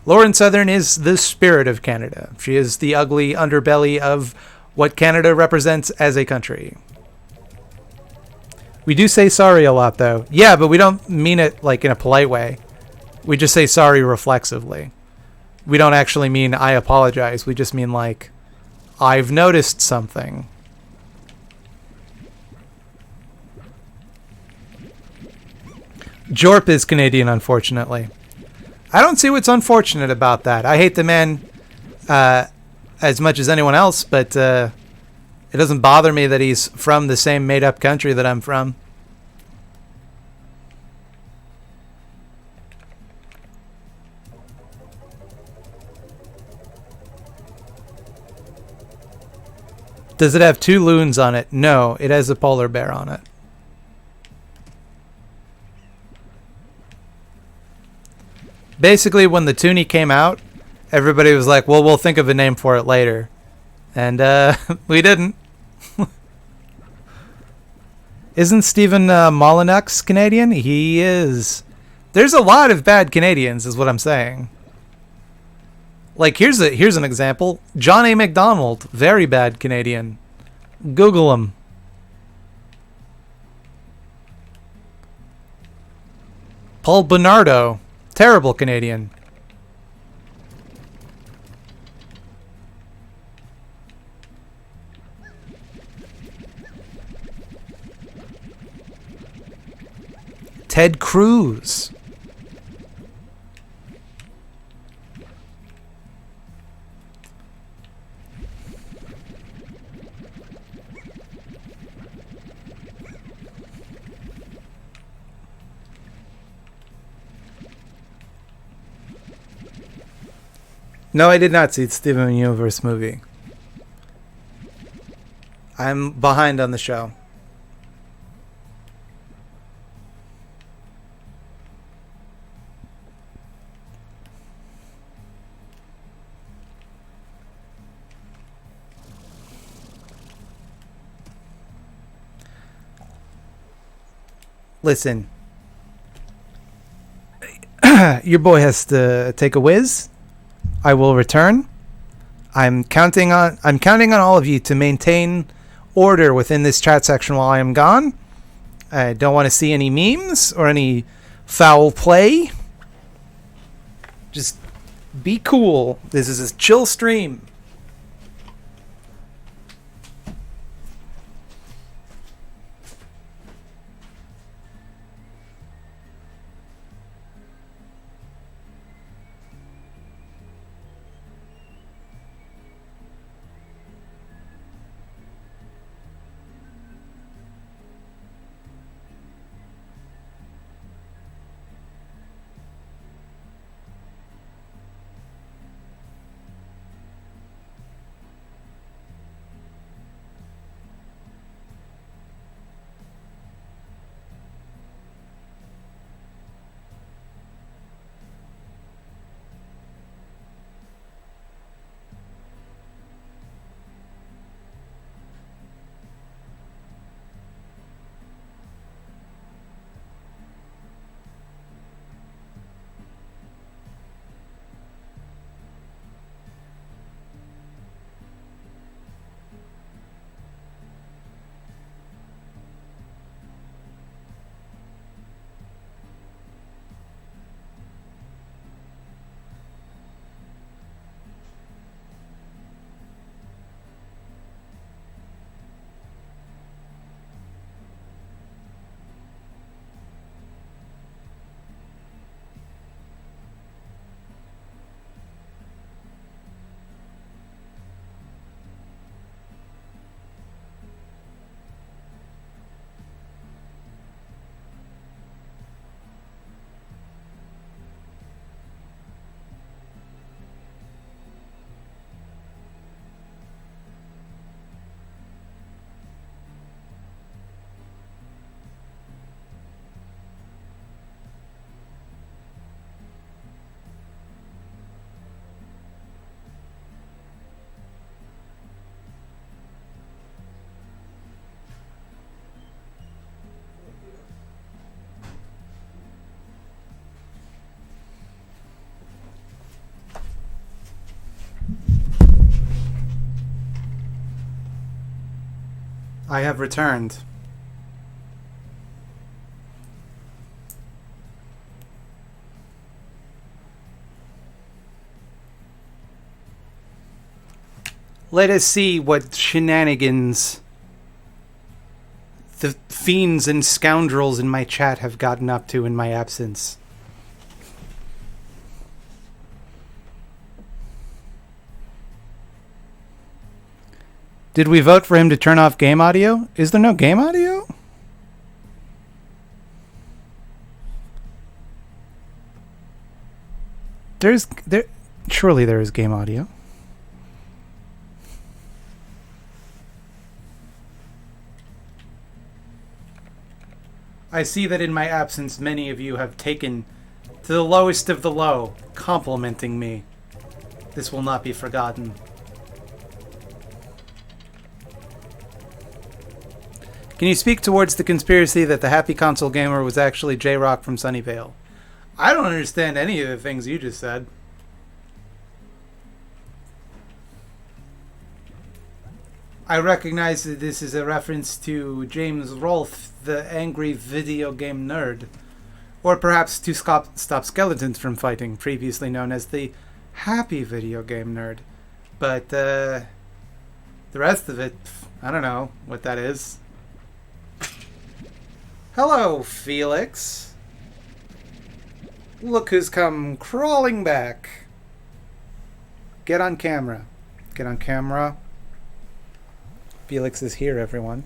Lauren Southern is the spirit of Canada. She is the ugly underbelly of what Canada represents as a country. We do say sorry a lot, though. Yeah, but we don't mean it like in a polite way. We just say sorry reflexively. We don't actually mean I apologize. We just mean like, I've noticed something. Jorp is Canadian, unfortunately. I don't see what's unfortunate about that. I hate the man as much as anyone else, but it doesn't bother me that he's from the same made-up country that I'm from. Does it have 2 loons on it? No, it has a polar bear on it. Basically, when the toonie came out, everybody was like, well, we'll think of a name for it later. And we didn't. Isn't Stephen Molyneux Canadian? He is. There's a lot of bad Canadians, is what I'm saying. Like, here's an example. John A. MacDonald, very bad Canadian. Google him. Paul Bernardo, terrible Canadian. Ted Cruz. No, I did not see the Steven Universe movie. I'm behind on the show. Listen, your boy has to take a whiz. I will return. I'm counting on all of you to maintain order within this chat section while I am gone. I don't want to see any memes or any foul play. Just be cool. This is a chill stream. I have returned. Let us see what shenanigans the fiends and scoundrels in my chat have gotten up to in my absence. Did we vote for him to turn off game audio? Is there no game audio? Surely there is game audio. I see that in my absence many of you have taken to the lowest of the low, complimenting me. This will not be forgotten. Can you speak towards the conspiracy that the happy console gamer was actually J-Rock from Sunnyvale? I don't understand any of the things you just said. I recognize that this is a reference to James Rolfe, the angry video game nerd. Or perhaps to stop skeletons from fighting, previously known as the happy video game nerd. But the rest of it, I don't know what that is. Hello, Felix. Look who's come crawling back. Get on camera. Get on camera. Felix is here, everyone.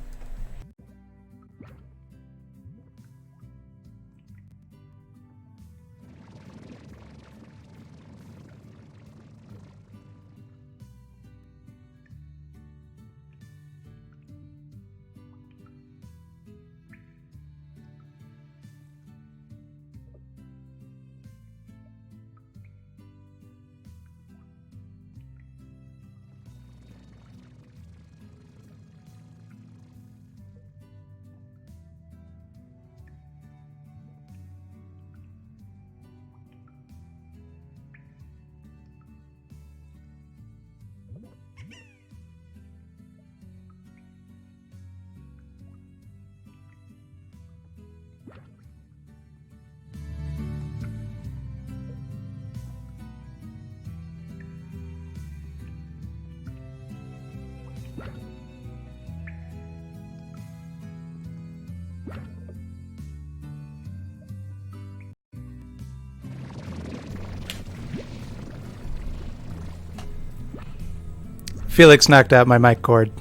Felix knocked out my mic cord.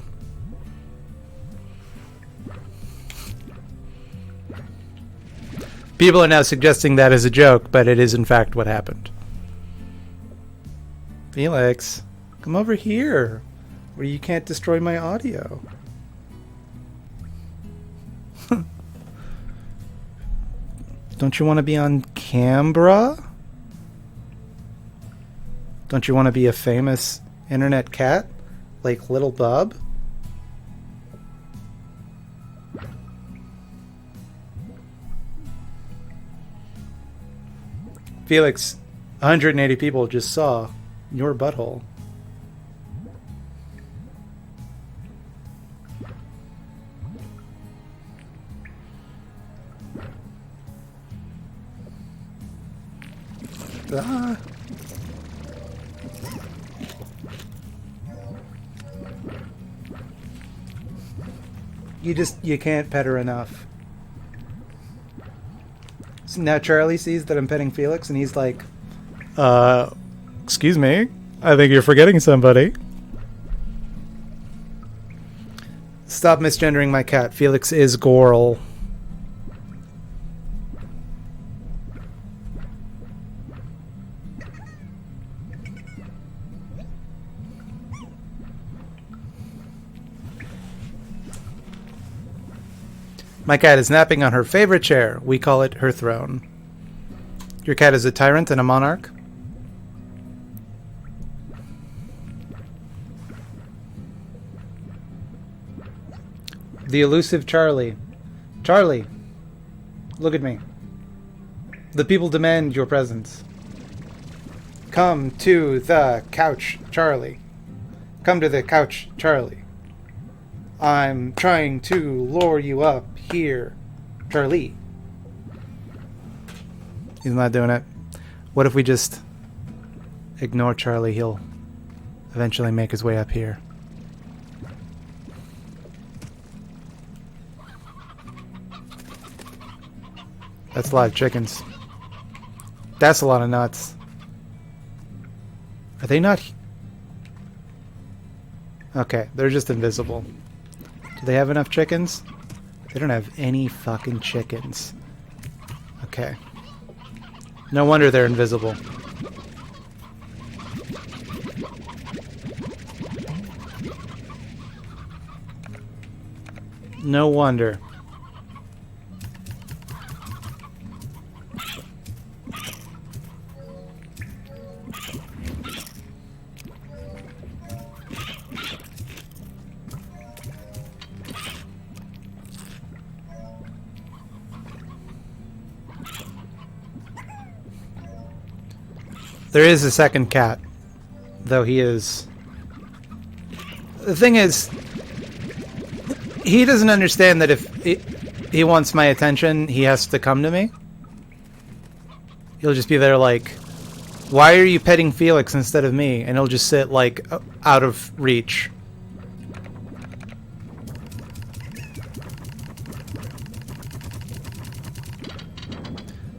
People are now suggesting that as a joke, but it is in fact what happened. Felix, come over here, where you can't destroy my audio. Don't you want to be on Canberra? Don't you want to be a famous internet cat? Like Little Bub? Felix, 180 people just saw your butthole. Ah. You can't pet her enough. So now Charlie sees that I'm petting Felix and he's like, excuse me, I think you're forgetting somebody. Stop misgendering my cat. Felix is Goral. My cat is napping on her favorite chair. We call it her throne. Your cat is a tyrant and a monarch? The elusive Charlie. Charlie, look at me. The people demand your presence. Come to the couch, Charlie. Come to the couch, Charlie. I'm trying to lure you up here, Charlie. He's not doing it. What if we just ignore Charlie? He'll eventually make his way up here. That's a lot of chickens. That's a lot of nuts. Are they not? Okay, they're just invisible. Do they have enough chickens? They don't have any fucking chickens. Okay. No wonder they're invisible. No wonder. There is a second cat, though he is... The thing is, he doesn't understand that if he wants my attention, he has to come to me. He'll just be there like, why are you petting Felix instead of me? And he'll just sit like out of reach.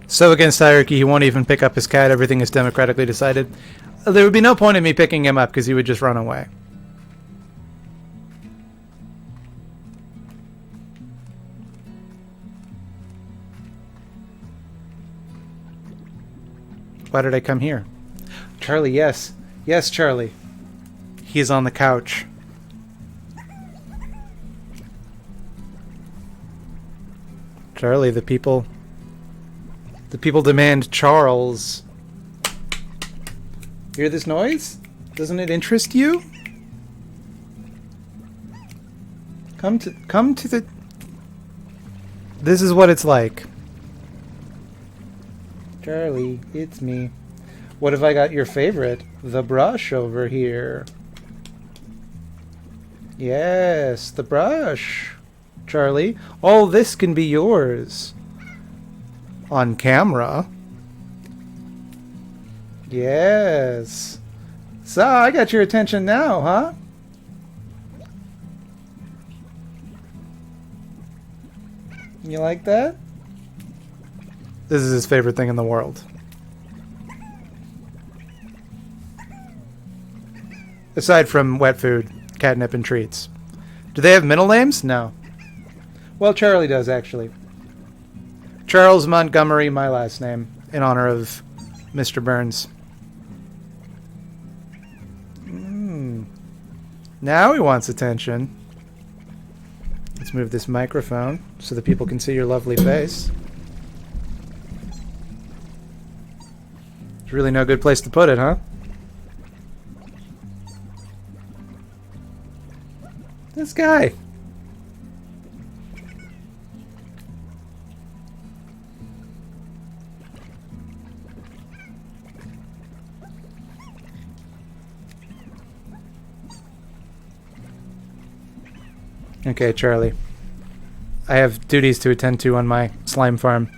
So against hierarchy, he won't even pick up his cat. Everything is democratically decided. There would be no point in me picking him up because he would just run away. Why did I come here? Charlie, yes. Yes, Charlie. He's on the couch. Charlie, the people demand Charles. Hear this noise? Doesn't it interest you? Come to the... This is what it's like. Charlie, it's me. What if I got your favorite? The brush over here. Yes, the brush. Charlie, all this can be yours. On camera. Yes. So, I got your attention now, huh? You like that? This is his favorite thing in the world. Aside from wet food, catnip, and treats. Do they have middle names? No. Well, Charlie does, actually. Charles Montgomery, my last name, in honor of Mr. Burns. Now he wants attention. Let's move this microphone so that people can see your lovely face. There's really no good place to put it, huh? This guy. Okay, Charlie. I have duties to attend to on my slime farm.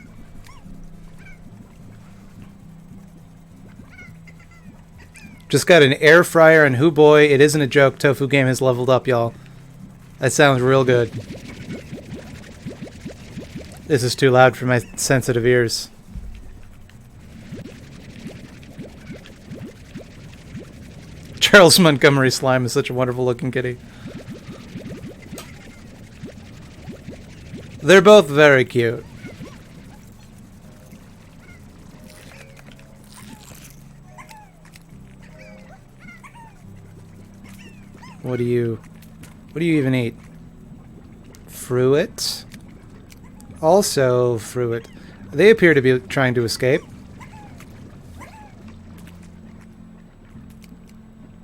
Just got an air fryer, and hoo boy, it isn't a joke. Tofu Game has leveled up, y'all. That sounds real good. This is too loud for my sensitive ears. Charles Montgomery Slime is such a wonderful looking kitty. They're both very cute. What do you even eat? Fruit? Also fruit. They appear to be trying to escape.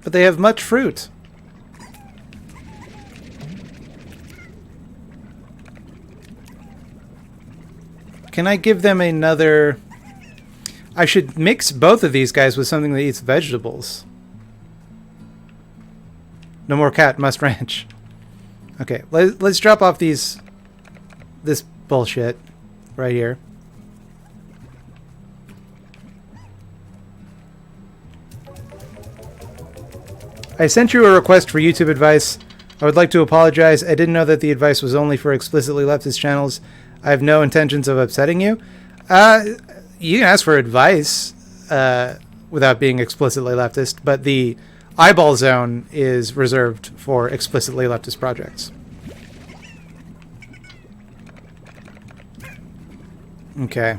But they have much fruit. Can I give them another... I should mix both of these guys with something that eats vegetables. No more cat, must ranch. Okay, let's drop off this bullshit right here. I sent you a request for YouTube advice. I would like to apologize. I didn't know that the advice was only for explicitly leftist channels. I have no intentions of upsetting you. You can ask for advice without being explicitly leftist, but the eyeball zone is reserved for explicitly leftist projects. Okay.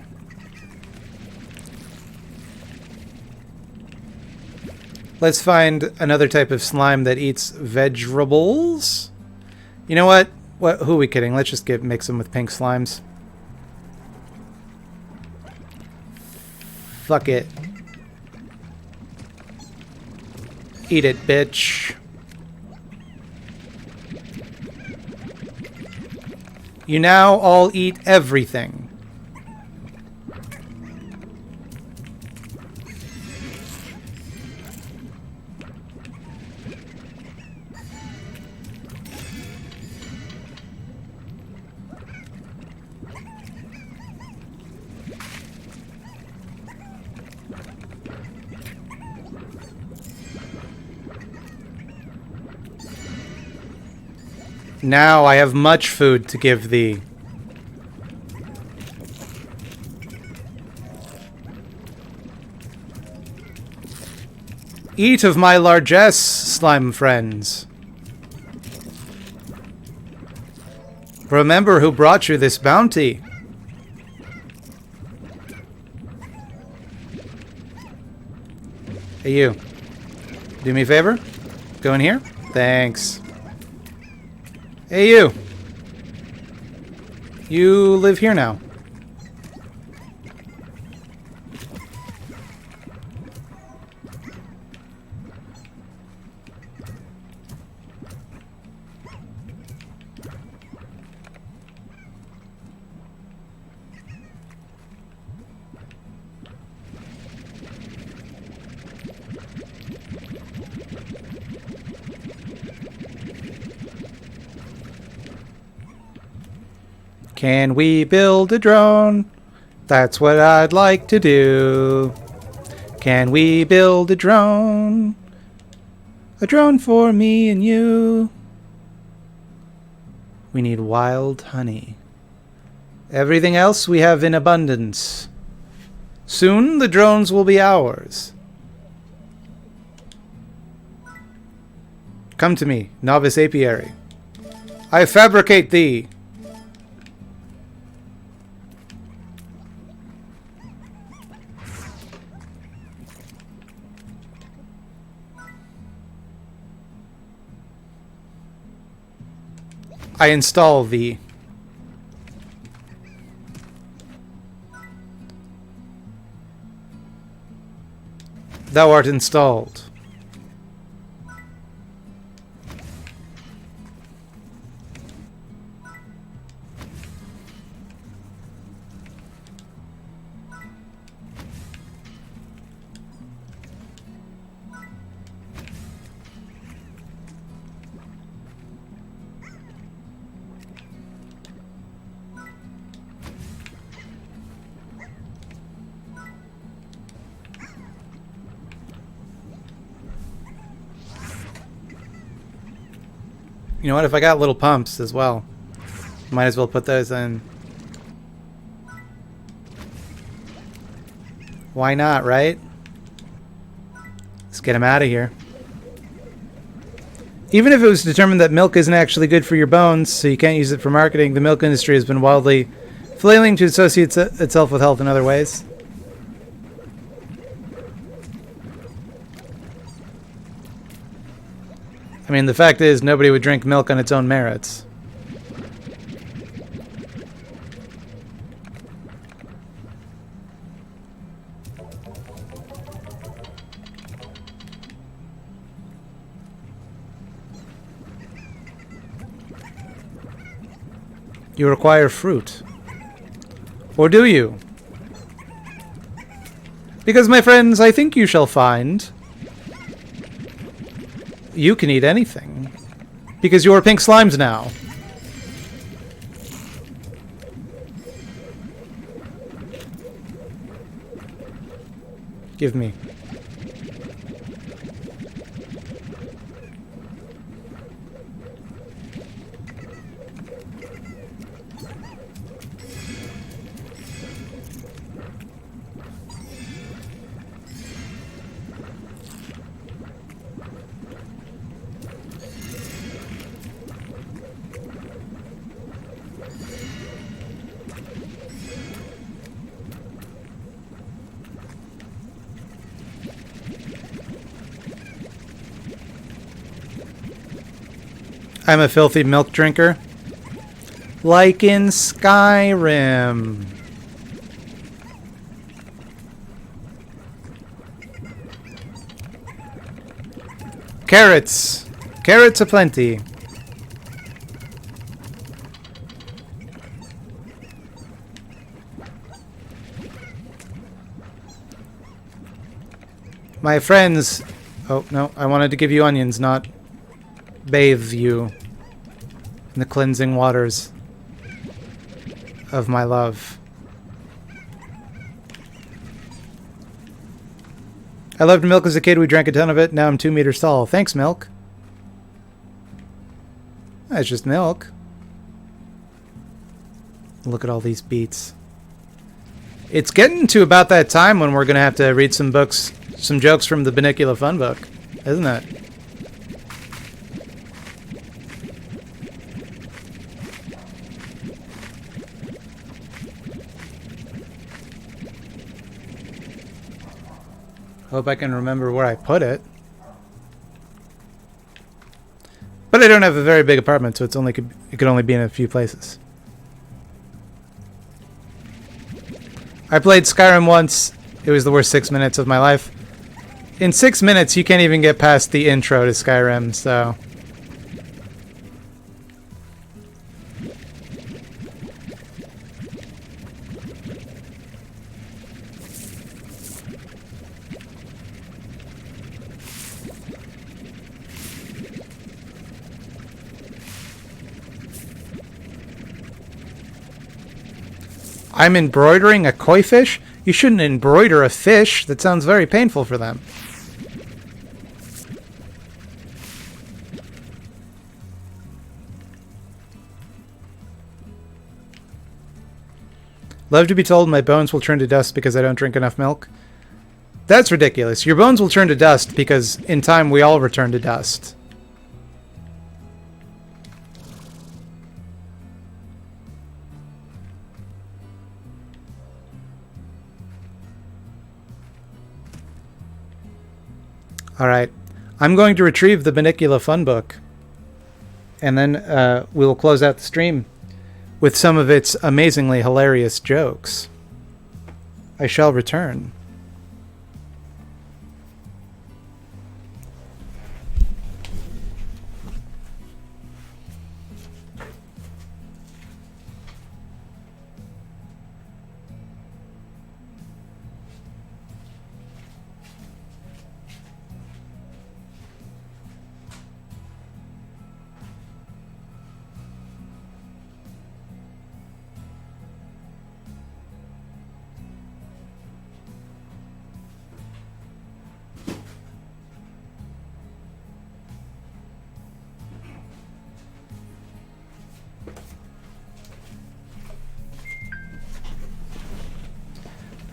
Let's find another type of slime that eats vegetables. You know what? Who are we kidding? Let's just mix them with pink slimes. Fuck it. Eat it, bitch. You now all eat everything. Now I have much food to give thee. Eat of my largesse, slime friends. Remember who brought you this bounty. Hey, you. Do me a favor? Go in here? Thanks. Hey, you. You live here now. Can we build a drone? That's what I'd like to do. Can we build a drone? A drone for me and you. We need wild honey. Everything else we have in abundance. Soon the drones will be ours. Come to me, novice apiary. I fabricate thee. I install thee. Thou art installed. You know what? If I got little pumps as well, might as well put those in. Why not, right? Let's get them out of here. Even if it was determined that milk isn't actually good for your bones, so you can't use it for marketing, the milk industry has been wildly flailing to associate itself with health in other ways. I mean, the fact is, nobody would drink milk on its own merits. You require fruit. Or do you? Because, my friends, I think you shall find you can eat anything. Because you're pink slimes now. Give me. I'm a filthy milk drinker. Like in Skyrim. Carrots. Carrots aplenty. My friends... Oh, no. I wanted to give you onions, not bathe you in the cleansing waters of my love. I loved milk as a kid. We drank a ton of it. Now I'm 2 meters tall. Thanks, milk. That's just milk. Look at all these beets. It's getting to about that time when we're going to have to read some books, some jokes from the Banicula Fun Book, isn't it? Hope I can remember where I put it. But I don't have a very big apartment, so it could only be in a few places. I played Skyrim once. It was the worst 6 minutes of my life. In 6 minutes, you can't even get past the intro to Skyrim, so... I'm embroidering a koi fish? You shouldn't embroider a fish. That sounds very painful for them. Love to be told my bones will turn to dust because I don't drink enough milk. That's ridiculous. Your bones will turn to dust because in time we all return to dust. Alright. I'm going to retrieve the Banicula Fun Book. And then we'll close out the stream with some of its amazingly hilarious jokes. I shall return.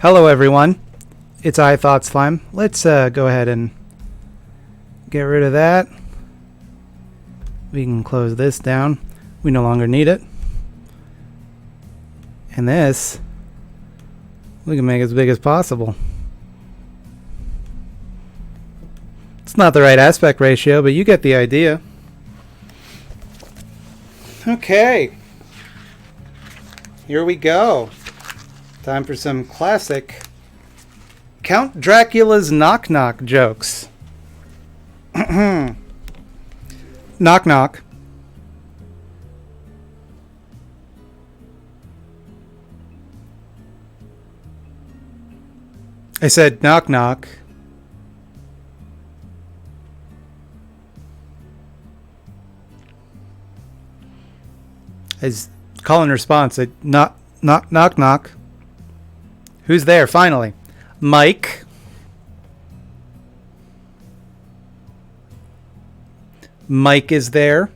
Hello everyone, it's iThoughtSlime. Let's go ahead and get rid of that. We can close this down. We no longer need it. And this, we can make as big as possible. It's not the right aspect ratio, but you get the idea. Okay. Here we go. Time for some classic Count Dracula's Knock Knock jokes. Knock knock. I said knock knock. As call and response, I knock knock knock knock. Who's there, finally? Mike. Mike is there.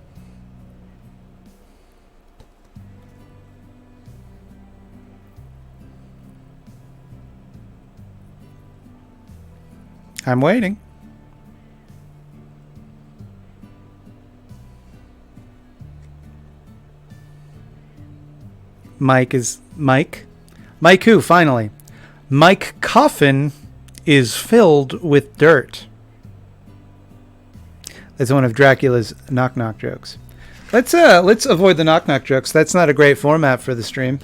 I'm waiting. Mike is... Mike? Mike who, finally? Mike Coffin is filled with dirt. That's one of Dracula's knock knock jokes. Let's avoid the knock knock jokes. That's not a great format for the stream.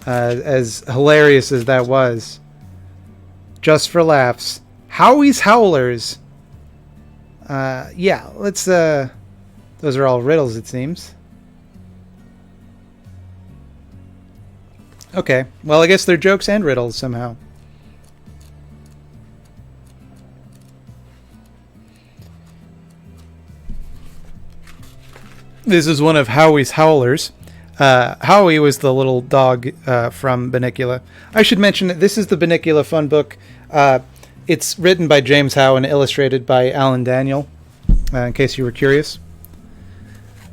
As hilarious as that was. Just for laughs. Howie's Howlers. Yeah, let's those are all riddles, it seems. Okay, well, I guess they're jokes and riddles somehow. This is one of Howie's Howlers. Howie was the little dog from Banicula. I should mention that this is the Banicula Fun Book. It's written by James Howe and illustrated by Alan Daniel, in case you were curious.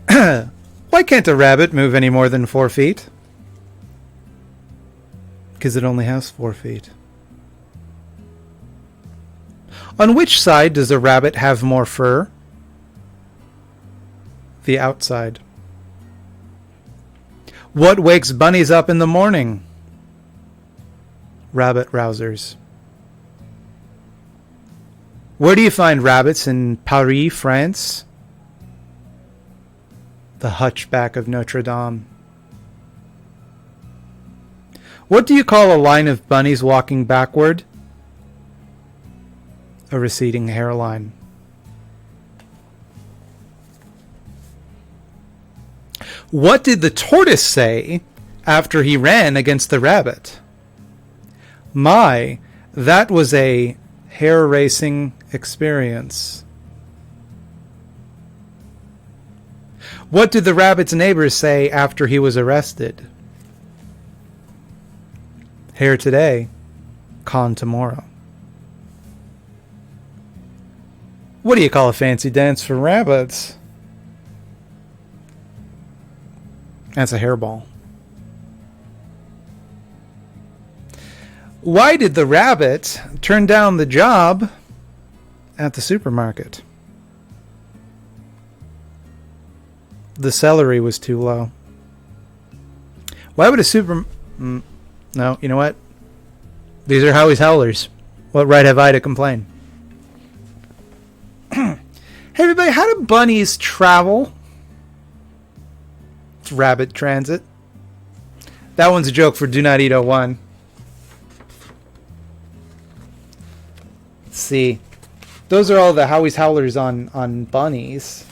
Why can't a rabbit move any more than 4 feet? Because it only has 4 feet. On which side does a rabbit have more fur? The outside. What wakes bunnies up in the morning? Rabbit rousers. Where do you find rabbits in Paris, France? The Hunchback of Notre Dame. What do you call a line of bunnies walking backward? A receding hairline. What did the tortoise say after he ran against the rabbit? My, that was a hair-racing experience. What did the rabbit's neighbors say after he was arrested? Hair today, con tomorrow. What do you call a fancy dance for rabbits? That's a hairball. Why did the rabbit turn down the job at the supermarket? The celery was too low. Why would a No, you know what? These are Howie's Howlers. What right have I to complain? Hey everybody, how do bunnies travel? It's rabbit transit. That one's a joke for Do Not Eat 01. Let's see. Those are all the Howie's Howlers on bunnies.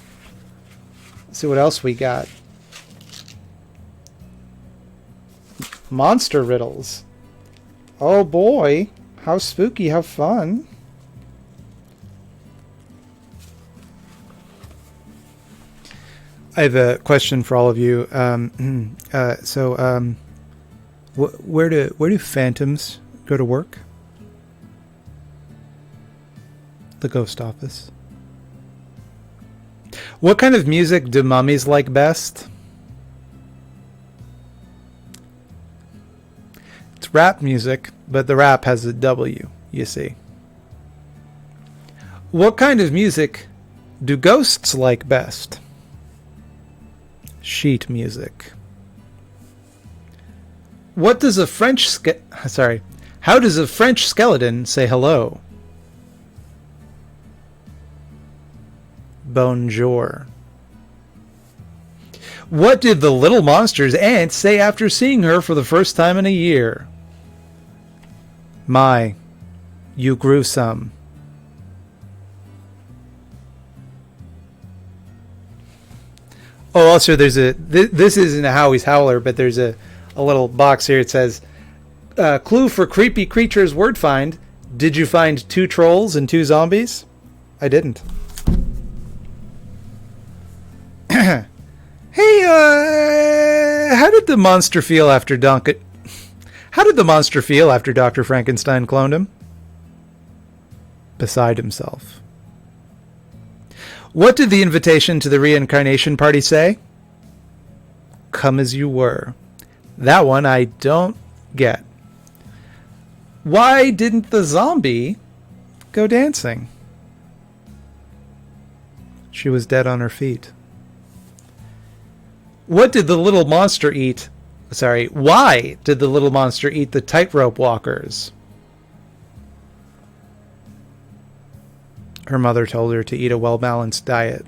Let's see what else we got. Monster riddles. Oh boy. How spooky, how fun. I have a question for all of you. Where do phantoms go to work? The ghost office. What kind of music do mummies like best? It's rap music, but the rap has a W, you see. What kind of music do ghosts like best? Sheet music. What does a How does a French skeleton say hello? Bonjour. What did the little monster's aunt say after seeing her for the first time in a year? My, you grew some. Oh, also there's this isn't a Howie's Howler, but there's a little box here. It says, clue for creepy creatures word find. Did you find 2 trolls and 2 zombies? I didn't. Hey, how did the monster feel after Dr. Frankenstein cloned him? Beside himself. What did the invitation to the reincarnation party say? Come as you were. That one I don't get. Why didn't the zombie go dancing? She was dead on her feet. What did the little monster eat? Why did the little monster eat the tightrope walkers? Her mother told her to eat a well-balanced diet.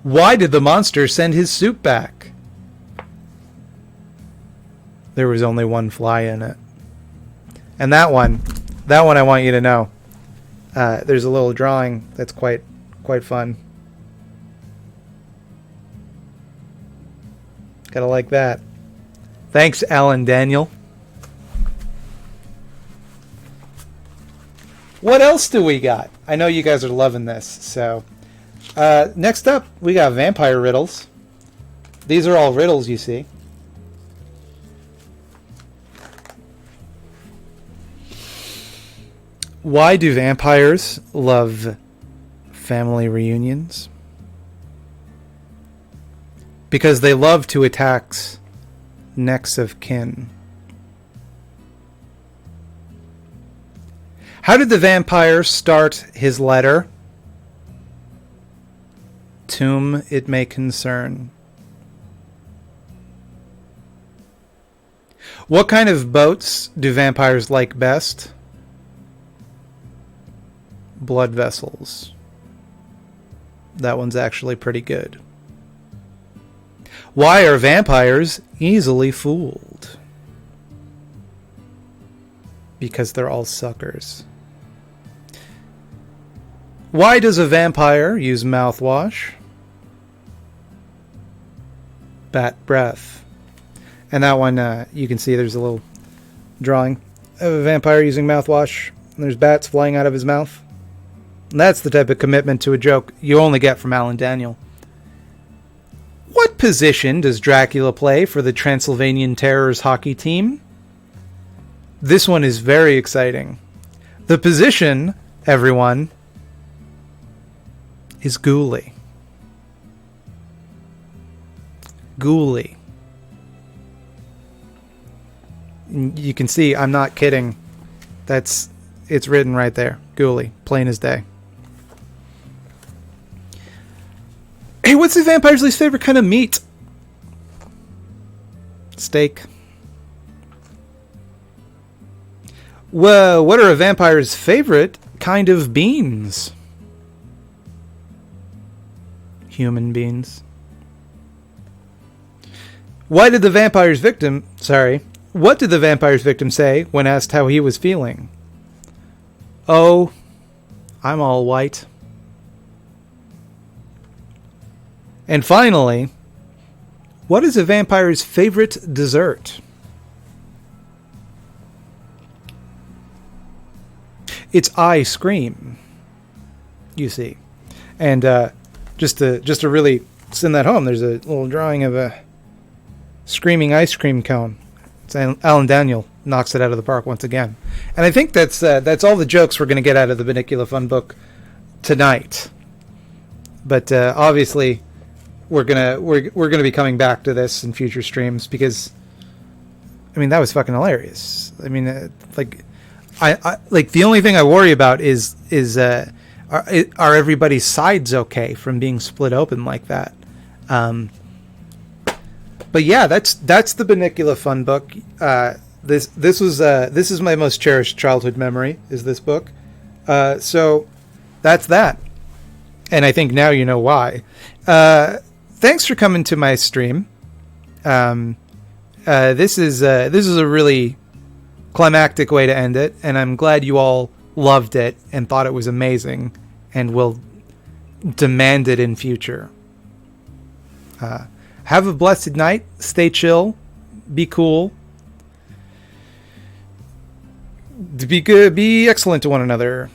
Why did the monster send his soup back? There was only one fly in it. And that one I want you to know. There's a little drawing that's quite fun. Gotta like that. Thanks, Alan Daniel. What else do we got? I know you guys are loving this. So, next up, we got vampire riddles. These are all riddles, you see. Why do vampires love family reunions? Because they love to attack next of kin. How did the vampire start his letter? To whom it may concern. What kind of boats do vampires like best? Blood vessels. That one's actually pretty good. Why are vampires easily fooled? Because they're all suckers. Why does a vampire use mouthwash? Bat breath. And that one, you can see there's a little drawing of a vampire using mouthwash. And there's bats flying out of his mouth. And that's the type of commitment to a joke you only get from Alan Daniel. What position does Dracula play for the Transylvanian Terrors hockey team? This one is very exciting. The position, everyone, is ghoulie. Ghoulie. You can see I'm not kidding. It's written right there. Ghoulie, plain as day. Hey, what's the vampire's least favorite kind of meat? Steak. Well, what are a vampire's favorite kind of beans? Human beings. What did the vampire's victim say when asked how he was feeling? Oh, I'm all white. And finally, what is a vampire's favorite dessert? It's ice cream, you see. And just to really send that home, there's a little drawing of a screaming ice cream cone. It's Alan Daniel knocks it out of the park once again. And I think that's all the jokes we're going to get out of the Bunnicula Fun Book tonight. But obviously, we're gonna be coming back to this in future streams because, I mean, that was fucking hilarious. I mean, I like the only thing I worry about is are everybody's sides okay from being split open like that? But yeah, that's the Bunnicula Fun Book. This is my most cherished childhood memory, is this book. So that's that, and I think now you know why. Thanks for coming to my stream. This is a really climactic way to end it, and I'm glad you all loved it and thought it was amazing and will demand it in future. Have a blessed night. Stay chill. Be cool. Be good. Be excellent to one another.